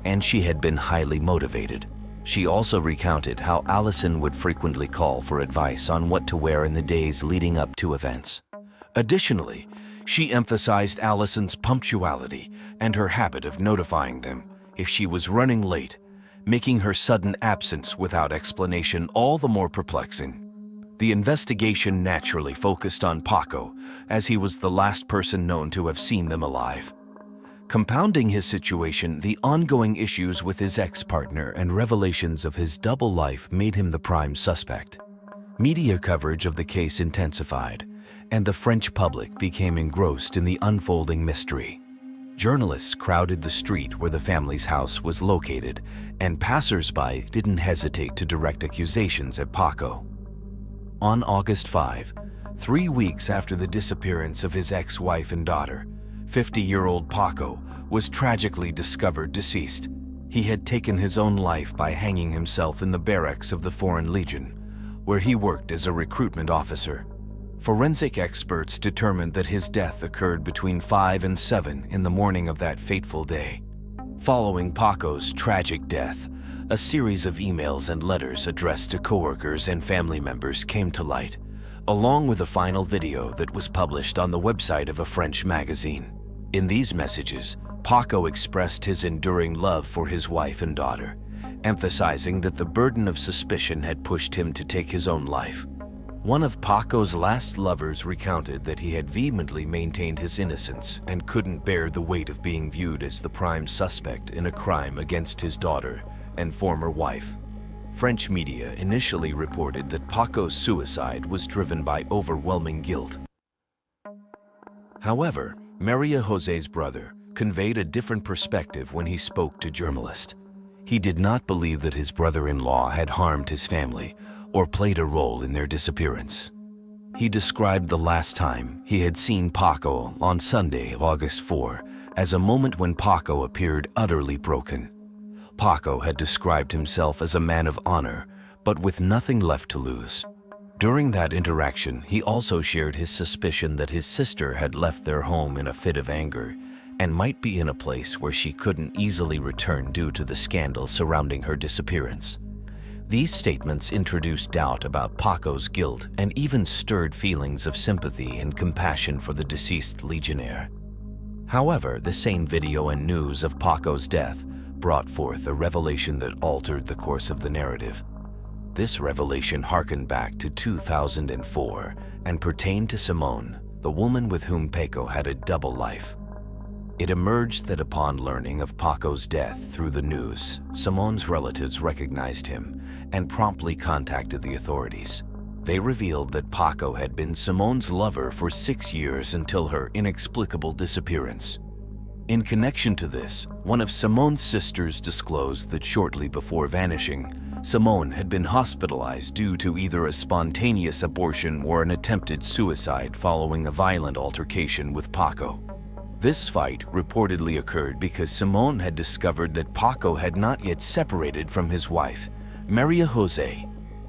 and she had been highly motivated. She also recounted how Allison would frequently call for advice on what to wear in the days leading up to events. Additionally, she emphasized Allison's punctuality and her habit of notifying them if she was running late, making her sudden absence without explanation all the more perplexing. The investigation naturally focused on Paco, as he was the last person known to have seen them alive. Compounding his situation, the ongoing issues with his ex-partner and revelations of his double life made him the prime suspect. Media coverage of the case intensified, and the French public became engrossed in the unfolding mystery. Journalists crowded the street where the family's house was located, and passers-by didn't hesitate to direct accusations at Paco. On August 5, 3 weeks after the disappearance of his ex-wife and daughter, 50-year-old Paco was tragically discovered deceased. He had taken his own life by hanging himself in the barracks of the Foreign Legion, where he worked as a recruitment officer. Forensic experts determined that his death occurred between 5 and 7 in the morning of that fateful day. Following Paco's tragic death, a series of emails and letters addressed to coworkers and family members came to light, along with a final video that was published on the website of a French magazine. In these messages, Paco expressed his enduring love for his wife and daughter, emphasizing that the burden of suspicion had pushed him to take his own life. One of Paco's last lovers recounted that he had vehemently maintained his innocence and couldn't bear the weight of being viewed as the prime suspect in a crime against his daughter and former wife. French media initially reported that Paco's suicide was driven by overwhelming guilt. However, Maria Jose's brother conveyed a different perspective when he spoke to journalists. He did not believe that his brother-in-law had harmed his family or played a role in their disappearance. He described the last time he had seen Paco on Sunday, August 4, as a moment when Paco appeared utterly broken. Paco had described himself as a man of honor, but with nothing left to lose. During that interaction, he also shared his suspicion that his sister had left their home in a fit of anger and might be in a place where she couldn't easily return due to the scandal surrounding her disappearance. These statements introduced doubt about Paco's guilt and even stirred feelings of sympathy and compassion for the deceased legionnaire. However, the same video and news of Paco's death brought forth a revelation that altered the course of the narrative. This revelation harkened back to 2004 and pertained to Simone, the woman with whom Paco had a double life. It emerged that upon learning of Paco's death through the news, Simone's relatives recognized him and promptly contacted the authorities. They revealed that Paco had been Simone's lover for 6 years until her inexplicable disappearance. In connection to this, one of Simone's sisters disclosed that shortly before vanishing, Simone had been hospitalized due to either a spontaneous abortion or an attempted suicide following a violent altercation with Paco. This fight reportedly occurred because Simone had discovered that Paco had not yet separated from his wife, Maria Jose.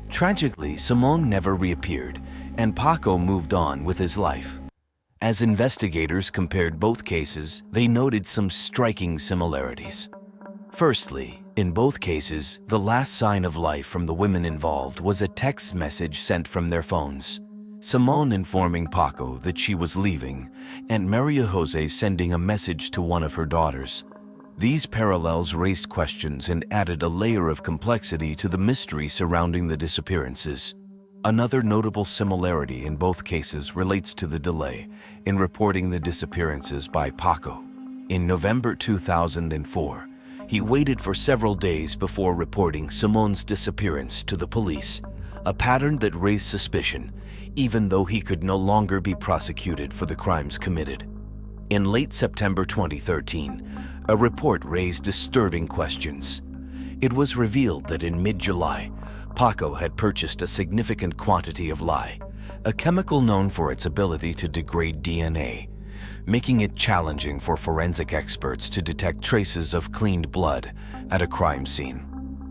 Tragically, Simone never reappeared, and Paco moved on with his life. As investigators compared both cases, they noted some striking similarities. Firstly, in both cases, the last sign of life from the women involved was a text message sent from their phones. Simone informing Paco that she was leaving, and Maria Jose sending a message to one of her daughters. These parallels raised questions and added a layer of complexity to the mystery surrounding the disappearances. Another notable similarity in both cases relates to the delay in reporting the disappearances by Paco. In November 2004, he waited for several days before reporting Simone's disappearance to the police, a pattern that raised suspicion, even though he could no longer be prosecuted for the crimes committed. In late September 2013, a report raised disturbing questions. It was revealed that in mid-July, Paco had purchased a significant quantity of lye, a chemical known for its ability to degrade DNA, making it challenging for forensic experts to detect traces of cleaned blood at a crime scene.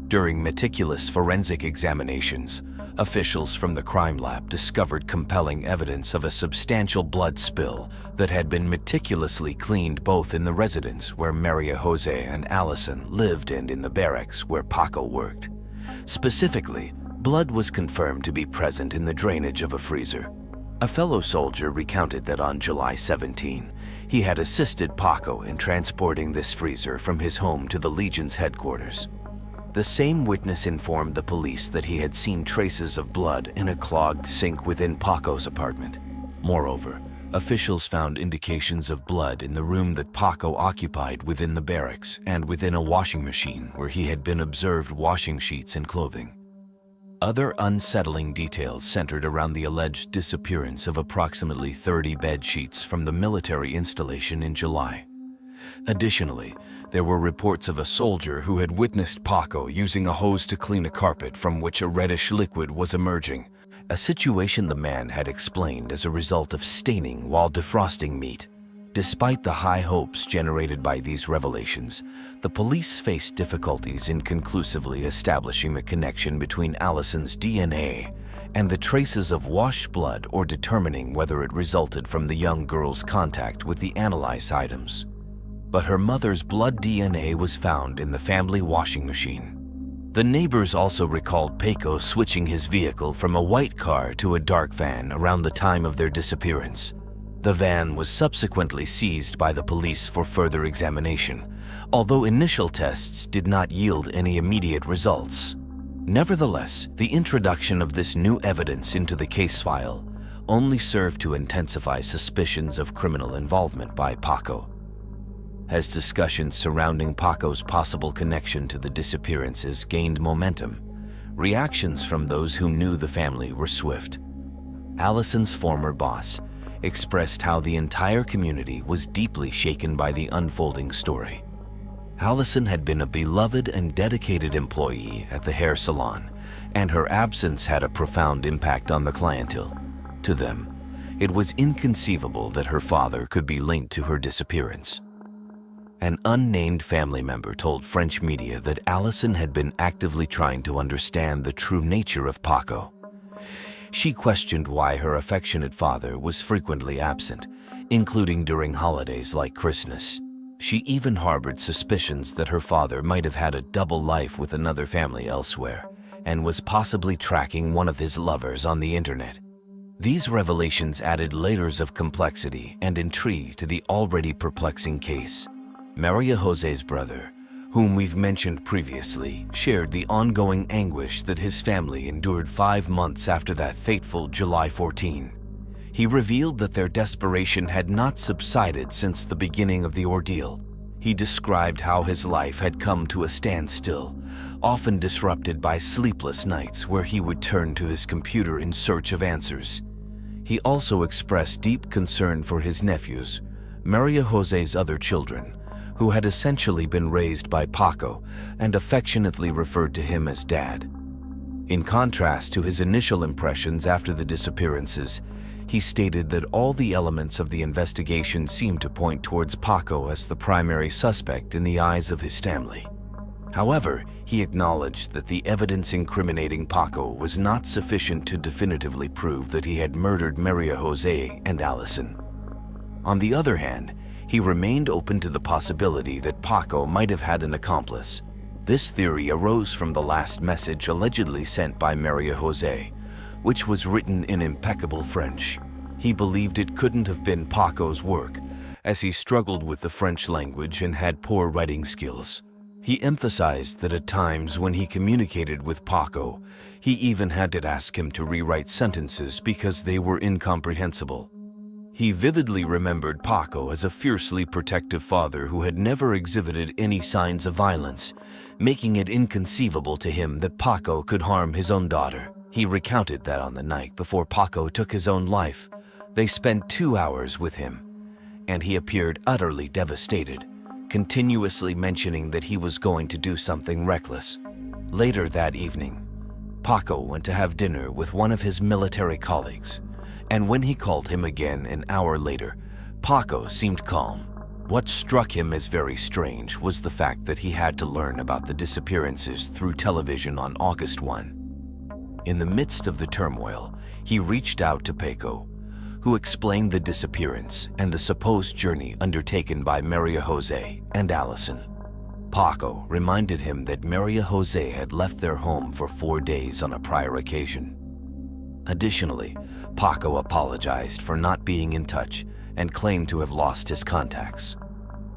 During meticulous forensic examinations, officials from the crime lab discovered compelling evidence of a substantial blood spill that had been meticulously cleaned both in the residence where Maria Jose and Allison lived and in the barracks where Paco worked. Specifically, blood was confirmed to be present in the drainage of a freezer. A fellow soldier recounted that on July 17, he had assisted Paco in transporting this freezer from his home to the Legion's headquarters. The same witness informed the police that he had seen traces of blood in a clogged sink within Paco's apartment. Moreover, officials found indications of blood in the room that Paco occupied within the barracks and within a washing machine where he had been observed washing sheets and clothing. Other unsettling details centered around the alleged disappearance of approximately 30 bed sheets from the military installation in July. Additionally, there were reports of a soldier who had witnessed Paco using a hose to clean a carpet from which a reddish liquid was emerging, a situation the man had explained as a result of staining while defrosting meat. Despite the high hopes generated by these revelations, the police faced difficulties in conclusively establishing the connection between Allison's DNA and the traces of washed blood or determining whether it resulted from the young girl's contact with the analyzed items. But her mother's blood DNA was found in the family washing machine. The neighbors also recalled Paco switching his vehicle from a white car to a dark van around the time of their disappearance. The van was subsequently seized by the police for further examination, although initial tests did not yield any immediate results. Nevertheless, the introduction of this new evidence into the case file only served to intensify suspicions of criminal involvement by Paco. As discussions surrounding Paco's possible connection to the disappearances gained momentum, reactions from those who knew the family were swift. Allison's former boss expressed how the entire community was deeply shaken by the unfolding story. Allison had been a beloved and dedicated employee at the hair salon, and her absence had a profound impact on the clientele. To them, it was inconceivable that her father could be linked to her disappearance. An unnamed family member told French media that Allison had been actively trying to understand the true nature of Paco. She questioned why her affectionate father was frequently absent, including during holidays like Christmas. She even harbored suspicions that her father might have had a double life with another family elsewhere, and was possibly tracking one of his lovers on the internet. These revelations added layers of complexity and intrigue to the already perplexing case. Maria Jose's brother, whom we've mentioned previously, shared the ongoing anguish that his family endured 5 months after that fateful July 14. He revealed that their desperation had not subsided since the beginning of the ordeal. He described how his life had come to a standstill, often disrupted by sleepless nights where he would turn to his computer in search of answers. He also expressed deep concern for his nephews, Maria Jose's other children, who had essentially been raised by Paco and affectionately referred to him as Dad. In contrast to his initial impressions after the disappearances, he stated that all the elements of the investigation seemed to point towards Paco as the primary suspect in the eyes of his family. However, he acknowledged that the evidence incriminating Paco was not sufficient to definitively prove that he had murdered Maria Jose and Allison. On the other hand, he remained open to the possibility that Paco might have had an accomplice. This theory arose from the last message allegedly sent by Maria Jose, which was written in impeccable French. He believed it couldn't have been Paco's work, as he struggled with the French language and had poor writing skills. He emphasized that at times when he communicated with Paco, he even had to ask him to rewrite sentences because they were incomprehensible. He vividly remembered Paco as a fiercely protective father who had never exhibited any signs of violence, making it inconceivable to him that Paco could harm his own daughter. He recounted that on the night before Paco took his own life, they spent 2 hours with him, and he appeared utterly devastated, continuously mentioning that he was going to do something reckless. Later that evening, Paco went to have dinner with one of his military colleagues, and when he called him again an hour later, Paco seemed calm. What struck him as very strange was the fact that he had to learn about the disappearances through television on August 1. In the midst of the turmoil, he reached out to Paco, who explained the disappearance and the supposed journey undertaken by Maria Jose and Allison. Paco reminded him that Maria Jose had left their home for 4 days on a prior occasion. Additionally, Paco apologized for not being in touch and claimed to have lost his contacts.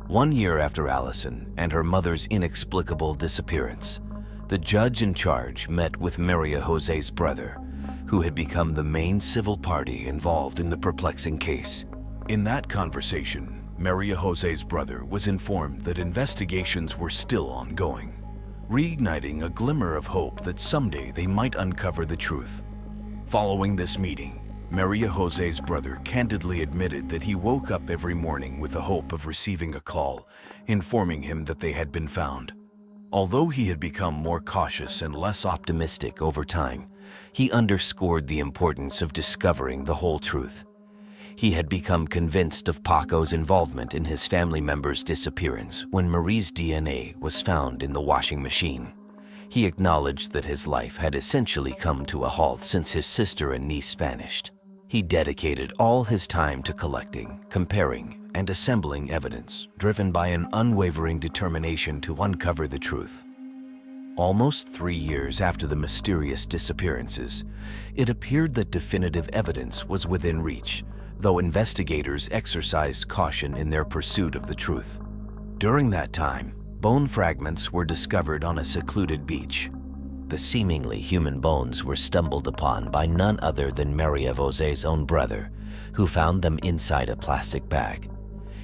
1 year after Allison and her mother's inexplicable disappearance, the judge in charge met with Maria Jose's brother, who had become the main civil party involved in the perplexing case. In that conversation, Maria Jose's brother was informed that investigations were still ongoing, reigniting a glimmer of hope that someday they might uncover the truth. Following this meeting, Maria Jose's brother candidly admitted that he woke up every morning with the hope of receiving a call, informing him that they had been found. Although he had become more cautious and less optimistic over time, he underscored the importance of discovering the whole truth. He had become convinced of Paco's involvement in his family member's disappearance when Marie's DNA was found in the washing machine. He acknowledged that his life had essentially come to a halt since his sister and niece vanished. He dedicated all his time to collecting, comparing, and assembling evidence, driven by an unwavering determination to uncover the truth. Almost 3 years after the mysterious disappearances, it appeared that definitive evidence was within reach, though investigators exercised caution in their pursuit of the truth. During that time, bone fragments were discovered on a secluded beach. The seemingly human bones were stumbled upon by none other than Maria Jose's own brother, who found them inside a plastic bag.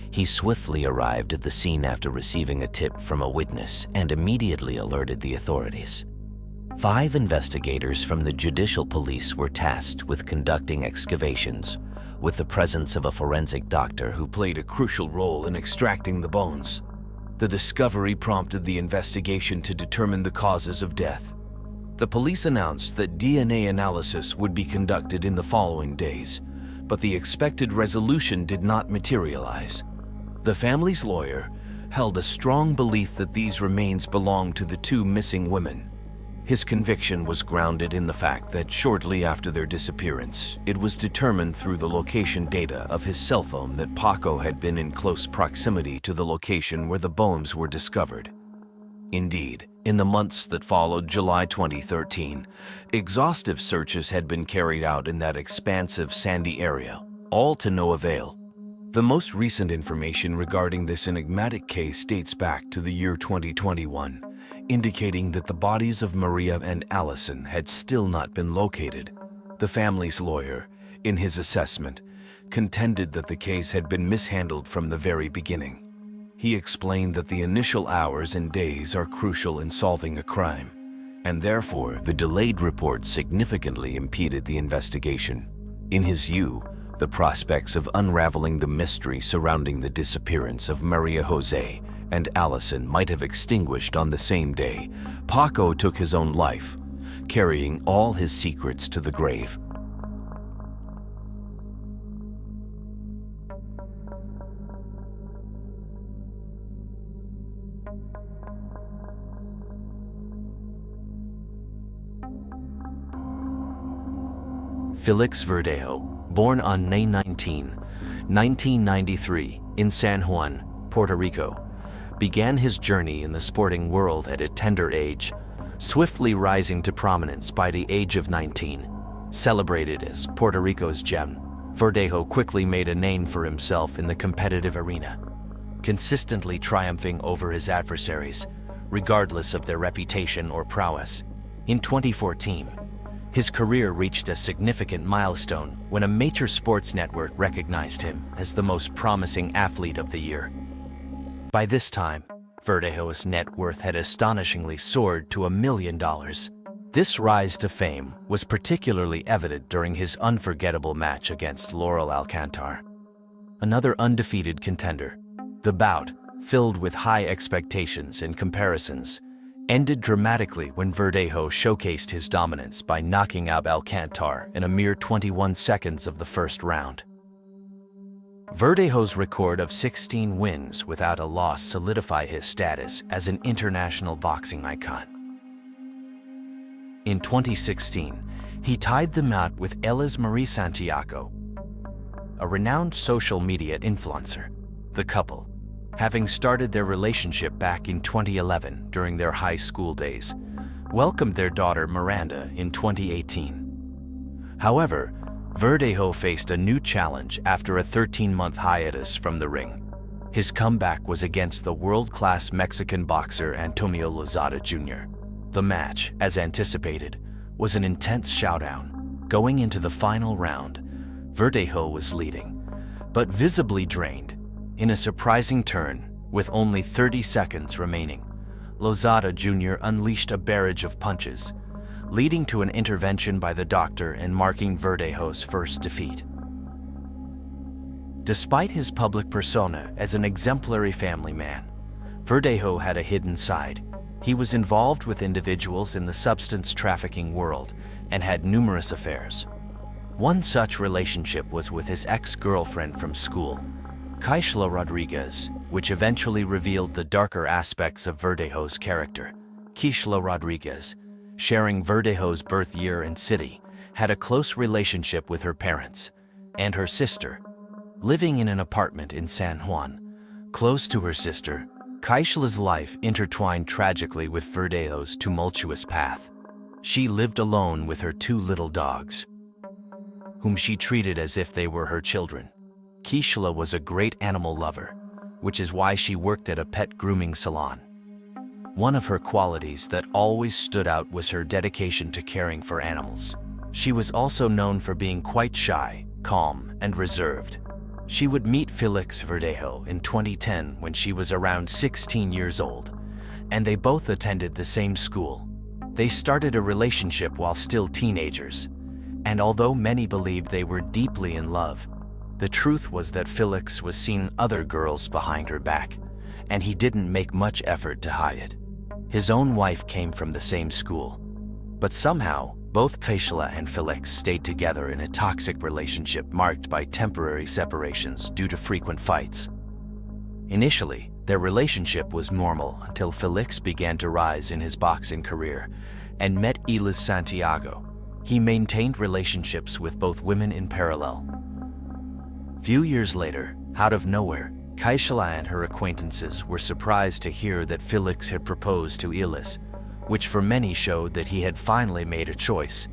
He swiftly arrived at the scene after receiving a tip from a witness and immediately alerted the authorities. 5 investigators from the judicial police were tasked with conducting excavations, with the presence of a forensic doctor who played a crucial role in extracting the bones. The discovery prompted the investigation to determine the causes of death. The police announced that DNA analysis would be conducted in the following days, but the expected resolution did not materialize. The family's lawyer held a strong belief that these remains belonged to the 2 missing women. His conviction was grounded in the fact that shortly after their disappearance, it was determined through the location data of his cell phone that Paco had been in close proximity to the location where the bones were discovered. Indeed, in the months that followed July 2013, exhaustive searches had been carried out in that expansive sandy area, all to no avail. The most recent information regarding this enigmatic case dates back to the year 2021, indicating that the bodies of Maria and Allison had still not been located. The family's lawyer, in his assessment, contended that the case had been mishandled from the very beginning. He explained that the initial hours and days are crucial in solving a crime, and therefore the delayed report significantly impeded the investigation. In his view, the prospects of unraveling the mystery surrounding the disappearance of Maria Jose and Allison might have extinguished on the same day. Paco took his own life, carrying all his secrets to the grave. Felix Verdejo, born on May 19, 1993, in San Juan, Puerto Rico, began his journey in the sporting world at a tender age, swiftly rising to prominence by the age of 19. Celebrated as Puerto Rico's gem, Verdejo quickly made a name for himself in the competitive arena, consistently triumphing over his adversaries, regardless of their reputation or prowess. In 2014, his career reached a significant milestone when a major sports network recognized him as the most promising athlete of the year. By this time, Verdejo's net worth had astonishingly soared to $1 million. This rise to fame was particularly evident during his unforgettable match against Laurel Alcantar, another undefeated contender. The bout, filled with high expectations and comparisons, ended dramatically when Verdejo showcased his dominance by knocking out Alcantar in a mere 21 seconds of the first round. Verdejo's record of 16 wins without a loss solidified his status as an international boxing icon. In 2016, he tied the bout with Elis Marie Santiago, a renowned social media influencer. The couple, having started their relationship back in 2011 during their high school days, welcomed their daughter Miranda in 2018. However, Verdejo faced a new challenge after a 13-month hiatus from the ring. His comeback was against the world-class Mexican boxer Antonio Lozada Jr. The match, as anticipated, was an intense showdown. Going into the final round, Verdejo was leading, but visibly drained. In a surprising turn, with only 30 seconds remaining, Lozada Jr. unleashed a barrage of punches, leading to an intervention by the doctor and marking Verdejo's first defeat. Despite his public persona as an exemplary family man, Verdejo had a hidden side. He was involved with individuals in the substance trafficking world and had numerous affairs. One such relationship was with his ex-girlfriend from school, Kaishla Rodriguez, which eventually revealed the darker aspects of Verdejo's character. Kaishla Rodriguez, sharing Verdejo's birth year and city, had a close relationship with her parents and her sister, living in an apartment in San Juan. Close to her sister, Kaishla's life intertwined tragically with Verdejo's tumultuous path. She lived alone with her 2 little dogs, whom she treated as if they were her children. Kaishla was a great animal lover, which is why she worked at a pet grooming salon. One of her qualities that always stood out was her dedication to caring for animals. She was also known for being quite shy, calm, and reserved. She would meet Felix Verdejo in 2010 when she was around 16 years old, and they both attended the same school. They started a relationship while still teenagers, and although many believed they were deeply in love, the truth was that Felix was seeing other girls behind her back, and he didn't make much effort to hide it. His own wife came from the same school, but somehow both Kaishla and Felix stayed together in a toxic relationship marked by temporary separations due to frequent fights. Initially, their relationship was normal until Felix began to rise in his boxing career and met Elis Santiago. He maintained relationships with both women in parallel. Few years later, out of nowhere, Kaishla and her acquaintances were surprised to hear that Felix had proposed to Elis, which for many showed that he had finally made a choice.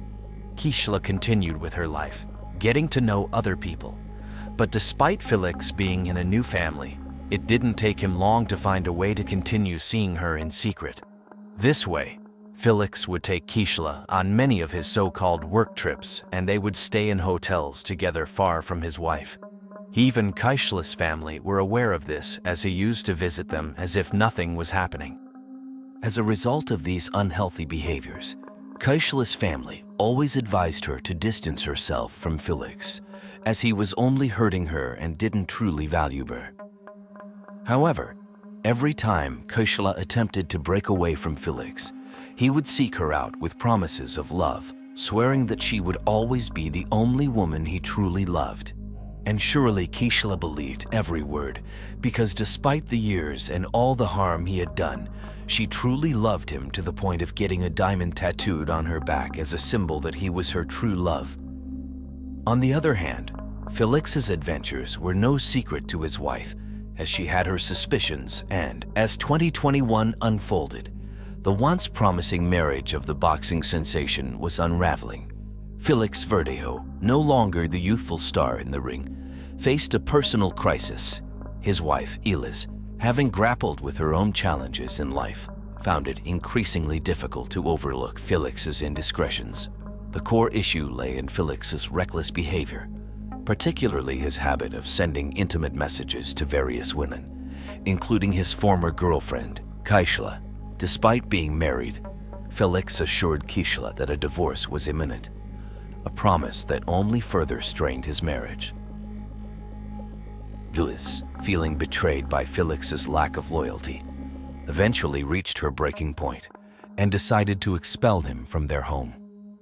Kaishla continued with her life, getting to know other people. But despite Felix being in a new family, it didn't take him long to find a way to continue seeing her in secret. This way, Felix would take Kaishla on many of his so-called work trips, and they would stay in hotels together far from his wife. Even Keishla's family were aware of this, as he used to visit them as if nothing was happening. As a result of these unhealthy behaviors, Keishla's family always advised her to distance herself from Felix, as he was only hurting her and didn't truly value her. However, every time Keishla attempted to break away from Felix, he would seek her out with promises of love, swearing that she would always be the only woman he truly loved. And surely Keishla believed every word, because despite the years and all the harm he had done, she truly loved him to the point of getting a diamond tattooed on her back as a symbol that he was her true love. On the other hand, Felix's adventures were no secret to his wife, as she had her suspicions, and as 2021 unfolded, the once promising marriage of the boxing sensation was unraveling. Felix Verdejo, no longer the youthful star in the ring, faced a personal crisis. His wife, Elis, having grappled with her own challenges in life, found it increasingly difficult to overlook Felix's indiscretions. The core issue lay in Felix's reckless behavior, particularly his habit of sending intimate messages to various women, including his former girlfriend, Keishla. Despite being married, Felix assured Keishla that a divorce was imminent, a promise that only further strained his marriage. Elis, feeling betrayed by Felix's lack of loyalty, eventually reached her breaking point and decided to expel him from their home.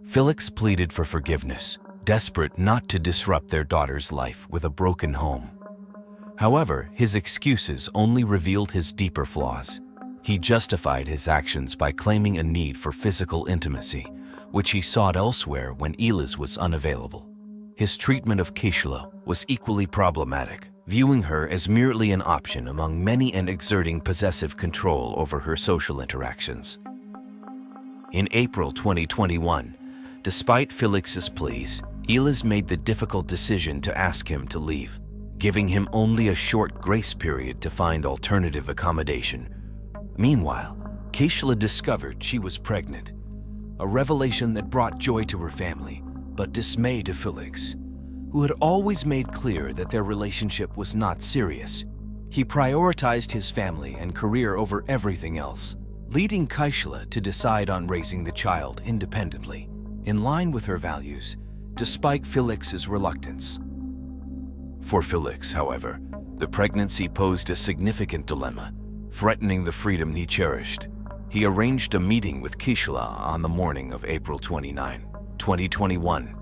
Felix pleaded for forgiveness, desperate not to disrupt their daughter's life with a broken home. However, his excuses only revealed his deeper flaws. He justified his actions by claiming a need for physical intimacy, which he sought elsewhere when Elis was unavailable. His treatment of Keishla was equally problematic, viewing her as merely an option among many and exerting possessive control over her social interactions. In April 2021, despite Felix's pleas, Elis made the difficult decision to ask him to leave, giving him only a short grace period to find alternative accommodation. Meanwhile, Keishla discovered she was pregnant, a revelation that brought joy to her family, but dismay to Felix, who had always made clear that their relationship was not serious. He prioritized his family and career over everything else, leading Keishla to decide on raising the child independently, in line with her values, despite Felix's reluctance. For Felix, however, the pregnancy posed a significant dilemma, threatening the freedom he cherished. He arranged a meeting with Keishla on the morning of April 29, 2021,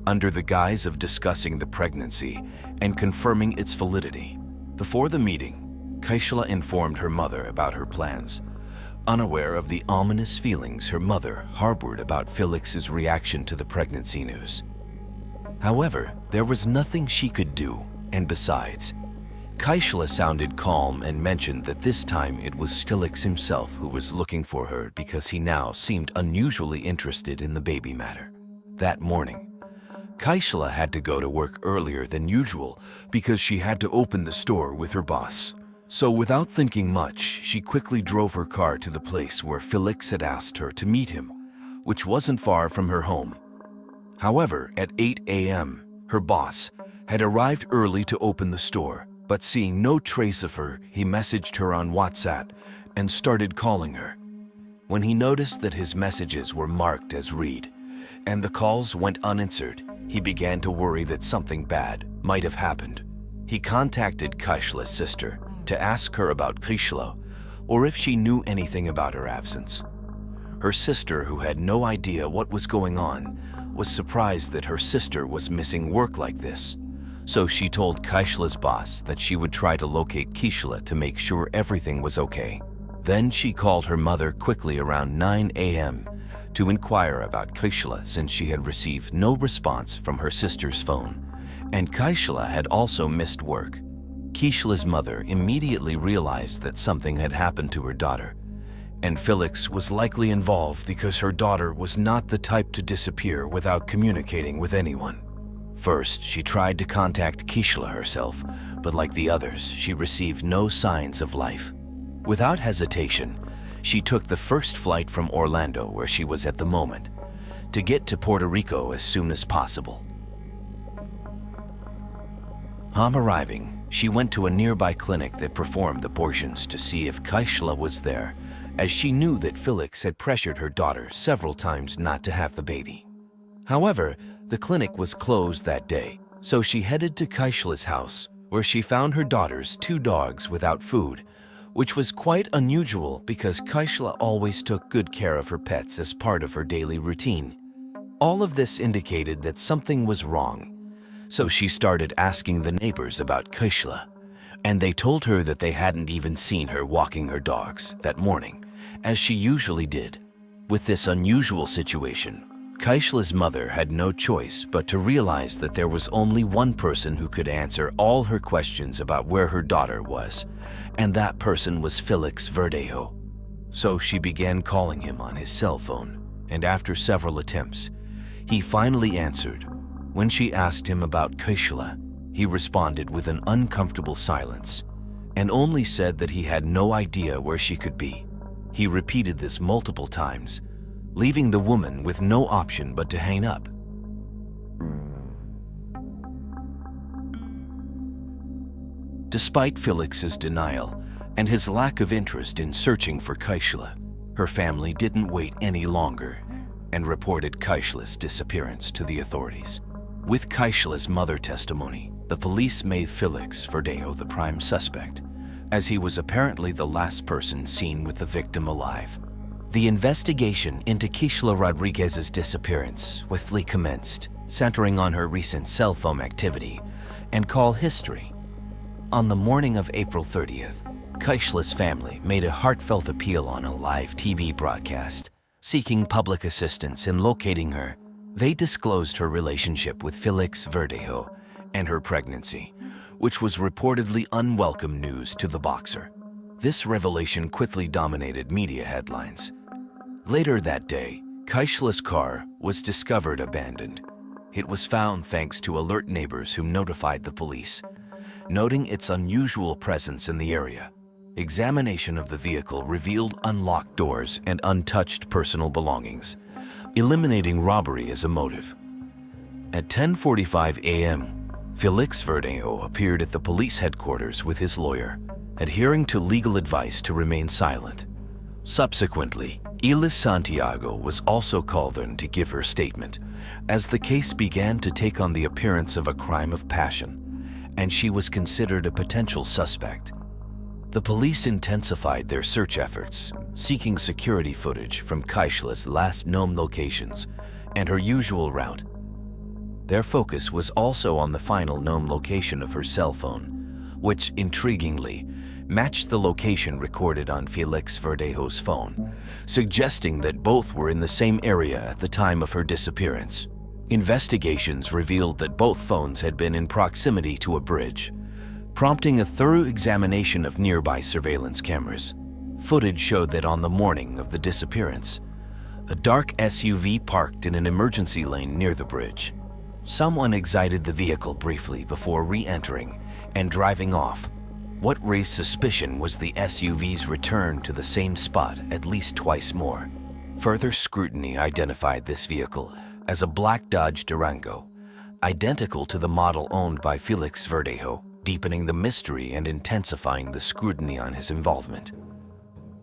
under the guise of discussing the pregnancy and confirming its validity. Before the meeting, Keishla informed her mother about her plans, unaware of the ominous feelings her mother harbored about Felix's reaction to the pregnancy news. However, there was nothing she could do, and besides, Keishla sounded calm and mentioned that this time it was Felix himself who was looking for her because he now seemed unusually interested in the baby matter. That morning, Keishla had to go to work earlier than usual because she had to open the store with her boss. So without thinking much, she quickly drove her car to the place where Felix had asked her to meet him, which wasn't far from her home. However, at 8 a.m., her boss had arrived early to open the store, but seeing no trace of her, he messaged her on WhatsApp and started calling her. When he noticed that his messages were marked as read, and the calls went unanswered, he began to worry that something bad might have happened. He contacted Keishla's sister to ask her about Keishla or if she knew anything about her absence. Her sister, who had no idea what was going on, was surprised that her sister was missing work like this. So she told Keishla's boss that she would try to locate Keishla to make sure everything was okay. Then she called her mother quickly around 9 a.m. to inquire about Keishla, since she had received no response from her sister's phone, and Keishla had also missed work. Keishla's mother immediately realized that something had happened to her daughter, and Felix was likely involved because her daughter was not the type to disappear without communicating with anyone. First, she tried to contact Keishla herself, but like the others, she received no signs of life. Without hesitation, she took the first flight from Orlando, where she was at the moment, to get to Puerto Rico as soon as possible. On arriving, she went to a nearby clinic that performed abortions to see if Kaishla was there, as she knew that Felix had pressured her daughter several times not to have the baby. However, the clinic was closed that day, so she headed to Kaishla's house, where she found her daughter's 2 dogs without food, which was quite unusual because Kaishla always took good care of her pets as part of her daily routine. All of this indicated that something was wrong, so she started asking the neighbors about Kaishla, and they told her that they hadn't even seen her walking her dogs that morning, as she usually did. With this unusual situation, Kaishla's mother had no choice but to realize that there was only one person who could answer all her questions about where her daughter was, and that person was Felix Verdejo. So she began calling him on his cell phone, and after several attempts, he finally answered. When she asked him about Kaishla, he responded with an uncomfortable silence, and only said that he had no idea where she could be. He repeated this multiple times, leaving the woman with no option but to hang up. Despite Felix's denial and his lack of interest in searching for Kaishla, her family didn't wait any longer and reported Kaishla's disappearance to the authorities. With Kaishla's mother testimony, the police made Felix Verdejo the prime suspect, as he was apparently the last person seen with the victim alive. The investigation into Kaishla Rodriguez's disappearance swiftly commenced, centering on her recent cell phone activity and call history. On the morning of April 30th, Kaishla's family made a heartfelt appeal on a live TV broadcast, seeking public assistance in locating her. They disclosed her relationship with Felix Verdejo and her pregnancy, which was reportedly unwelcome news to the boxer. This revelation quickly dominated media headlines. Later that day, Kaishla's car was discovered abandoned. It was found thanks to alert neighbors who notified the police, noting its unusual presence in the area. Examination of the vehicle revealed unlocked doors and untouched personal belongings, eliminating robbery as a motive. At 10:45 a.m., Felix Verdejo appeared at the police headquarters with his lawyer, adhering to legal advice to remain silent. Subsequently, Elis Santiago was also called in to give her statement, as the case began to take on the appearance of a crime of passion, and she was considered a potential suspect. The police intensified their search efforts, seeking security footage from Kaishla's last known locations and her usual route. Their focus was also on the final known location of her cell phone, which, intriguingly, matched the location recorded on Felix Verdejo's phone, suggesting that both were in the same area at the time of her disappearance. Investigations revealed that both phones had been in proximity to a bridge, prompting a thorough examination of nearby surveillance cameras. Footage showed that on the morning of the disappearance, a dark SUV parked in an emergency lane near the bridge. Someone exited the vehicle briefly before re-entering and driving off. What raised suspicion was the SUV's return to the same spot at least twice more. Further scrutiny identified this vehicle as a black Dodge Durango, identical to the model owned by Felix Verdejo, deepening the mystery and intensifying the scrutiny on his involvement.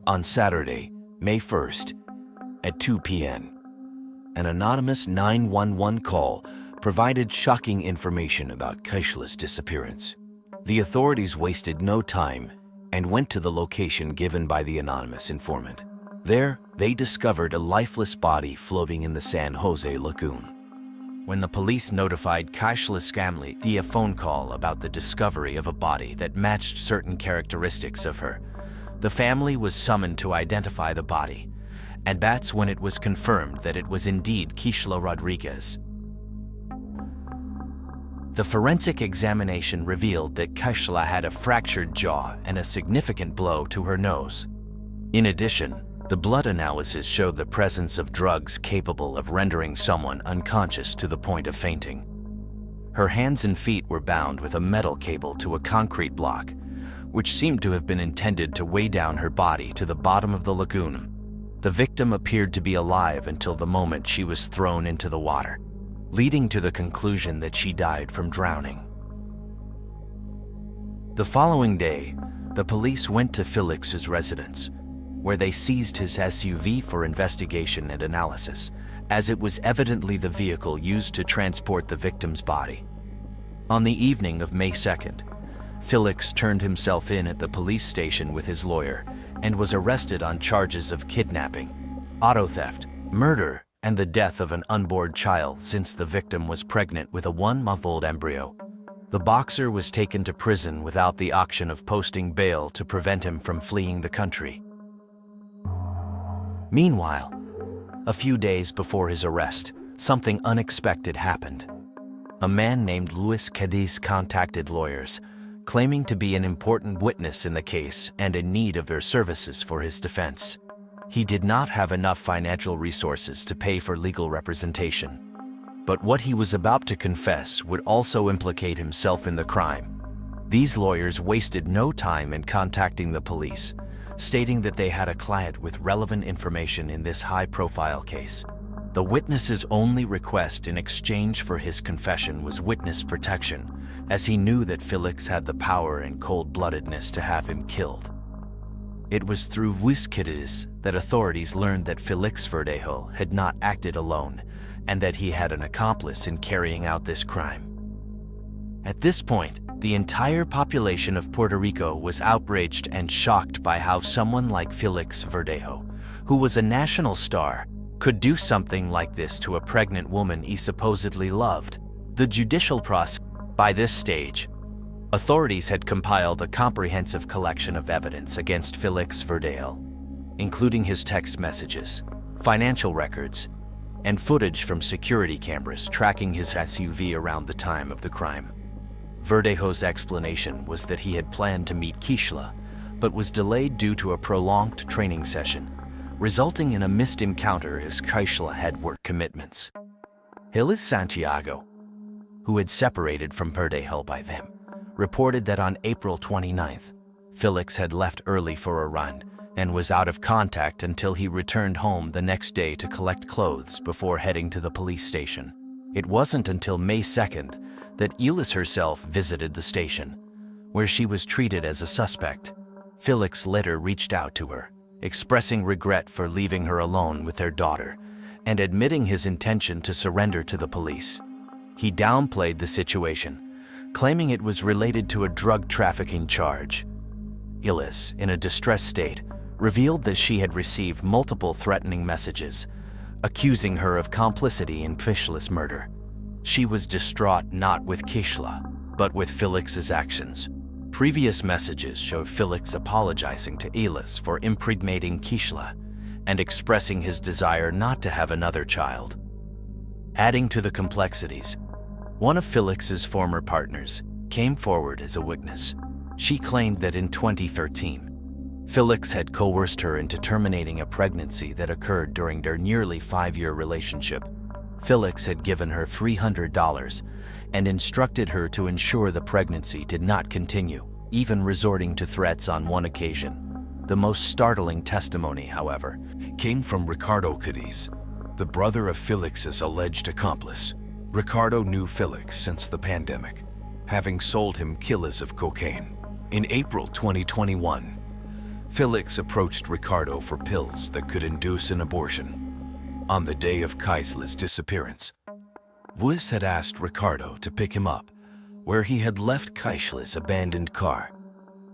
On Saturday, May 1st, at 2 p.m., an anonymous 911 call provided shocking information about Kaishla's disappearance. The authorities wasted no time and went to the location given by the anonymous informant. There, they discovered a lifeless body floating in the San Jose Lagoon. When the police notified Kaishla's family via phone call about the discovery of a body that matched certain characteristics of her, the family was summoned to identify the body, and that's when it was confirmed that it was indeed Kaishla Rodriguez. The forensic examination revealed that Kaishla had a fractured jaw and a significant blow to her nose. In addition, the blood analysis showed the presence of drugs capable of rendering someone unconscious to the point of fainting. Her hands and feet were bound with a metal cable to a concrete block, which seemed to have been intended to weigh down her body to the bottom of the lagoon. The victim appeared to be alive until the moment she was thrown into the water, leading to the conclusion that she died from drowning. The following day, the police went to Felix's residence, where they seized his SUV for investigation and analysis, as it was evidently the vehicle used to transport the victim's body. On the evening of May 2nd, Felix turned himself in at the police station with his lawyer and was arrested on charges of kidnapping, auto theft, murder, and the death of an unborn child since the victim was pregnant with a 1-month-old embryo. The boxer was taken to prison without the option of posting bail to prevent him from fleeing the country. Meanwhile, a few days before his arrest, something unexpected happened. A man named Luis Cadiz contacted lawyers, claiming to be an important witness in the case and in need of their services for his defense. He did not have enough financial resources to pay for legal representation, but what he was about to confess would also implicate himself in the crime. These lawyers wasted no time in contacting the police, stating that they had a client with relevant information in this high-profile case. The witness's only request in exchange for his confession was witness protection, as he knew that Felix had the power and cold-bloodedness to have him killed. It was through Luis Cadiz that authorities learned that Felix Verdejo had not acted alone and that he had an accomplice in carrying out this crime. At this point, the entire population of Puerto Rico was outraged and shocked by how someone like Felix Verdejo, who was a national star, could do something like this to a pregnant woman he supposedly loved. The judicial process. By this stage, authorities had compiled a comprehensive collection of evidence against Felix Verdejo, including his text messages, financial records, and footage from security cameras tracking his SUV around the time of the crime. Verdejo's explanation was that he had planned to meet Kishla, but was delayed due to a prolonged training session, resulting in a missed encounter as Kishla had work commitments. Hillis Santiago, who had separated from Verdejo by then, reported that on April 29th, Felix had left early for a run and was out of contact until he returned home the next day to collect clothes before heading to the police station. It wasn't until May 2nd that Elis herself visited the station, where she was treated as a suspect. Felix later reached out to her, expressing regret for leaving her alone with their daughter and admitting his intention to surrender to the police. He downplayed the situation, claiming it was related to a drug trafficking charge. Elis, in a distressed state, revealed that she had received multiple threatening messages, accusing her of complicity in Kishla's murder. She was distraught not with Kishla, but with Felix's actions. Previous messages showed Felix apologizing to Elis for impregnating Kishla and expressing his desire not to have another child. Adding to the complexities, one of Felix's former partners came forward as a witness. She claimed that in 2013, Felix had coerced her into terminating a pregnancy that occurred during their nearly 5-year relationship. Felix had given her $300 and instructed her to ensure the pregnancy did not continue, even resorting to threats on one occasion. The most startling testimony, however, came from Ricardo Cadiz, the brother of Felix's alleged accomplice. Ricardo knew Felix since the pandemic, having sold him kilos of cocaine. In April 2021, Felix approached Ricardo for pills that could induce an abortion. On the day of Kaisla's disappearance, Luis had asked Ricardo to pick him up, where he had left Kaisla's abandoned car.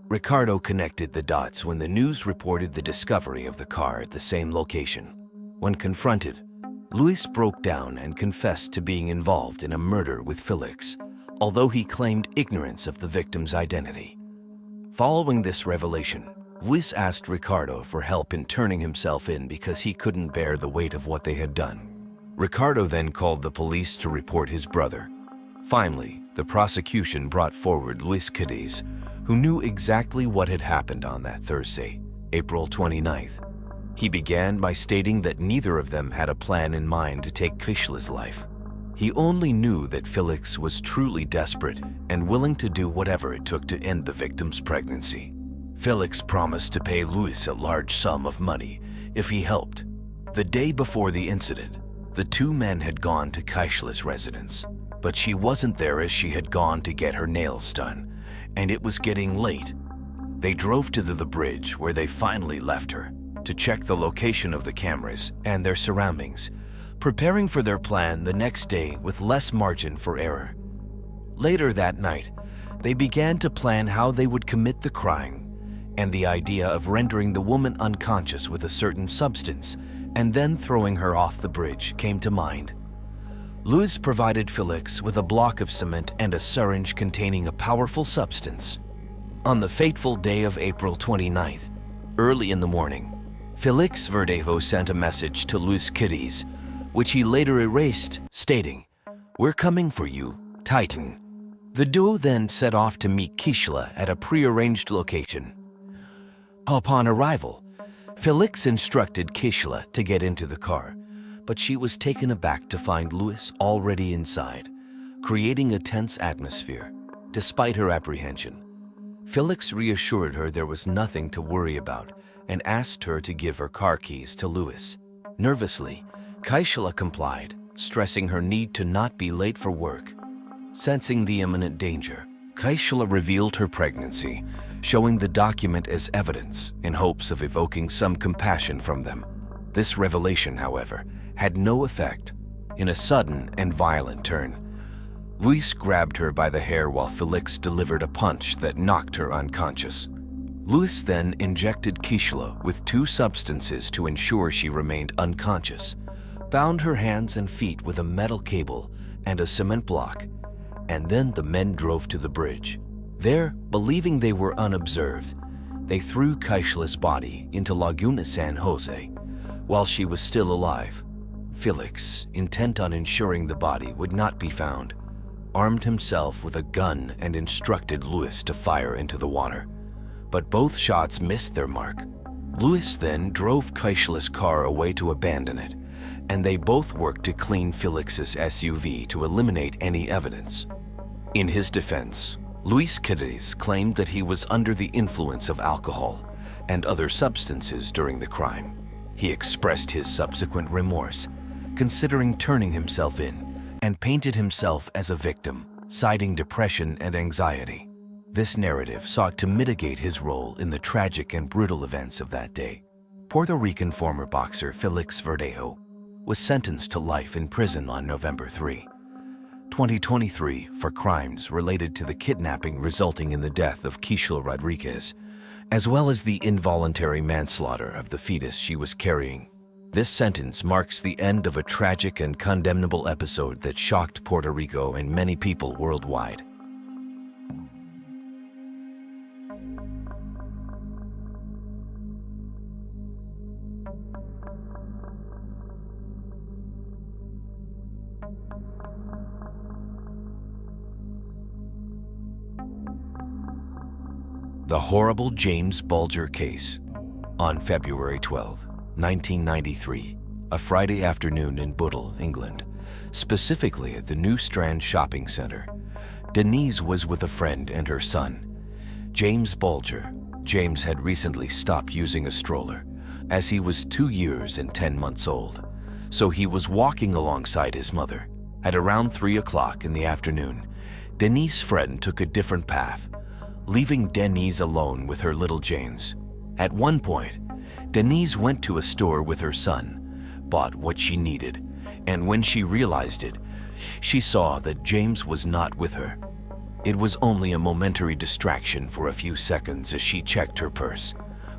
Ricardo connected the dots when the news reported the discovery of the car at the same location. When confronted, Luis broke down and confessed to being involved in a murder with Felix, although he claimed ignorance of the victim's identity. Following this revelation, Luis asked Ricardo for help in turning himself in because he couldn't bear the weight of what they had done. Ricardo then called the police to report his brother. Finally, the prosecution brought forward Luis Cadiz, who knew exactly what had happened on that Thursday, April 29th. He began by stating that neither of them had a plan in mind to take Kishla's life. He only knew that Felix was truly desperate and willing to do whatever it took to end the victim's pregnancy. Felix promised to pay Luis a large sum of money if he helped. The day before the incident, the two men had gone to Kaisla's residence, but she wasn't there as she had gone to get her nails done, and it was getting late. They drove to the bridge where they finally left her to check the location of the cameras and their surroundings, preparing for their plan the next day with less margin for error. Later that night, they began to plan how they would commit the crime, and the idea of rendering the woman unconscious with a certain substance and then throwing her off the bridge came to mind. Louis provided Felix with a block of cement and a syringe containing a powerful substance. On the fateful day of April 29th, early in the morning, Felix Verdejo sent a message to Luis Kitties, which he later erased, stating, "We're coming for you, Titan." The duo then set off to meet Kishla at a prearranged location. Upon arrival, Felix instructed Kishla to get into the car, but she was taken aback to find Louis already inside, creating a tense atmosphere. Despite her apprehension, Felix reassured her there was nothing to worry about and asked her to give her car keys to Louis. Nervously, Kishla complied, stressing her need to not be late for work. Sensing the imminent danger, Kishla revealed her pregnancy, showing the document as evidence in hopes of evoking some compassion from them. This revelation, however, had no effect. In a sudden and violent turn, Luis grabbed her by the hair while Felix delivered a punch that knocked her unconscious. Louis then injected Kishla with 2 substances to ensure she remained unconscious, bound her hands and feet with a metal cable and a cement block, and then the men drove to the bridge. There, believing they were unobserved, they threw Kishla's body into Laguna San Jose while she was still alive. Felix, intent on ensuring the body would not be found, armed himself with a gun and instructed Louis to fire into the water. But both shots missed their mark. Louis then drove Kishla's car away to abandon it, and they both worked to clean Felix's SUV to eliminate any evidence. In his defense, Luis Kitties claimed that he was under the influence of alcohol and other substances during the crime. He expressed his subsequent remorse, considering turning himself in, and painted himself as a victim, citing depression and anxiety. This narrative sought to mitigate his role in the tragic and brutal events of that day. Puerto Rican former boxer Felix Verdejo was sentenced to life in prison on November 3, 2023 for crimes related to the kidnapping resulting in the death of Kishla Rodriguez, as well as the involuntary manslaughter of the fetus she was carrying. This sentence marks the end of a tragic and condemnable episode that shocked Puerto Rico and many people worldwide. The horrible James Bulger case. On February 12, 1993, a Friday afternoon in Bootle, England, specifically at the New Strand Shopping Center, Denise was with a friend and her son, James Bulger. James had recently stopped using a stroller, as he was 2 years and 10 months old, so he was walking alongside his mother. At around 3 o'clock in the afternoon, Denise's friend took a different path, leaving Denise alone with her little James. At one point, Denise went to a store with her son, bought what she needed, and when she realized it, she saw that James was not with her. It was only a momentary distraction for a few seconds as she checked her purse,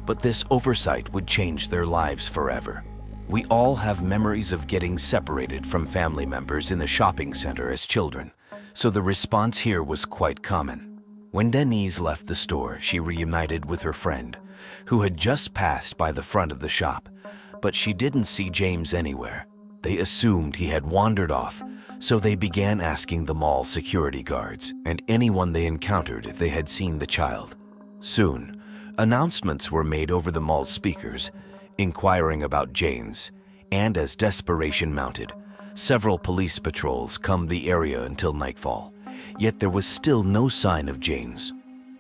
but this oversight would change their lives forever. We all have memories of getting separated from family members in the shopping center as children, so the response here was quite common. When Denise left the store, she reunited with her friend, who had just passed by the front of the shop, but she didn't see James anywhere. They assumed he had wandered off, so they began asking the mall security guards and anyone they encountered if they had seen the child. Soon, announcements were made over the mall's speakers, inquiring about James, and as desperation mounted, several police patrols combed the area until nightfall. Yet there was still no sign of James.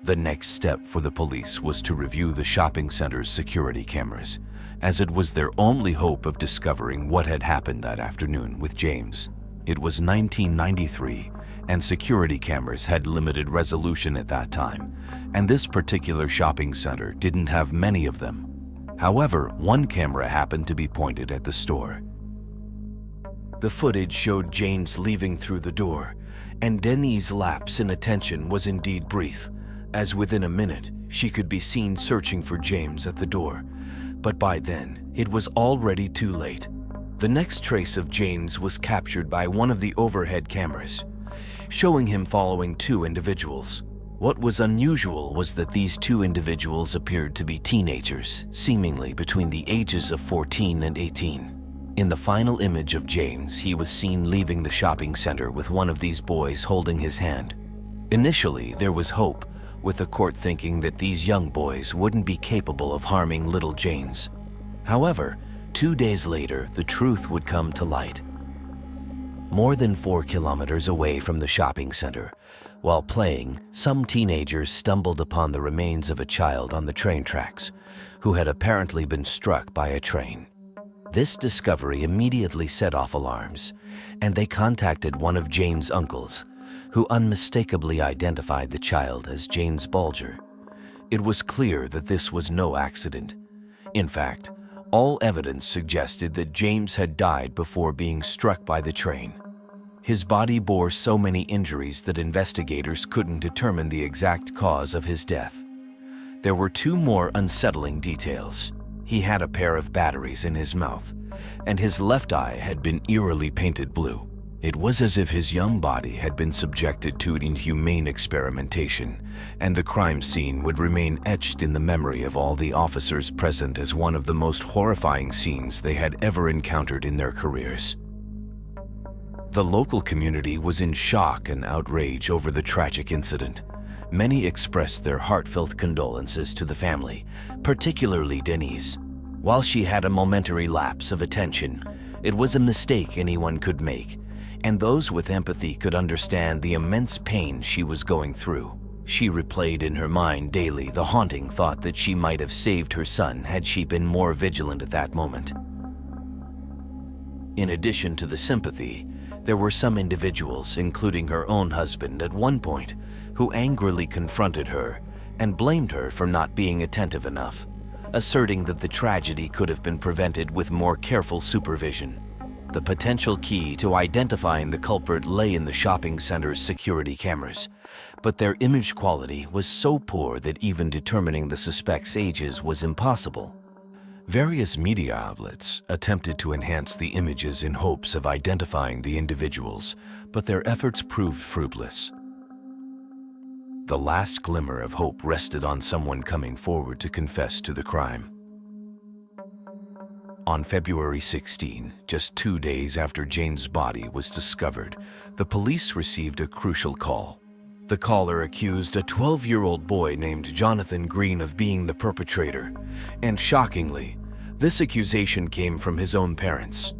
The next step for the police was to review the shopping center's security cameras, as it was their only hope of discovering what had happened that afternoon with James. It was 1993, and security cameras had limited resolution at that time, and this particular shopping center didn't have many of them. However, one camera happened to be pointed at the store. The footage showed James leaving through the door, and Denny's lapse in attention was indeed brief, as within a minute she could be seen searching for James at the door, but by then it was already too late. The next trace of James was captured by one of the overhead cameras, showing him following two individuals. What was unusual was that these two individuals appeared to be teenagers, seemingly between the ages of 14 and 18. In the final image of James, he was seen leaving the shopping center with one of these boys holding his hand. Initially, there was hope, with the court thinking that these young boys wouldn't be capable of harming little James. However, 2 days later, the truth would come to light. More than 4 kilometers away from the shopping center, while playing, some teenagers stumbled upon the remains of a child on the train tracks, who had apparently been struck by a train. This discovery immediately set off alarms, and they contacted one of James' uncles, who unmistakably identified the child as James Bulger. It was clear that this was no accident. In fact, all evidence suggested that James had died before being struck by the train. His body bore so many injuries that investigators couldn't determine the exact cause of his death. There were 2 more unsettling details. He had a pair of batteries in his mouth, and his left eye had been eerily painted blue. It was as if his young body had been subjected to inhumane experimentation, and the crime scene would remain etched in the memory of all the officers present as one of the most horrifying scenes they had ever encountered in their careers. The local community was in shock and outrage over the tragic incident. Many expressed their heartfelt condolences to the family, particularly Denise. While she had a momentary lapse of attention, it was a mistake anyone could make, and those with empathy could understand the immense pain she was going through. She replayed in her mind daily the haunting thought that she might have saved her son had she been more vigilant at that moment. In addition to the sympathy, there were some individuals, including her own husband at one point, who angrily confronted her and blamed her for not being attentive enough, asserting that the tragedy could have been prevented with more careful supervision. The potential key to identifying the culprit lay in the shopping center's security cameras, but their image quality was so poor that even determining the suspects' ages was impossible. Various media outlets attempted to enhance the images in hopes of identifying the individuals, but their efforts proved fruitless. The last glimmer of hope rested on someone coming forward to confess to the crime. On February 16, just 2 days after Jane's body was discovered, the police received a crucial call. The caller accused a 12-year-old boy named Jonathan Green of being the perpetrator, and shockingly, this accusation came from his own parents.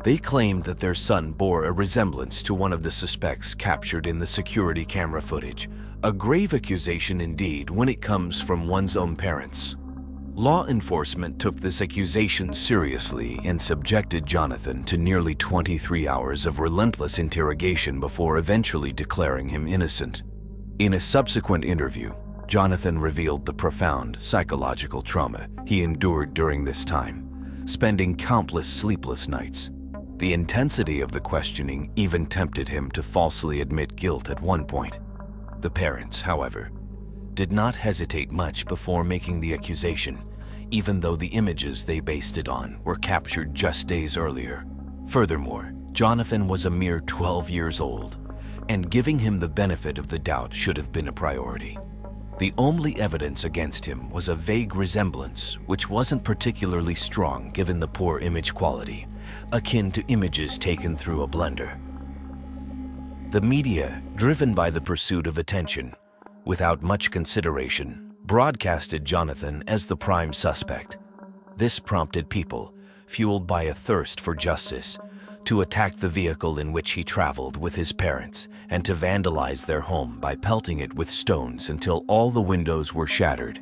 They claimed that their son bore a resemblance to one of the suspects captured in the security camera footage, a grave accusation indeed when it comes from one's own parents. Law enforcement took this accusation seriously and subjected Jonathan to nearly 23 hours of relentless interrogation before eventually declaring him innocent. In a subsequent interview, Jonathan revealed the profound psychological trauma he endured during this time, spending countless sleepless nights. The intensity of the questioning even tempted him to falsely admit guilt at one point. The parents, however, did not hesitate much before making the accusation, even though the images they based it on were captured just days earlier. Furthermore, Jonathan was a mere 12 years old, and giving him the benefit of the doubt should have been a priority. The only evidence against him was a vague resemblance, which wasn't particularly strong given the poor image quality, akin to images taken through a blender. The media, driven by the pursuit of attention, without much consideration, broadcasted Jonathan as the prime suspect. This prompted people, fueled by a thirst for justice, to attack the vehicle in which he traveled with his parents and to vandalize their home by pelting it with stones until all the windows were shattered.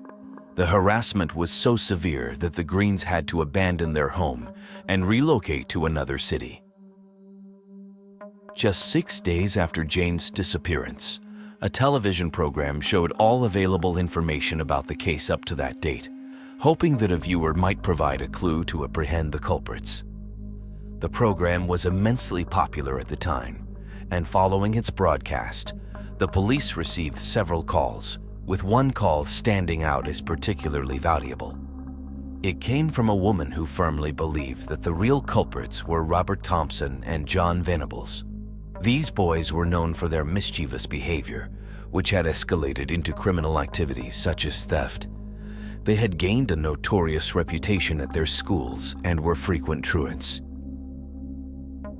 The harassment was so severe that the Greens had to abandon their home and relocate to another city. Just 6 days after Jane's disappearance, a television program showed all available information about the case up to that date, hoping that a viewer might provide a clue to apprehend the culprits. The program was immensely popular at the time, and following its broadcast, the police received several calls, with one call standing out as particularly valuable. It came from a woman who firmly believed that the real culprits were Robert Thompson and John Venables. These boys were known for their mischievous behavior, which had escalated into criminal activities such as theft. They had gained a notorious reputation at their schools and were frequent truants.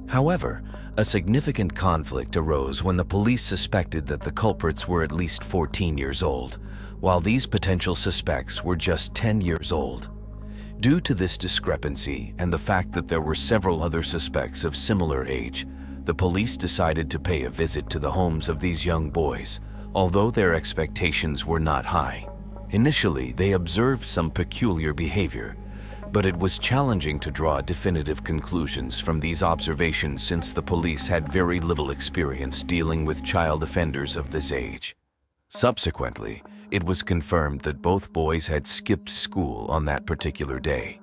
However, a significant conflict arose when the police suspected that the culprits were at least 14 years old, while these potential suspects were just 10 years old. Due to this discrepancy and the fact that there were several other suspects of similar age, the police decided to pay a visit to the homes of these young boys, although their expectations were not high. Initially, they observed some peculiar behavior, but it was challenging to draw definitive conclusions from these observations since the police had very little experience dealing with child offenders of this age. Subsequently, it was confirmed that both boys had skipped school on that particular day.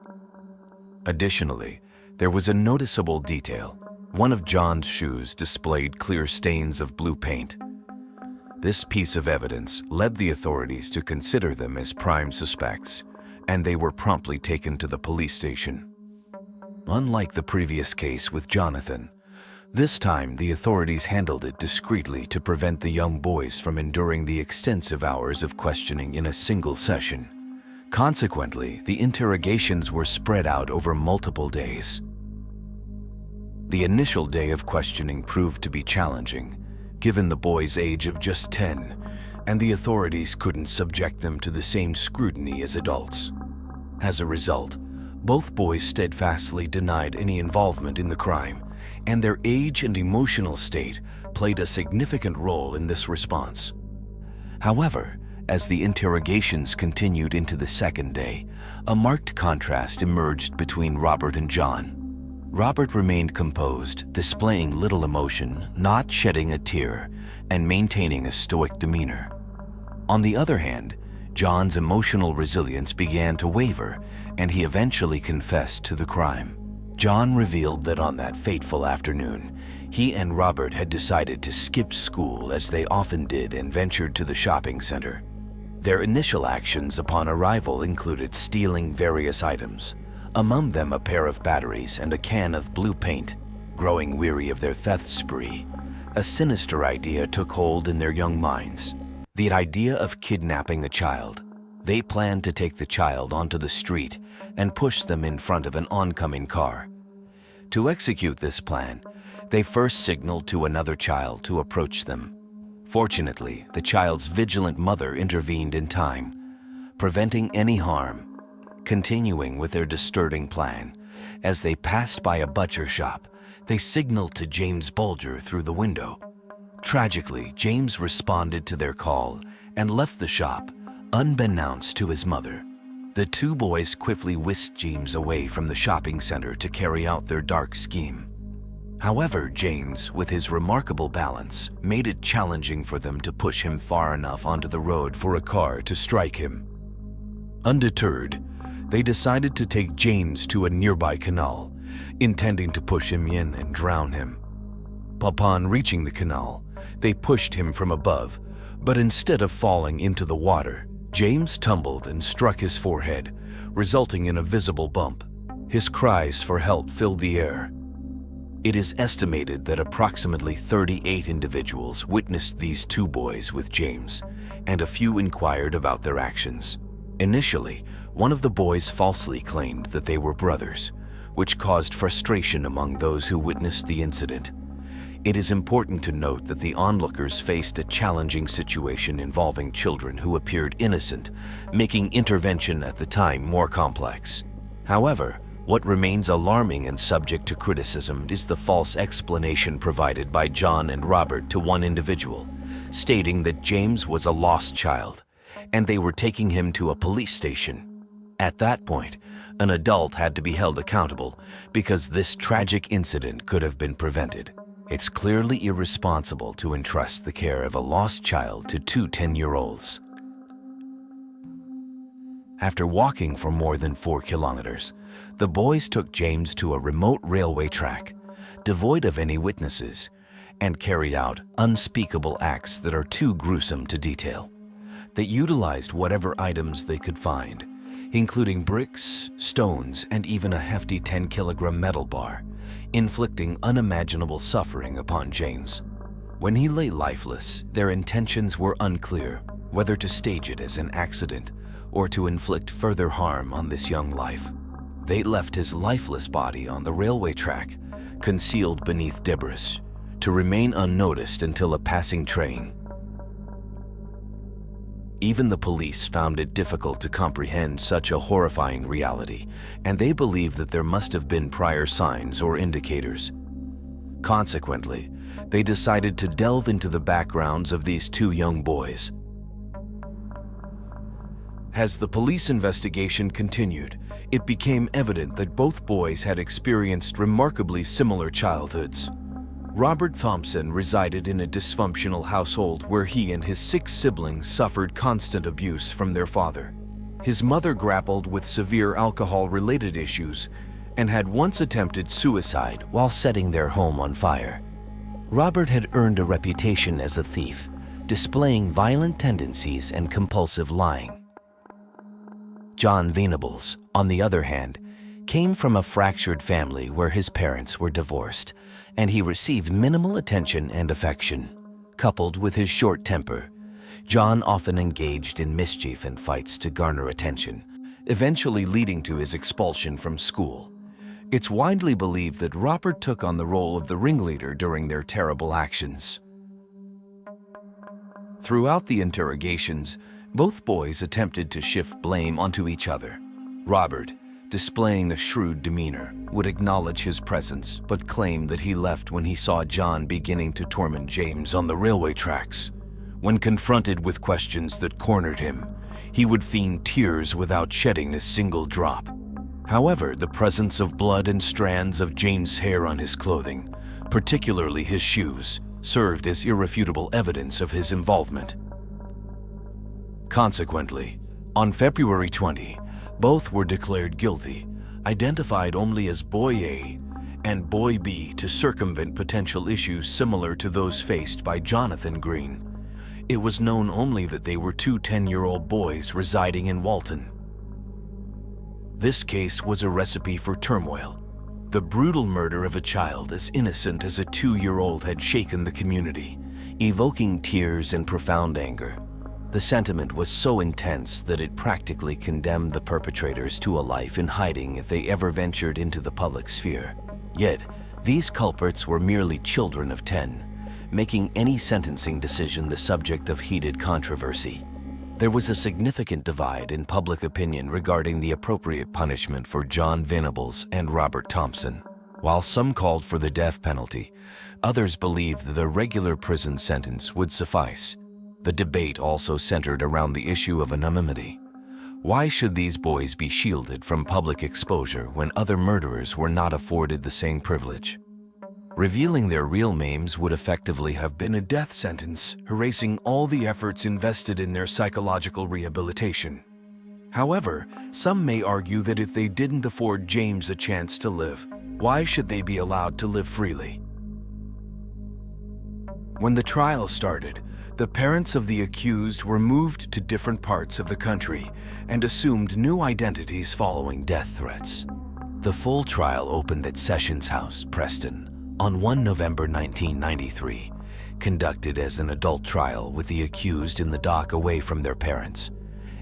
Additionally, there was a noticeable detail. One of John's shoes displayed clear stains of blue paint. This piece of evidence led the authorities to consider them as prime suspects, and they were promptly taken to the police station. Unlike the previous case with Jonathan, this time the authorities handled it discreetly to prevent the young boys from enduring the extensive hours of questioning in a single session. Consequently, the interrogations were spread out over multiple days. The initial day of questioning proved to be challenging, given the boys' age of just 10, and the authorities couldn't subject them to the same scrutiny as adults. As a result, both boys steadfastly denied any involvement in the crime, and their age and emotional state played a significant role in this response. However, as the interrogations continued into the second day, a marked contrast emerged between Robert and John. Robert remained composed, displaying little emotion, not shedding a tear, and maintaining a stoic demeanor. On the other hand, John's emotional resilience began to waver, and he eventually confessed to the crime. John revealed that on that fateful afternoon, he and Robert had decided to skip school as they often did and ventured to the shopping center. Their initial actions upon arrival included stealing various items, among them a pair of batteries and a can of blue paint. Growing weary of their theft spree, a sinister idea took hold in their young minds. The idea of kidnapping a child. They planned to take the child onto the street and push them in front of an oncoming car. To execute this plan, they first signaled to another child to approach them. Fortunately, the child's vigilant mother intervened in time, preventing any harm. Continuing with their disturbing plan, as they passed by a butcher shop, they signaled to James Bulger through the window. Tragically, James responded to their call and left the shop, unbeknownst to his mother. The two boys quickly whisked James away from the shopping center to carry out their dark scheme. However, James, with his remarkable balance, made it challenging for them to push him far enough onto the road for a car to strike him. Undeterred, they decided to take James to a nearby canal, intending to push him in and drown him. Upon reaching the canal, they pushed him from above, but instead of falling into the water, James tumbled and struck his forehead, resulting in a visible bump. His cries for help filled the air. It is estimated that approximately 38 individuals witnessed these two boys with James, and a few inquired about their actions. Initially, one of the boys falsely claimed that they were brothers, which caused frustration among those who witnessed the incident. It is important to note that the onlookers faced a challenging situation involving children who appeared innocent, making intervention at the time more complex. However, what remains alarming and subject to criticism is the false explanation provided by John and Robert to one individual, stating that James was a lost child, and they were taking him to a police station. At that point, an adult had to be held accountable because this tragic incident could have been prevented. It's clearly irresponsible to entrust the care of a lost child to two 10-year-olds. After walking for more than 4 kilometers, the boys took James to a remote railway track, devoid of any witnesses, and carried out unspeakable acts that are too gruesome to detail. They utilized whatever items they could find, including bricks, stones, and even a hefty 10-kilogram metal bar, inflicting unimaginable suffering upon James. When he lay lifeless, their intentions were unclear, whether to stage it as an accident or to inflict further harm on this young life. They left his lifeless body on the railway track, concealed beneath debris, to remain unnoticed until a passing train. Even the police found it difficult to comprehend such a horrifying reality, and they believed that there must have been prior signs or indicators. Consequently, they decided to delve into the backgrounds of these two young boys. As the police investigation continued, it became evident that both boys had experienced remarkably similar childhoods. Robert Thompson resided in a dysfunctional household where he and his 6 siblings suffered constant abuse from their father. His mother grappled with severe alcohol-related issues and had once attempted suicide while setting their home on fire. Robert had earned a reputation as a thief, displaying violent tendencies and compulsive lying. John Venables, on the other hand, came from a fractured family where his parents were divorced, and he received minimal attention and affection. Coupled with his short temper, John often engaged in mischief and fights to garner attention, eventually leading to his expulsion from school. It's widely believed that Robert took on the role of the ringleader during their terrible actions. Throughout the interrogations, both boys attempted to shift blame onto each other. Robert, displaying a shrewd demeanor, would acknowledge his presence but claim that he left when he saw John beginning to torment James on the railway tracks. When confronted with questions that cornered him, he would feign tears without shedding a single drop. However, the presence of blood and strands of James' hair on his clothing, particularly his shoes, served as irrefutable evidence of his involvement. Consequently, on February 20, both were declared guilty, identified only as Boy A and Boy B to circumvent potential issues similar to those faced by Jonathan Green. It was known only that they were two 10-year-old boys residing in Walton. This case was a recipe for turmoil. The brutal murder of a child as innocent as a 2-year-old had shaken the community, evoking tears and profound anger. The sentiment was so intense that it practically condemned the perpetrators to a life in hiding if they ever ventured into the public sphere. Yet, these culprits were merely children of 10, making any sentencing decision the subject of heated controversy. There was a significant divide in public opinion regarding the appropriate punishment for John Venables and Robert Thompson. While some called for the death penalty, others believed that a regular prison sentence would suffice. The debate also centered around the issue of anonymity. Why should these boys be shielded from public exposure when other murderers were not afforded the same privilege? Revealing their real names would effectively have been a death sentence, erasing all the efforts invested in their psychological rehabilitation. However, some may argue that if they didn't afford James a chance to live, why should they be allowed to live freely? When the trial started, the parents of the accused were moved to different parts of the country and assumed new identities following death threats. The full trial opened at Sessions House, Preston, on 1 November 1993, conducted as an adult trial with the accused in the dock away from their parents,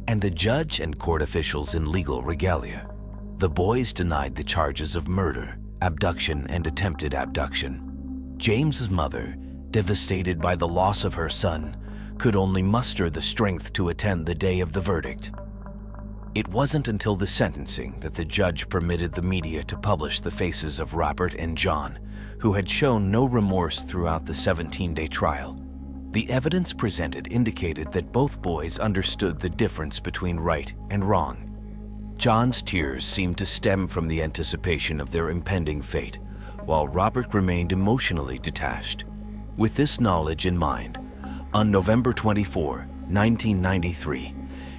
and the judge and court officials in legal regalia. The boys denied the charges of murder, abduction, and attempted abduction. James's mother, devastated by the loss of her son, could only muster the strength to attend the day of the verdict. It wasn't until the sentencing that the judge permitted the media to publish the faces of Robert and John, who had shown no remorse throughout the 17-day trial. The evidence presented indicated that both boys understood the difference between right and wrong. John's tears seemed to stem from the anticipation of their impending fate, while Robert remained emotionally detached. With this knowledge in mind, on November 24, 1993,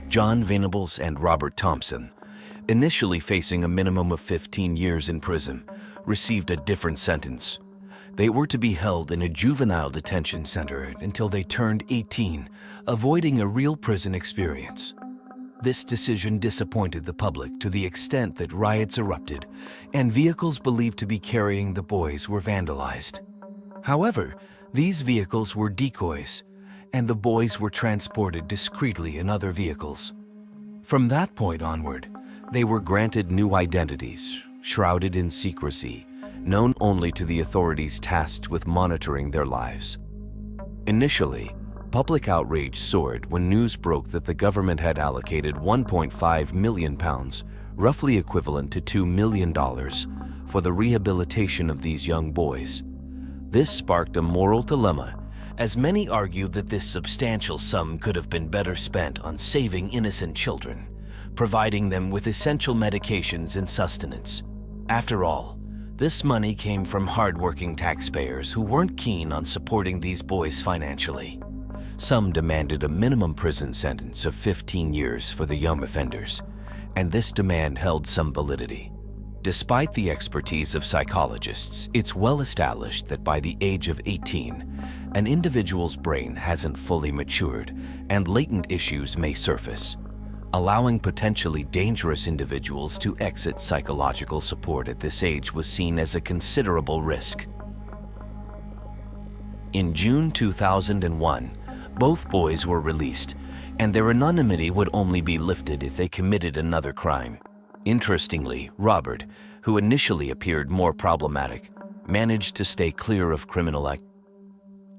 John Venables and Robert Thompson, initially facing a minimum of 15 years in prison, received a different sentence. They were to be held in a juvenile detention center until they turned 18, avoiding a real prison experience. This decision disappointed the public to the extent that riots erupted and vehicles believed to be carrying the boys were vandalized. However, these vehicles were decoys, and the boys were transported discreetly in other vehicles. From that point onward, they were granted new identities, shrouded in secrecy, known only to the authorities tasked with monitoring their lives. Initially, public outrage soared when news broke that the government had allocated £1.5 million, roughly equivalent to $2 million, for the rehabilitation of these young boys. This sparked a moral dilemma, as many argued that this substantial sum could have been better spent on saving innocent children, providing them with essential medications and sustenance. After all, this money came from hard-working taxpayers who weren't keen on supporting these boys financially. Some demanded a minimum prison sentence of 15 years for the young offenders, and this demand held some validity. Despite the expertise of psychologists, it's well established that by the age of 18, an individual's brain hasn't fully matured and latent issues may surface. Allowing potentially dangerous individuals to exit psychological support at this age was seen as a considerable risk. In June 2001, both boys were released, and their anonymity would only be lifted if they committed another crime. Interestingly, Robert, who initially appeared more problematic, managed to stay clear of criminal activity.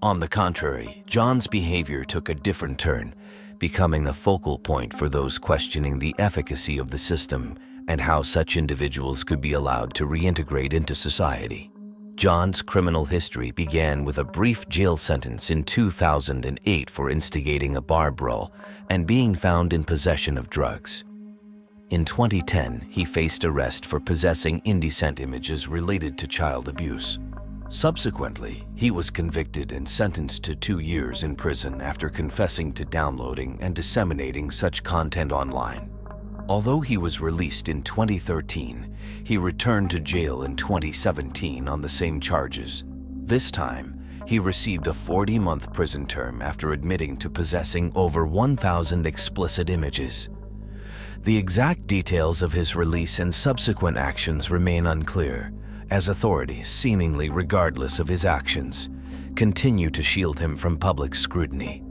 On the contrary, John's behavior took a different turn, becoming a focal point for those questioning the efficacy of the system and how such individuals could be allowed to reintegrate into society. John's criminal history began with a brief jail sentence in 2008 for instigating a bar brawl and being found in possession of drugs. In 2010, he faced arrest for possessing indecent images related to child abuse. Subsequently, he was convicted and sentenced to 2 years in prison after confessing to downloading and disseminating such content online. Although he was released in 2013, he returned to jail in 2017 on the same charges. This time, he received a 40-month prison term after admitting to possessing over 1,000 explicit images. The exact details of his release and subsequent actions remain unclear, as authorities, seemingly regardless of his actions, continue to shield him from public scrutiny.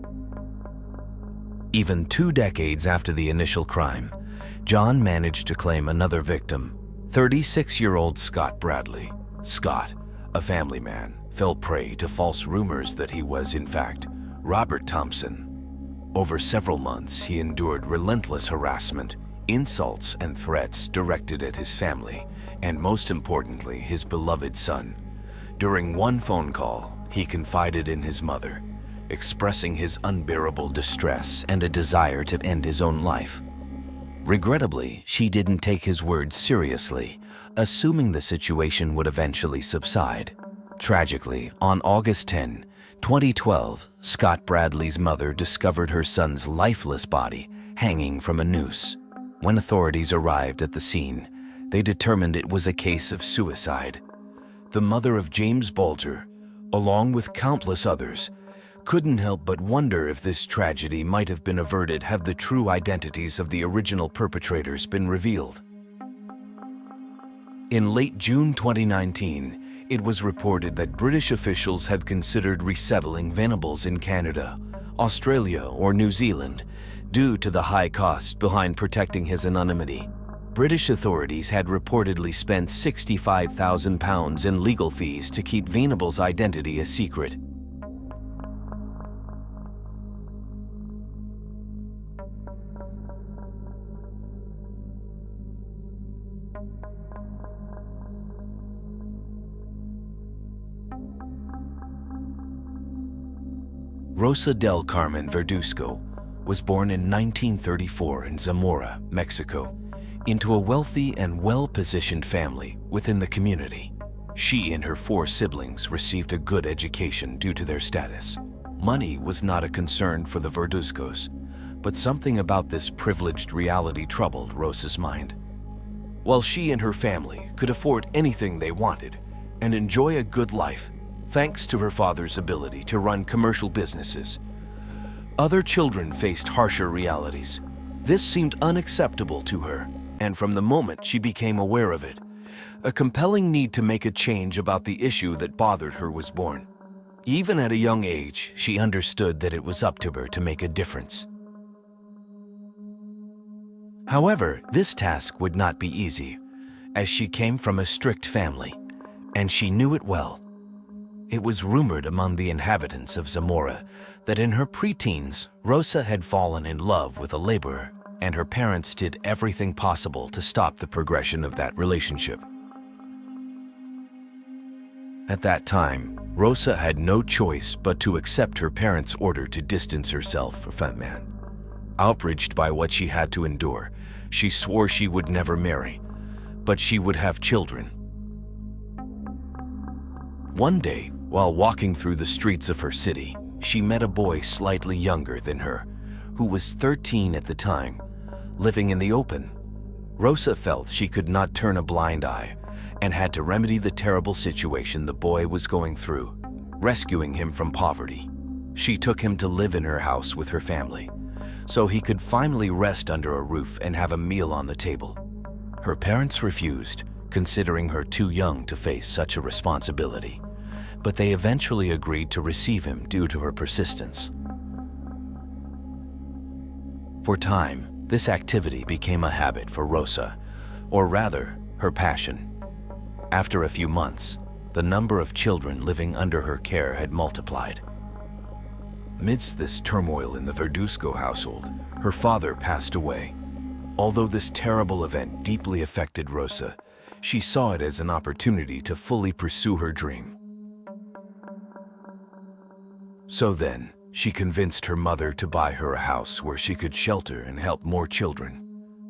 Even 2 decades after the initial crime, John managed to claim another victim, 36-year-old Scott Bradley. Scott, a family man, fell prey to false rumors that he was, in fact, Robert Thompson. Over several months, he endured relentless harassment, insults, and threats directed at his family, and most importantly, his beloved son. During one phone call, he confided in his mother, expressing his unbearable distress and a desire to end his own life. Regrettably, she didn't take his words seriously, assuming the situation would eventually subside. Tragically, on August 10, 2012, Scott Bradley's mother discovered her son's lifeless body hanging from a noose. When authorities arrived at the scene, they determined it was a case of suicide. The mother of James Bulger, along with countless others, couldn't help but wonder if this tragedy might have been averted had the true identities of the original perpetrators been revealed. In late June 2019, it was reported that British officials had considered resettling Venables in Canada, Australia, or New Zealand due to the high cost behind protecting his anonymity. British authorities had reportedly spent £65,000 in legal fees to keep Venables' identity a secret. Rosa del Carmen Verduzco was born in 1934 in Zamora, Mexico, into a wealthy and well-positioned family within the community. She and her 4 siblings received a good education due to their status. Money was not a concern for the Verduzcos, but something about this privileged reality troubled Rosa's mind. While she and her family could afford anything they wanted and enjoy a good life, thanks to her father's ability to run commercial businesses, other children faced harsher realities. This seemed unacceptable to her, and from the moment she became aware of it, a compelling need to make a change about the issue that bothered her was born. Even at a young age, she understood that it was up to her to make a difference. However, this task would not be easy, as she came from a strict family, and she knew it well. It was rumored among the inhabitants of Zamora that in her preteens, Rosa had fallen in love with a laborer, and her parents did everything possible to stop the progression of that relationship. At that time, Rosa had no choice but to accept her parents' order to distance herself from that man. Outraged by what she had to endure, she swore she would never marry, but she would have children. One day, while walking through the streets of her city, she met a boy slightly younger than her, who was 13 at the time, living in the open. Rosa felt she could not turn a blind eye and had to remedy the terrible situation the boy was going through, rescuing him from poverty. She took him to live in her house with her family, so he could finally rest under a roof and have a meal on the table. Her parents refused, considering her too young to face such a responsibility, but they eventually agreed to receive him due to her persistence. For time, this activity became a habit for Rosa, or rather, her passion. After a few months, the number of children living under her care had multiplied. Amidst this turmoil in the Verduzco household, her father passed away. Although this terrible event deeply affected Rosa, she saw it as an opportunity to fully pursue her dream. So then, she convinced her mother to buy her a house where she could shelter and help more children.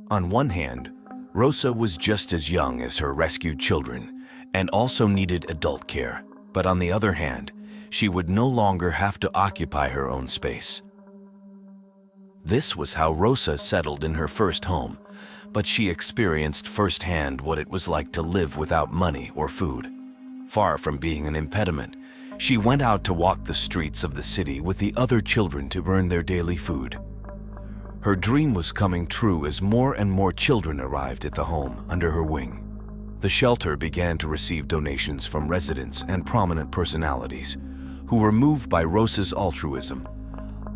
On one hand, Rosa was just as young as her rescued children and also needed adult care, but on the other hand, she would no longer have to occupy her own space. This was how Rosa settled in her first home, but she experienced firsthand what it was like to live without money or food. Far from being an impediment, she went out to walk the streets of the city with the other children to earn their daily food. Her dream was coming true as more and more children arrived at the home under her wing. The shelter began to receive donations from residents and prominent personalities who were moved by Rosa's altruism,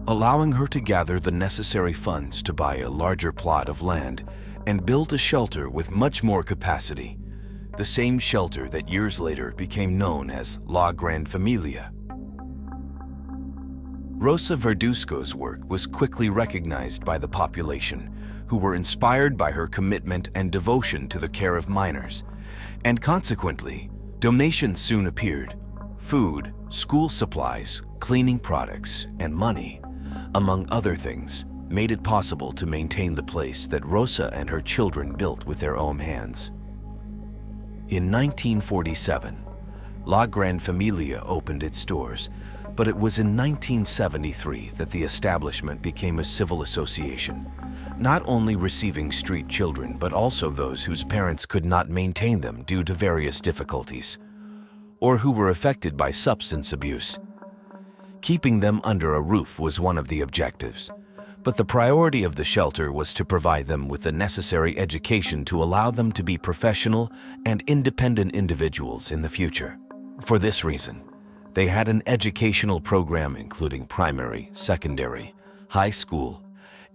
allowing her to gather the necessary funds to buy a larger plot of land and build a shelter with much more capacity, the same shelter that years later became known as La Gran Familia. Rosa Verduzco's work was quickly recognized by the population, who were inspired by her commitment and devotion to the care of minors, and consequently, donations soon appeared. Food, school supplies, cleaning products, and money, among other things, made it possible to maintain the place that Rosa and her children built with their own hands. In 1947, La Gran Familia opened its doors, but it was in 1973 that the establishment became a civil association, not only receiving street children but also those whose parents could not maintain them due to various difficulties, or who were affected by substance abuse. Keeping them under a roof was one of the objectives, but the priority of the shelter was to provide them with the necessary education to allow them to be professional and independent individuals in the future. For this reason, they had an educational program including primary, secondary, high school,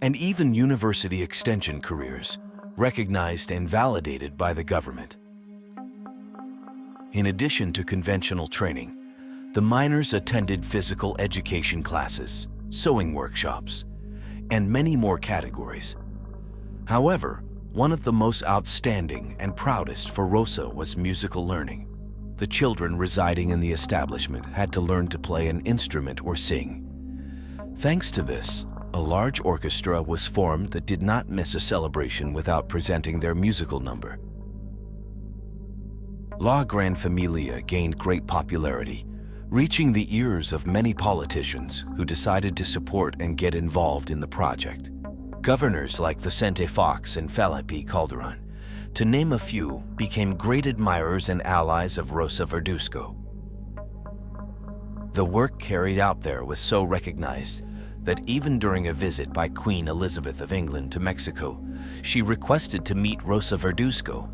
and even university extension careers, recognized and validated by the government. In addition to conventional training, the minors attended physical education classes, sewing workshops, and many more categories. However, one of the most outstanding and proudest for Rosa was musical learning. The children residing in the establishment had to learn to play an instrument or sing. Thanks to this, a large orchestra was formed that did not miss a celebration without presenting their musical number. La Gran Familia gained great popularity, reaching the ears of many politicians who decided to support and get involved in the project. Governors like Vicente Fox and Felipe Calderon, to name a few, became great admirers and allies of Rosa Verduzco. The work carried out there was so recognized that even during a visit by Queen Elizabeth of England to Mexico, she requested to meet Rosa Verduzco,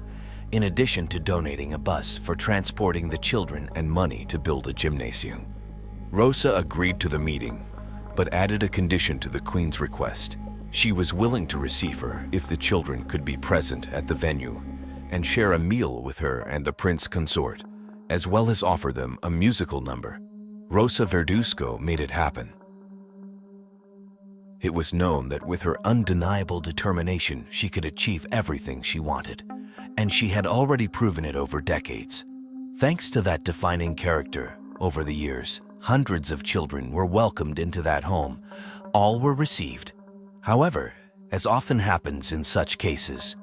in addition to donating a bus for transporting the children and money to build a gymnasium. Rosa agreed to the meeting, but added a condition to the Queen's request. She was willing to receive her if the children could be present at the venue and share a meal with her and the prince consort, as well as offer them a musical number. Rosa Verduzco made it happen. It was known that with her undeniable determination, she could achieve everything she wanted, and she had already proven it over decades. Thanks to that defining character, over the years, hundreds of children were welcomed into that home. All were received. However, as often happens in such cases,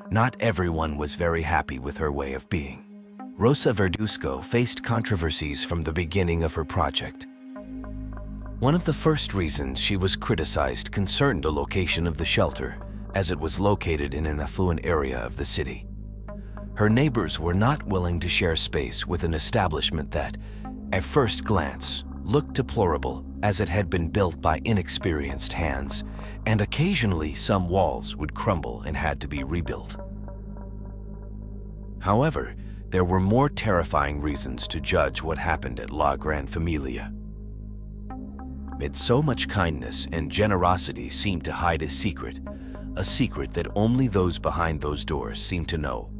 not everyone was very happy with her way of being. Rosa Verduzco faced controversies from the beginning of her project. One of the first reasons she was criticized concerned the location of the shelter, as it was located in an affluent area of the city. Her neighbors were not willing to share space with an establishment that, at first glance, looked deplorable, as it had been built by inexperienced hands, and occasionally some walls would crumble and had to be rebuilt. However, there were more terrifying reasons to judge what happened at La Gran Familia. Amid so much kindness and generosity seemed to hide a secret that only those behind those doors seemed to know,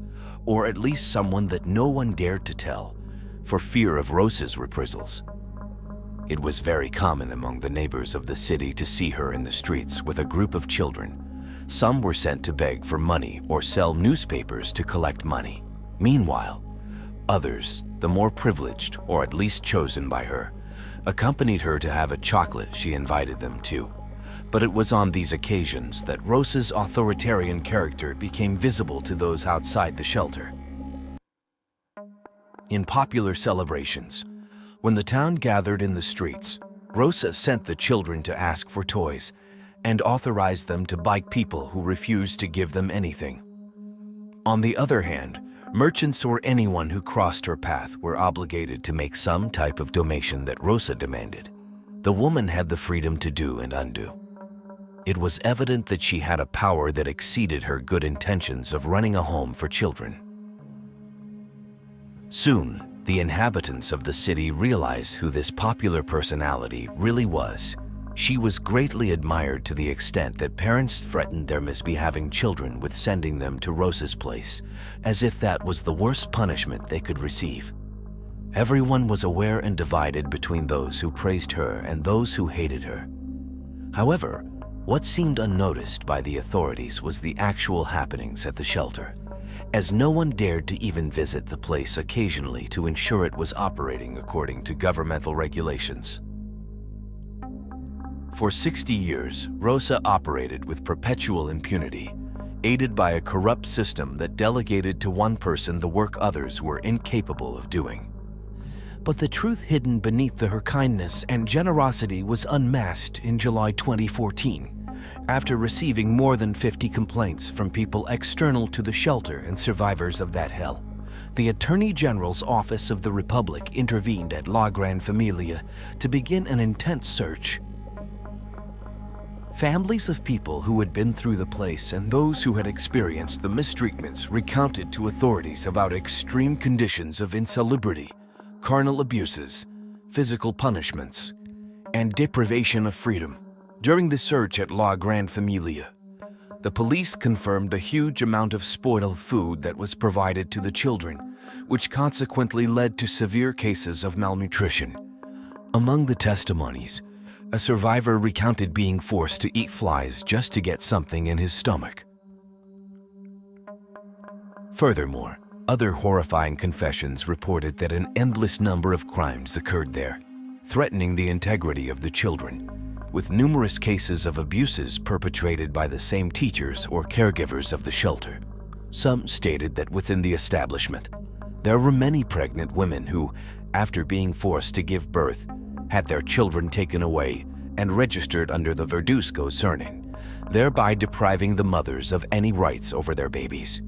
or at least someone that no one dared to tell, for fear of Rosa's reprisals. It was very common among the neighbors of the city to see her in the streets with a group of children. Some were sent to beg for money or sell newspapers to collect money. Meanwhile, others, the more privileged or at least chosen by her, accompanied her to have a chocolate she invited them to. But it was on these occasions that Rosa's authoritarian character became visible to those outside the shelter. In popular celebrations, when the town gathered in the streets, Rosa sent the children to ask for toys and authorized them to bite people who refused to give them anything. On the other hand, merchants or anyone who crossed her path were obligated to make some type of donation that Rosa demanded. The woman had the freedom to do and undo. It was evident that she had a power that exceeded her good intentions of running a home for children. Soon, the inhabitants of the city realized who this popular personality really was. She was greatly admired to the extent that parents threatened their misbehaving children with sending them to Rosa's place, as if that was the worst punishment they could receive. Everyone was aware and divided between those who praised her and those who hated her. However, what seemed unnoticed by the authorities was the actual happenings at the shelter, as no one dared to even visit the place occasionally to ensure it was operating according to governmental regulations. For 60 years, Rosa operated with perpetual impunity, aided by a corrupt system that delegated to one person the work others were incapable of doing. But the truth hidden beneath her kindness and generosity was unmasked in July 2014, after receiving more than 50 complaints from people external to the shelter and survivors of that hell. The Attorney General's Office of the Republic intervened at La Gran Familia to begin an intense search. Families of people who had been through the place and those who had experienced the mistreatments recounted to authorities about extreme conditions of insalubrity, carnal abuses, physical punishments, and deprivation of freedom. During the search at La Gran Familia, the police confirmed a huge amount of spoiled food that was provided to the children, which consequently led to severe cases of malnutrition. Among the testimonies, a survivor recounted being forced to eat flies just to get something in his stomach. Furthermore, other horrifying confessions reported that an endless number of crimes occurred there, threatening the integrity of the children, with numerous cases of abuses perpetrated by the same teachers or caregivers of the shelter. Some stated that within the establishment, There were many pregnant women who, after being forced to give birth, had their children taken away and registered under the Verduzco surname, thereby depriving the mothers of any rights over their babies.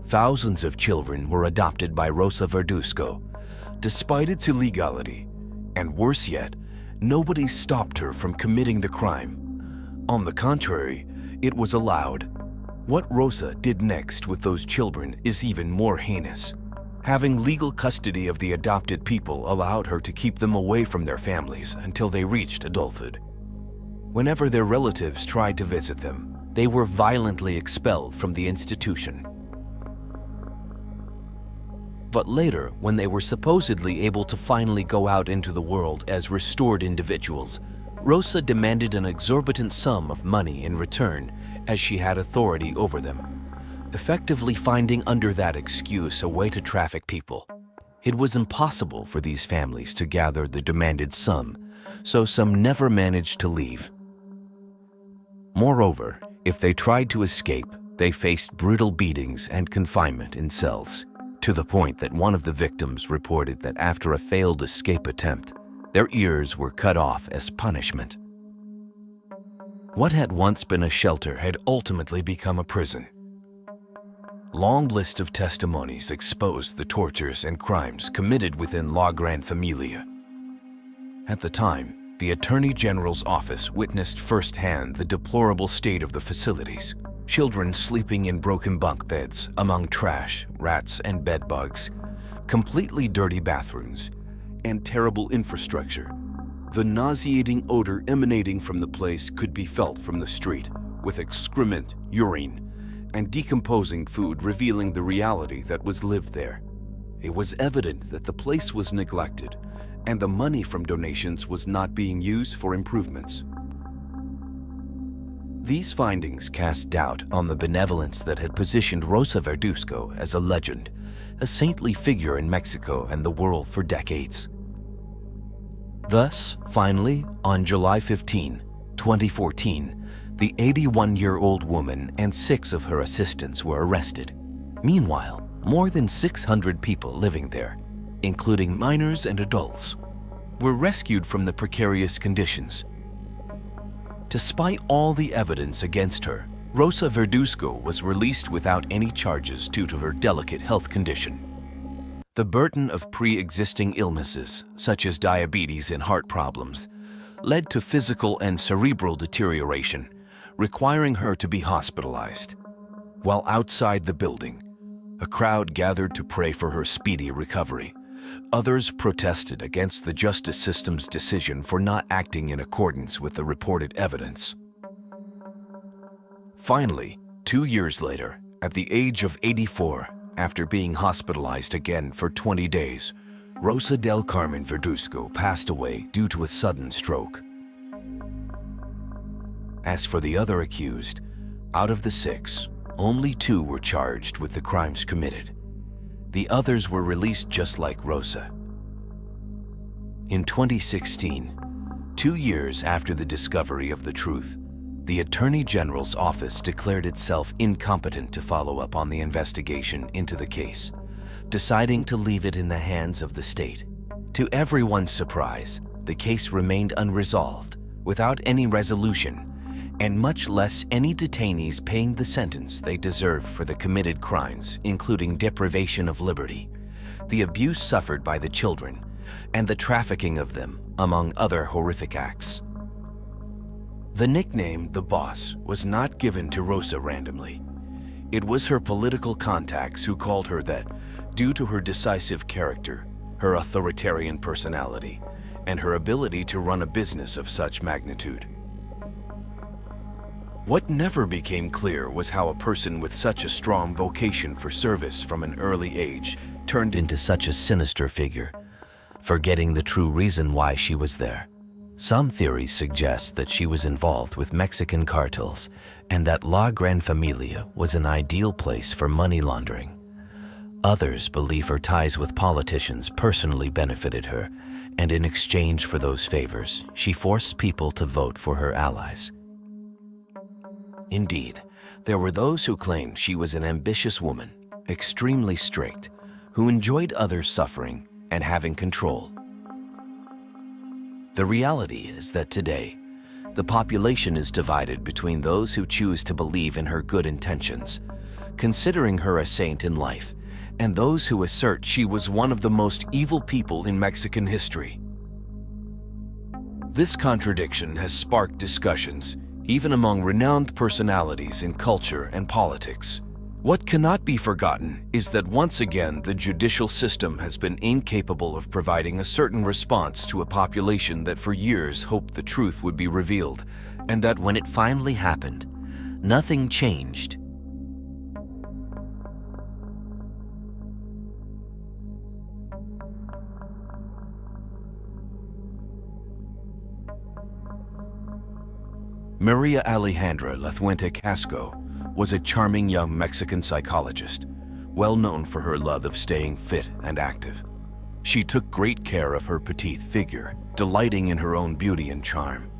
Thousands of children were adopted by Rosa Verduzco, despite its illegality, and worse yet, nobody stopped her from committing the crime. On the contrary, it was allowed. What Rosa did next with those children is even more heinous. Having legal custody of the adopted people allowed her to keep them away from their families until they reached adulthood. Whenever their relatives tried to visit them, they were violently expelled from the institution. But later, when they were supposedly able to finally go out into the world as restored individuals, Rosa demanded an exorbitant sum of money in return, as she had authority over them, effectively finding under that excuse a way to traffic people. It was impossible for these families to gather the demanded sum, so some never managed to leave. Moreover, if they tried to escape, they faced brutal beatings and confinement in cells, to the point that one of the victims reported that after a failed escape attempt, their ears were cut off as punishment. What had once been a shelter had ultimately become a prison. Long list of testimonies exposed the tortures and crimes committed within La Gran Familia. At the time, the Attorney General's office witnessed firsthand the deplorable state of the facilities. Children sleeping in broken bunk beds among trash, rats, and bed bugs, completely dirty bathrooms, and terrible infrastructure. The nauseating odor emanating from the place could be felt from the street, with excrement, urine, and decomposing food revealing the reality that was lived there. It was evident that the place was neglected, and the money from donations was not being used for improvements. These findings cast doubt on the benevolence that had positioned Rosa Verduzco as a legend, a saintly figure in Mexico and the world for decades. Thus, finally, on July 15, 2014, the 81-year-old woman and 6 of her assistants were arrested. Meanwhile, more than 600 people living there, including minors and adults, were rescued from the precarious conditions. Despite all the evidence against her, Rosa Verduzco was released without any charges due to her delicate health condition. The burden of pre-existing illnesses, such as diabetes and heart problems, led to physical and cerebral deterioration, requiring her to be hospitalized. While outside the building, a crowd gathered to pray for her speedy recovery. Others protested against the justice system's decision for not acting in accordance with the reported evidence. Finally, 2 years later, at the age of 84, after being hospitalized again for 20 days, Rosa del Carmen Verduzco passed away due to a sudden stroke. As for the other accused, out of the 6, only 2 were charged with the crimes committed. The others were released just like Rosa. In 2016, 2 years after the discovery of the truth, the Attorney General's office declared itself incompetent to follow up on the investigation into the case, deciding to leave it in the hands of the state. To everyone's surprise, the case remained unresolved, without any resolution, and much less any detainees paying the sentence they deserve for the committed crimes, including deprivation of liberty, the abuse suffered by the children, and the trafficking of them, among other horrific acts. The nickname The Boss was not given to Rosa randomly. It was her political contacts who called her that due to her decisive character, her authoritarian personality, and her ability to run a business of such magnitude. What never became clear was how a person with such a strong vocation for service from an early age turned into such a sinister figure, forgetting the true reason why she was there. Some theories suggest that she was involved with Mexican cartels and that La Gran Familia was an ideal place for money laundering. Others believe her ties with politicians personally benefited her, and in exchange for those favors, she forced people to vote for her allies. Indeed, there were those who claimed she was an ambitious woman, extremely strict, who enjoyed others suffering and having control. The reality is that today, the population is divided between those who choose to believe in her good intentions, considering her a saint in life, and those who assert she was one of the most evil people in Mexican history. This contradiction has sparked discussions, even among renowned personalities in culture and politics. What cannot be forgotten is that once again the judicial system has been incapable of providing a certain response to a population that for years hoped the truth would be revealed, and that when it finally happened, nothing changed. Maria Alejandra Lafuente Casco was a charming young Mexican psychologist, well known for her love of staying fit and active. She took great care of her petite figure, delighting in her own beauty and charm.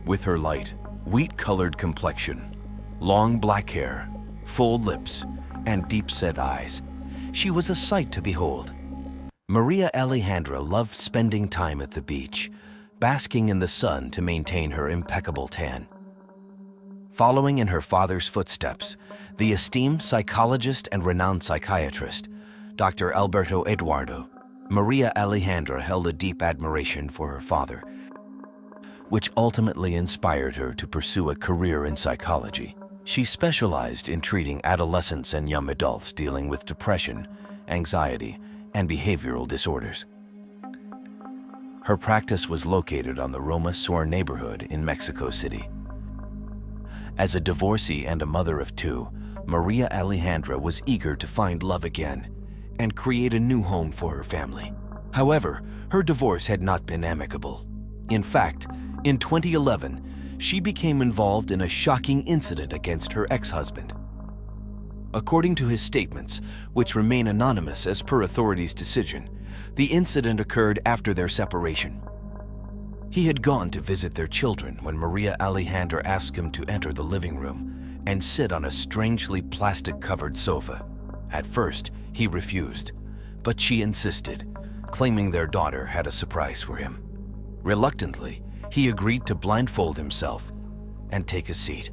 With her light, wheat-colored complexion, long black hair, full lips, and deep-set eyes, she was a sight to behold. Maria Alejandra loved spending time at the beach, basking in the sun to maintain her impeccable tan. Following in her father's footsteps, the esteemed psychologist and renowned psychiatrist, Dr. Alberto Eduardo, Maria Alejandra held a deep admiration for her father, which ultimately inspired her to pursue a career in psychology. She specialized in treating adolescents and young adults dealing with depression, anxiety, and behavioral disorders. Her practice was located on the Roma Sur neighborhood in Mexico City. As a divorcee and a mother of two, Maria Alejandra was eager to find love again and create a new home for her family. However, her divorce had not been amicable. In fact, in 2011, she became involved in a shocking incident against her ex-husband. According to his statements, which remain anonymous as per authorities' decision, the incident occurred after their separation. He had gone to visit their children when Maria Alejandra asked him to enter the living room and sit on a strangely plastic-covered sofa. At first, he refused, but she insisted, claiming their daughter had a surprise for him. Reluctantly, he agreed to blindfold himself and take a seat.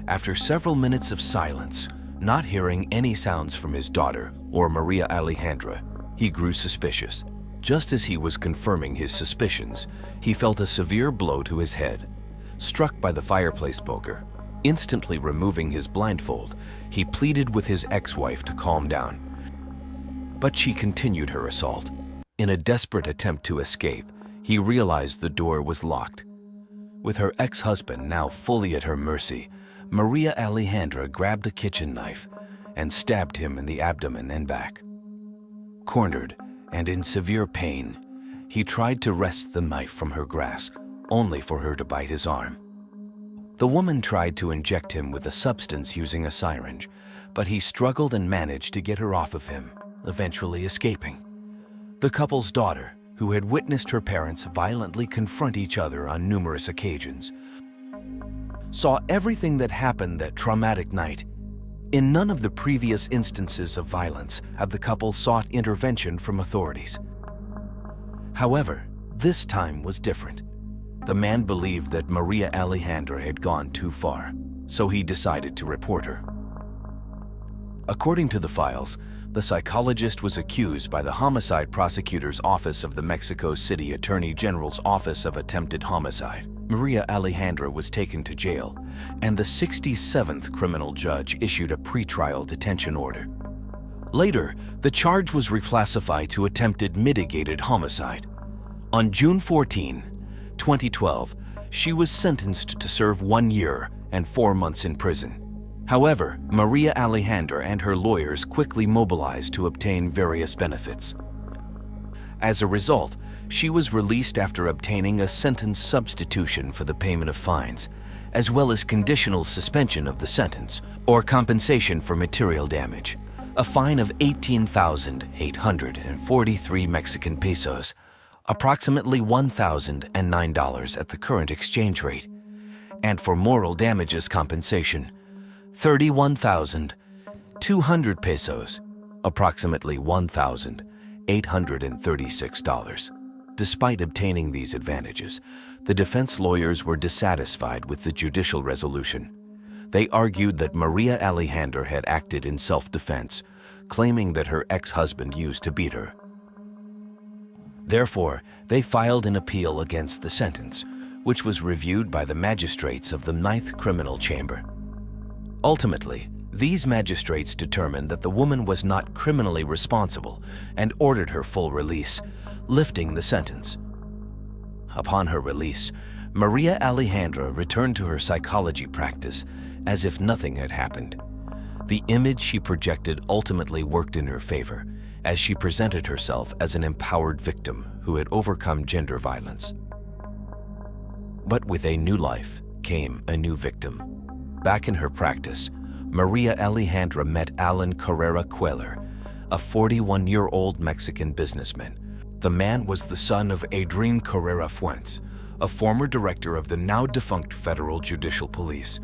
After several minutes of silence, not hearing any sounds from his daughter or Maria Alejandra, he grew suspicious. Just as he was confirming his suspicions, he felt a severe blow to his head. Struck by the fireplace poker, instantly removing his blindfold, he pleaded with his ex-wife to calm down. But she continued her assault. In a desperate attempt to escape, he realized the door was locked. With her ex-husband now fully at her mercy, Maria Alejandra grabbed a kitchen knife and stabbed him in the abdomen and back. Cornered and in severe pain, he tried to wrest the knife from her grasp, only for her to bite his arm. The woman tried to inject him with a substance using a syringe, but he struggled and managed to get her off of him, eventually escaping. The couple's daughter, who had witnessed her parents violently confront each other on numerous occasions, saw everything that happened that traumatic night. In none of the previous instances of violence had the couple sought intervention from authorities. However, this time was different. The man believed that Maria Alejandra had gone too far, so he decided to report her. According to the files, the psychologist was accused by the Homicide Prosecutor's Office of the Mexico City Attorney General's Office of Attempted Homicide. Maria Alejandra was taken to jail, and the 67th criminal judge issued a pretrial detention order. Later, the charge was reclassified to attempted mitigated homicide. On June 14, 2012, she was sentenced to serve 1 year and 4 months in prison. However, Maria Alejandra and her lawyers quickly mobilized to obtain various benefits. As a result, she was released after obtaining a sentence substitution for the payment of fines, as well as conditional suspension of the sentence or compensation for material damage, a fine of 18,843 Mexican pesos, approximately $1,009 at the current exchange rate, and for moral damages compensation, 31,200 200 pesos, approximately $1,836. Despite obtaining these advantages, the defense lawyers were dissatisfied with the judicial resolution. They argued that Maria Alejandra had acted in self-defense, claiming that her ex-husband used to beat her. Therefore, they filed an appeal against the sentence, which was reviewed by the magistrates of the 9th Criminal Chamber. Ultimately, these magistrates determined that the woman was not criminally responsible and ordered her full release, lifting the sentence. Upon her release, Maria Alejandra returned to her psychology practice as if nothing had happened. The image she projected ultimately worked in her favor, as she presented herself as an empowered victim who had overcome gender violence. But with a new life came a new victim. Back in her practice, Maria Alejandra met Alan Carrera Cuellar, a 41-year-old Mexican businessman. The man was the son of Adrián Carrera Fuentes, a former director of the now-defunct Federal Judicial Police,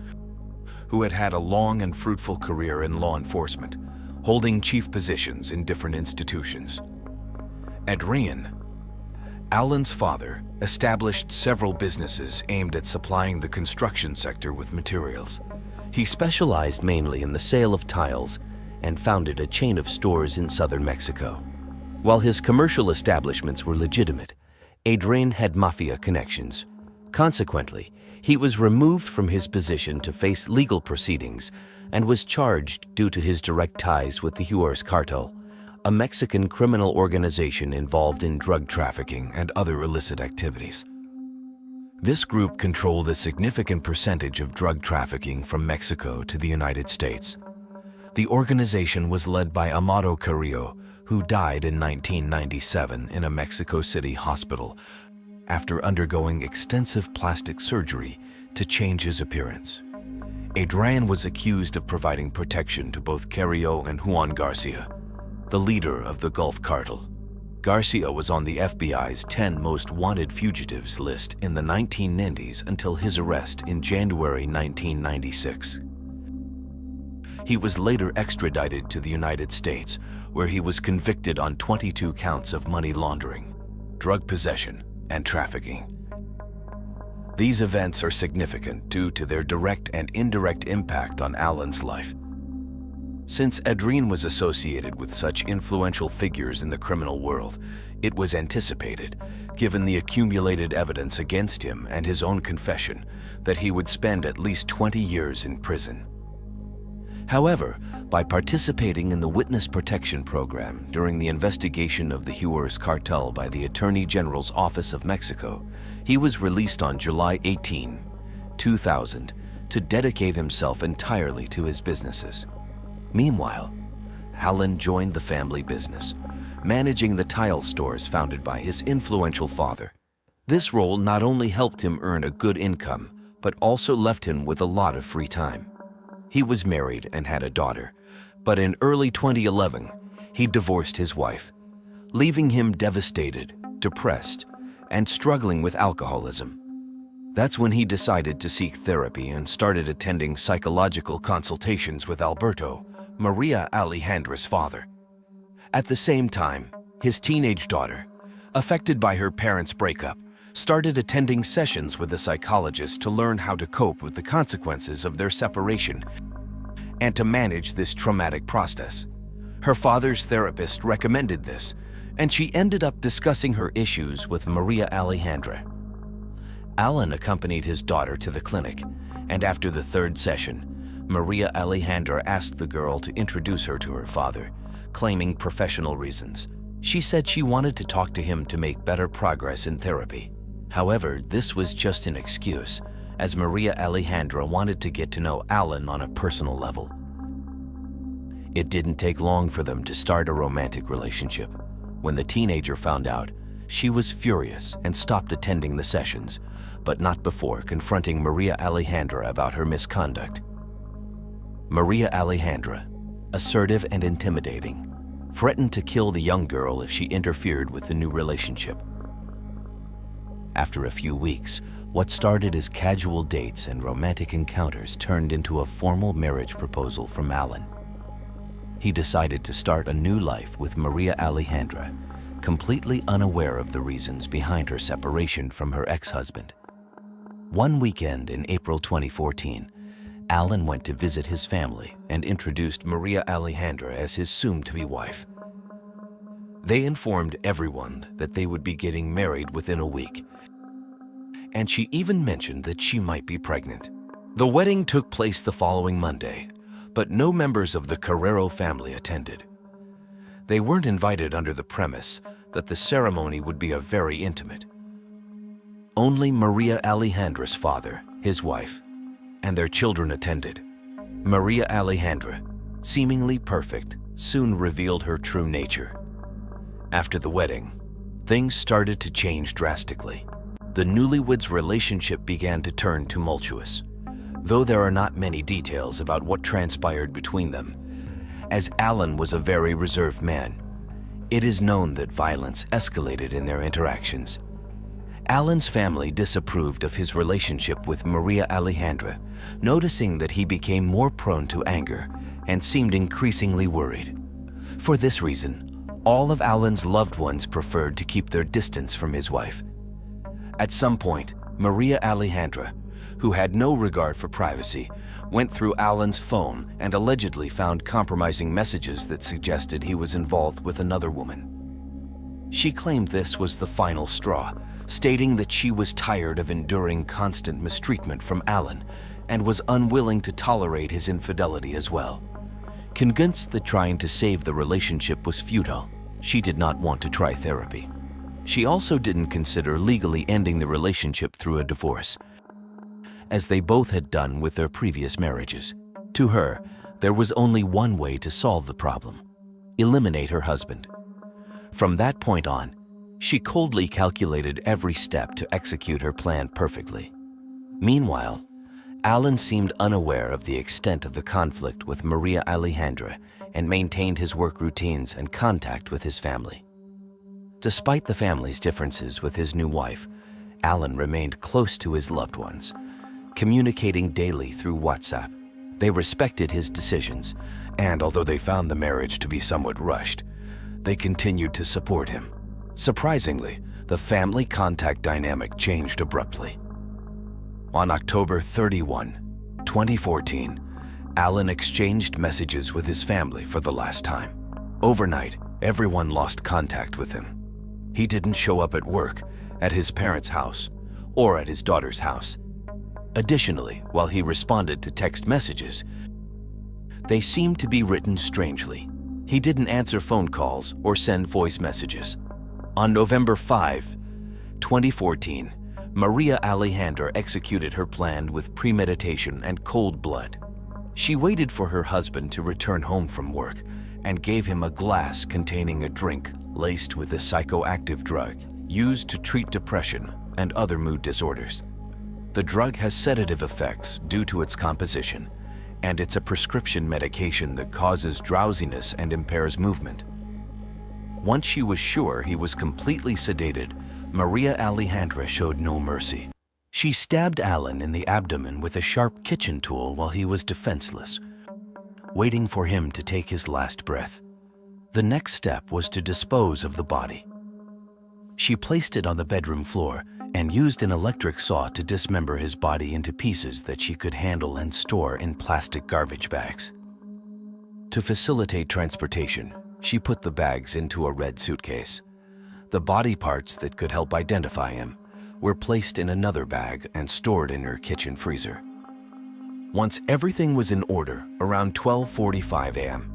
who had had a long and fruitful career in law enforcement, holding chief positions in different institutions. Adrián, Alan's father, established several businesses aimed at supplying the construction sector with materials. He specialized mainly in the sale of tiles and founded a chain of stores in southern Mexico. While his commercial establishments were legitimate, Adrián had mafia connections. Consequently, he was removed from his position to face legal proceedings and was charged due to his direct ties with the Juarez cartel, a Mexican criminal organization involved in drug trafficking and other illicit activities. This group controlled a significant percentage of drug trafficking from Mexico to the United States. The organization was led by Amado Carrillo, who died in 1997 in a Mexico City hospital after undergoing extensive plastic surgery to change his appearance. Adrián was accused of providing protection to both Carrillo and Juan Garcia, the leader of the Gulf Cartel. Garcia was on the FBI's 10 most wanted fugitives list in the 1990s until his arrest in January 1996. He was later extradited to the United States, where he was convicted on 22 counts of money laundering, drug possession, and trafficking. These events are significant due to their direct and indirect impact on Alan's life. Since Adrián was associated with such influential figures in the criminal world, it was anticipated, given the accumulated evidence against him and his own confession, that he would spend at least 20 years in prison. However, by participating in the Witness Protection Program during the investigation of the Juarez cartel by the Attorney General's Office of Mexico, he was released on July 18, 2000, to dedicate himself entirely to his businesses. Meanwhile, Alan joined the family business, managing the tile stores founded by his influential father. This role not only helped him earn a good income, but also left him with a lot of free time. He was married and had a daughter, but in early 2011, he divorced his wife, leaving him devastated, depressed, and struggling with alcoholism. That's when he decided to seek therapy and started attending psychological consultations with Alberto, Maria Alejandra's father. At the same time, his teenage daughter, affected by her parents' breakup, started attending sessions with a psychologist to learn how to cope with the consequences of their separation and to manage this traumatic process. Her father's therapist recommended this, and she ended up discussing her issues with Maria Alejandra. Alan accompanied his daughter to the clinic, and after the third session, Maria Alejandra asked the girl to introduce her to her father, claiming professional reasons. She said she wanted to talk to him to make better progress in therapy. However, this was just an excuse, as Maria Alejandra wanted to get to know Alan on a personal level. It didn't take long for them to start a romantic relationship. When the teenager found out, she was furious and stopped attending the sessions, but not before confronting Maria Alejandra about her misconduct. Maria Alejandra, assertive and intimidating, threatened to kill the young girl if she interfered with the new relationship. After a few weeks, what started as casual dates and romantic encounters turned into a formal marriage proposal from Alan. he decided to start a new life with Maria Alejandra, completely unaware of the reasons behind her separation from her ex-husband. One weekend in April 2014, Alan went to visit his family and introduced Maria Alejandra as his soon-to-be wife. They informed everyone that they would be getting married within a week, and she even mentioned that she might be pregnant. The wedding took place the following Monday, but no members of the Carrero family attended. They weren't invited under the premise that the ceremony would be very intimate. Only Maria Alejandra's father, his wife, and their children attended. Maria Alejandra, seemingly perfect, soon revealed her true nature. After the wedding, things started to change drastically. The newlyweds' relationship began to turn tumultuous, though there are not many details about what transpired between them. As Alan was a very reserved man, it is known that violence escalated in their interactions. Alan's family disapproved of his relationship with Maria Alejandra, noticing that he became more prone to anger and seemed increasingly worried. For this reason, all of Alan's loved ones preferred to keep their distance from his wife. At some point, Maria Alejandra, who had no regard for privacy, went through Alan's phone and allegedly found compromising messages that suggested he was involved with another woman. She claimed this was the final straw, stating that she was tired of enduring constant mistreatment from Alan and was unwilling to tolerate his infidelity as well. Convinced that trying to save the relationship was futile, she did not want to try therapy. She also didn't consider legally ending the relationship through a divorce, as they both had done with their previous marriages. To her, there was only one way to solve the problem: eliminate her husband. From that point on, she coldly calculated every step to execute her plan perfectly. Meanwhile, Alan seemed unaware of the extent of the conflict with Maria Alejandra and maintained his work routines and contact with his family. Despite the family's differences with his new wife, Alan remained close to his loved ones, communicating daily through WhatsApp. They respected his decisions, and although they found the marriage to be somewhat rushed, they continued to support him. Surprisingly, the family contact dynamic changed abruptly. On October 31, 2014, Alan exchanged messages with his family for the last time. Overnight, everyone lost contact with him. He didn't show up at work, at his parents' house, or at his daughter's house. Additionally, while he responded to text messages, they seemed to be written strangely. He didn't answer phone calls or send voice messages. On November 5, 2014, Maria Alejandra executed her plan with premeditation and cold blood. She waited for her husband to return home from work and gave him a glass containing a drink laced with a psychoactive drug used to treat depression and other mood disorders. The drug has sedative effects due to its composition, and it's a prescription medication that causes drowsiness and impairs movement. Once she was sure he was completely sedated, Maria Alejandra showed no mercy. She stabbed Alan in the abdomen with a sharp kitchen tool while he was defenseless, waiting for him to take his last breath. The next step was to dispose of the body. She placed it on the bedroom floor and used an electric saw to dismember his body into pieces that she could handle and store in plastic garbage bags. To facilitate transportation, she put the bags into a red suitcase. The body parts that could help identify him were placed in another bag and stored in her kitchen freezer. Once everything was in order, around 12:45 a.m.,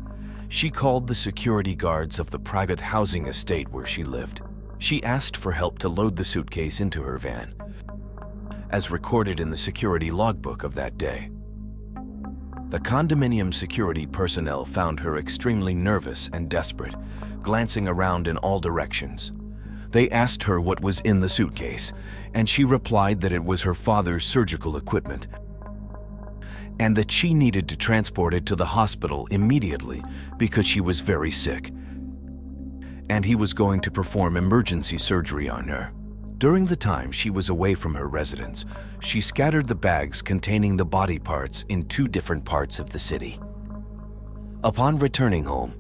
she called the security guards of the private housing estate where she lived. She asked for help to load the suitcase into her van, as recorded in the security logbook of that day. The condominium security personnel found her extremely nervous and desperate, glancing around in all directions. They asked her what was in the suitcase, and she replied that it was her father's surgical equipment and that she needed to transport it to the hospital immediately because she was very sick, and he was going to perform emergency surgery on her. During the time she was away from her residence, she scattered the bags containing the body parts in 2 different parts of the city. Upon returning home,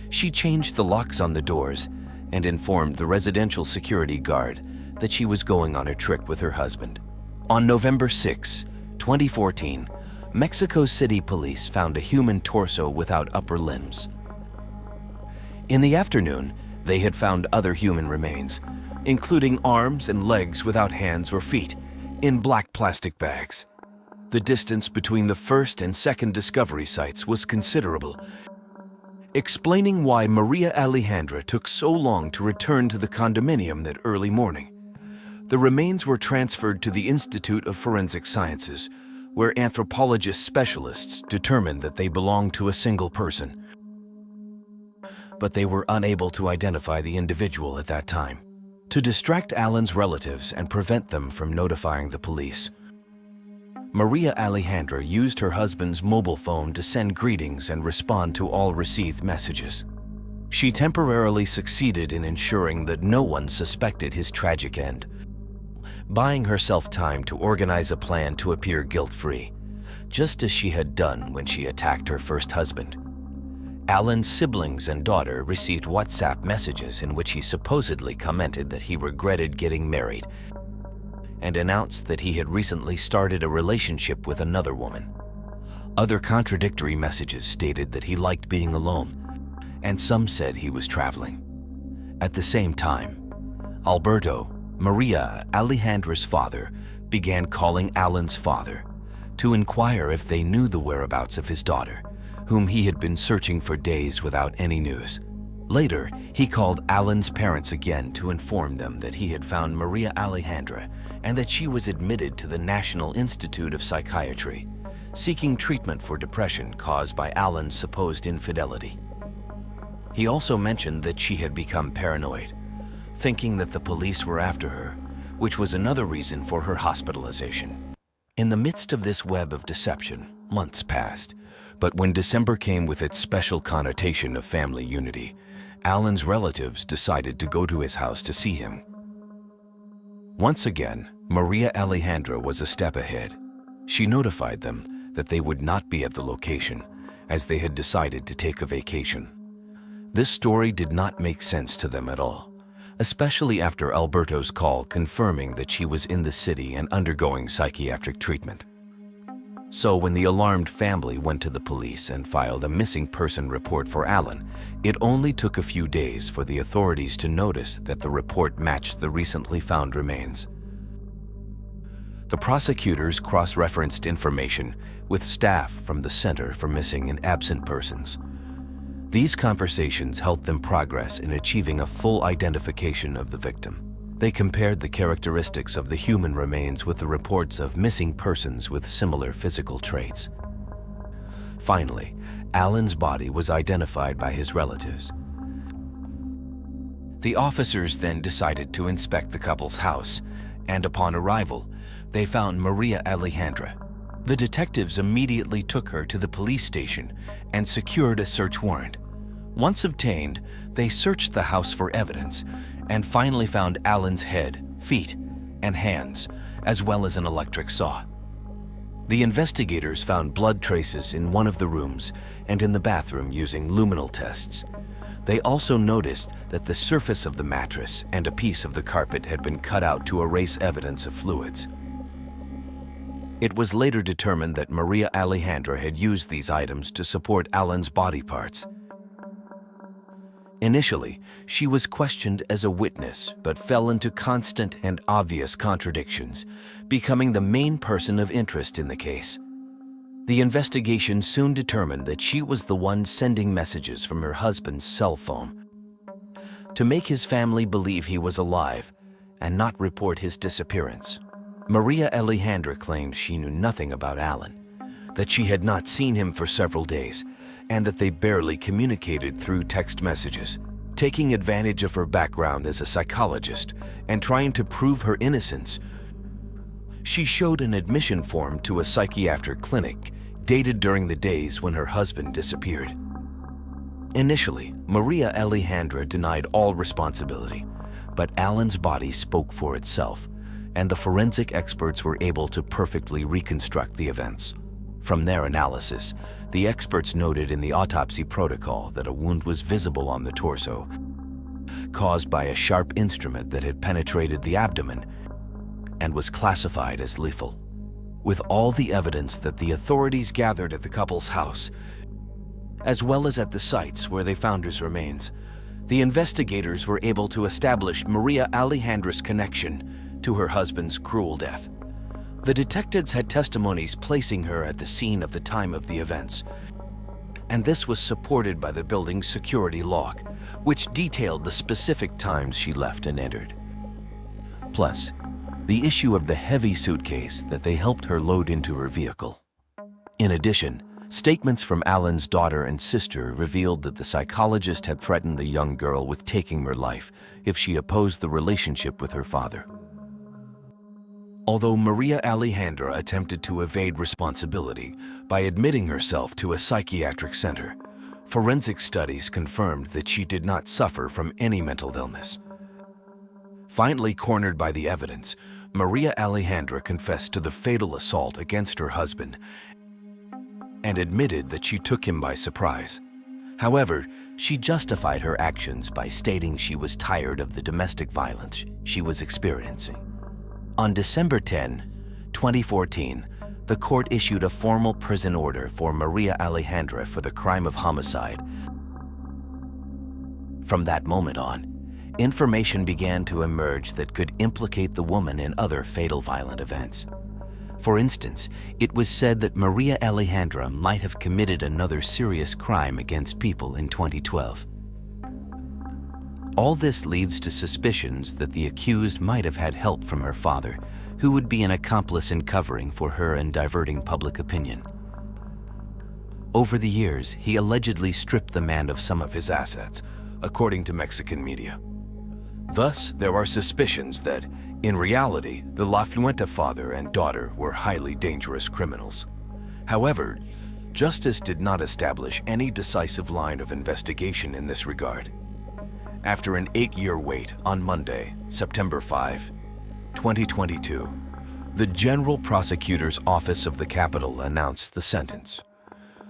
she changed the locks on the doors and informed the residential security guard that she was going on a trip with her husband. On November 6, 2014, Mexico City police found a human torso without upper limbs. In the afternoon, they had found other human remains, including arms and legs without hands or feet, in black plastic bags. The distance between the first and second discovery sites was considerable, explaining why Maria Alejandra took so long to return to the condominium that early morning. The remains were transferred to the Institute of Forensic Sciences, where anthropologist specialists determined that they belonged to a single person. But they were unable to identify the individual at that time. To distract Alan's relatives and prevent them from notifying the police, Maria Alejandra used her husband's mobile phone to send greetings and respond to all received messages. She temporarily succeeded in ensuring that no one suspected his tragic end, buying herself time to organize a plan to appear guilt-free, just as she had done when she attacked her first husband. Alan's siblings and daughter received WhatsApp messages in which he supposedly commented that he regretted getting married and announced that he had recently started a relationship with another woman. Other contradictory messages stated that he liked being alone, and some said he was traveling. At the same time, Alberto, Maria Alejandra's father, began calling Alan's father to inquire if they knew the whereabouts of his daughter, whom he had been searching for days without any news. Later, he called Alan's parents again to inform them that he had found Maria Alejandra and that she was admitted to the National Institute of Psychiatry, seeking treatment for depression caused by Alan's supposed infidelity. He also mentioned that she had become paranoid, thinking that the police were after her, which was another reason for her hospitalization. In the midst of this web of deception, months passed, but when December came with its special connotation of family unity, Alan's relatives decided to go to his house to see him. Once again, Maria Alejandra was a step ahead. She notified them that they would not be at the location, as they had decided to take a vacation. This story did not make sense to them at all, especially after Alberto's call confirming that she was in the city and undergoing psychiatric treatment. So when the alarmed family went to the police and filed a missing person report for Alan, it only took a few days for the authorities to notice that the report matched the recently found remains. The prosecutors cross-referenced information with staff from the Center for Missing and Absent Persons. These conversations helped them progress in achieving a full identification of the victim. They compared the characteristics of the human remains with the reports of missing persons with similar physical traits. Finally, Alan's body was identified by his relatives. The officers then decided to inspect the couple's house, and upon arrival, they found Maria Alejandra. The detectives immediately took her to the police station and secured a search warrant. Once obtained, they searched the house for evidence and finally found Alan's head, feet, and hands, as well as an electric saw. The investigators found blood traces in one of the rooms and in the bathroom using luminal tests. They also noticed that the surface of the mattress and a piece of the carpet had been cut out to erase evidence of fluids. It was later determined that Maria Alejandra had used these items to support Alan's body parts. Initially, she was questioned as a witness, but fell into constant and obvious contradictions, becoming the main person of interest in the case. The investigation soon determined that she was the one sending messages from her husband's cell phone to make his family believe he was alive and not report his disappearance. Maria Alejandra claimed she knew nothing about Alan, that she had not seen him for several days, and that they barely communicated through text messages. Taking advantage of her background as a psychologist and trying to prove her innocence, she showed an admission form to a psychiatric clinic dated during the days when her husband disappeared. Initially, Maria Alejandra denied all responsibility, but Alan's body spoke for itself, and the forensic experts were able to perfectly reconstruct the events. From their analysis, the experts noted in the autopsy protocol that a wound was visible on the torso, caused by a sharp instrument that had penetrated the abdomen and was classified as lethal. With all the evidence that the authorities gathered at the couple's house, as well as at the sites where they found his remains, the investigators were able to establish Maria Alejandra's connection to her husband's cruel death. The detectives had testimonies placing her at the scene of the time of the events, and this was supported by the building's security log, which detailed the specific times she left and entered. Plus, the issue of the heavy suitcase that they helped her load into her vehicle. In addition, statements from Alan's daughter and sister revealed that the psychologist had threatened the young girl with taking her life if she opposed the relationship with her father. Although Maria Alejandra attempted to evade responsibility by admitting herself to a psychiatric center, forensic studies confirmed that she did not suffer from any mental illness. Finally cornered by the evidence, Maria Alejandra confessed to the fatal assault against her husband and admitted that she took him by surprise. However, she justified her actions by stating she was tired of the domestic violence she was experiencing. On December 10, 2014, the court issued a formal prison order for Maria Alejandra for the crime of homicide. From that moment on, information began to emerge that could implicate the woman in other fatal violent events. For instance, it was said that Maria Alejandra might have committed another serious crime against people in 2012. All this leads to suspicions that the accused might have had help from her father, who would be an accomplice in covering for her and diverting public opinion. Over the years, he allegedly stripped the man of some of his assets, according to Mexican media. Thus, there are suspicions that, in reality, the La Fuente father and daughter were highly dangerous criminals. However, justice did not establish any decisive line of investigation in this regard. After an 8-year wait, on Monday, September 5, 2022, the General Prosecutor's Office of the Capital announced the sentence.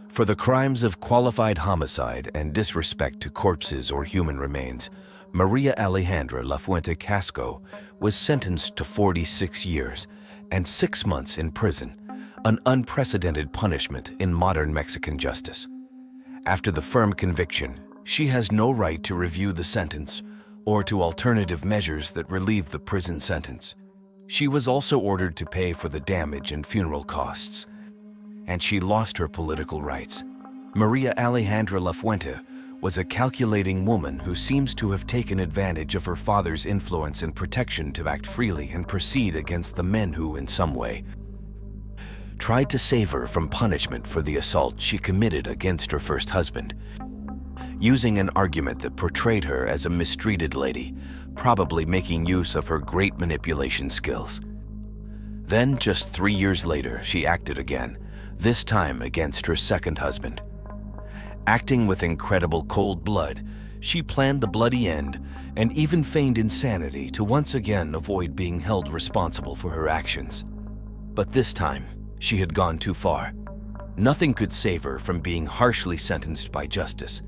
For the crimes of qualified homicide and disrespect to corpses or human remains, Maria Alejandra La Fuente Casco was sentenced to 46 years and 6 months in prison, an unprecedented punishment in modern Mexican justice. After the firm conviction, she has no right to review the sentence or to alternative measures that relieve the prison sentence. She was also ordered to pay for the damage and funeral costs, and she lost her political rights. Maria Alejandra La Fuente was a calculating woman who seems to have taken advantage of her father's influence and protection to act freely and proceed against the men who, in some way, tried to save her from punishment for the assault she committed against her first husband, using an argument that portrayed her as a mistreated lady, probably making use of her great manipulation skills. Then, just 3 years later, she acted again, this time against her second husband. Acting with incredible cold blood, she planned the bloody end and even feigned insanity to once again avoid being held responsible for her actions. But this time, she had gone too far. Nothing could save her from being harshly sentenced by justice.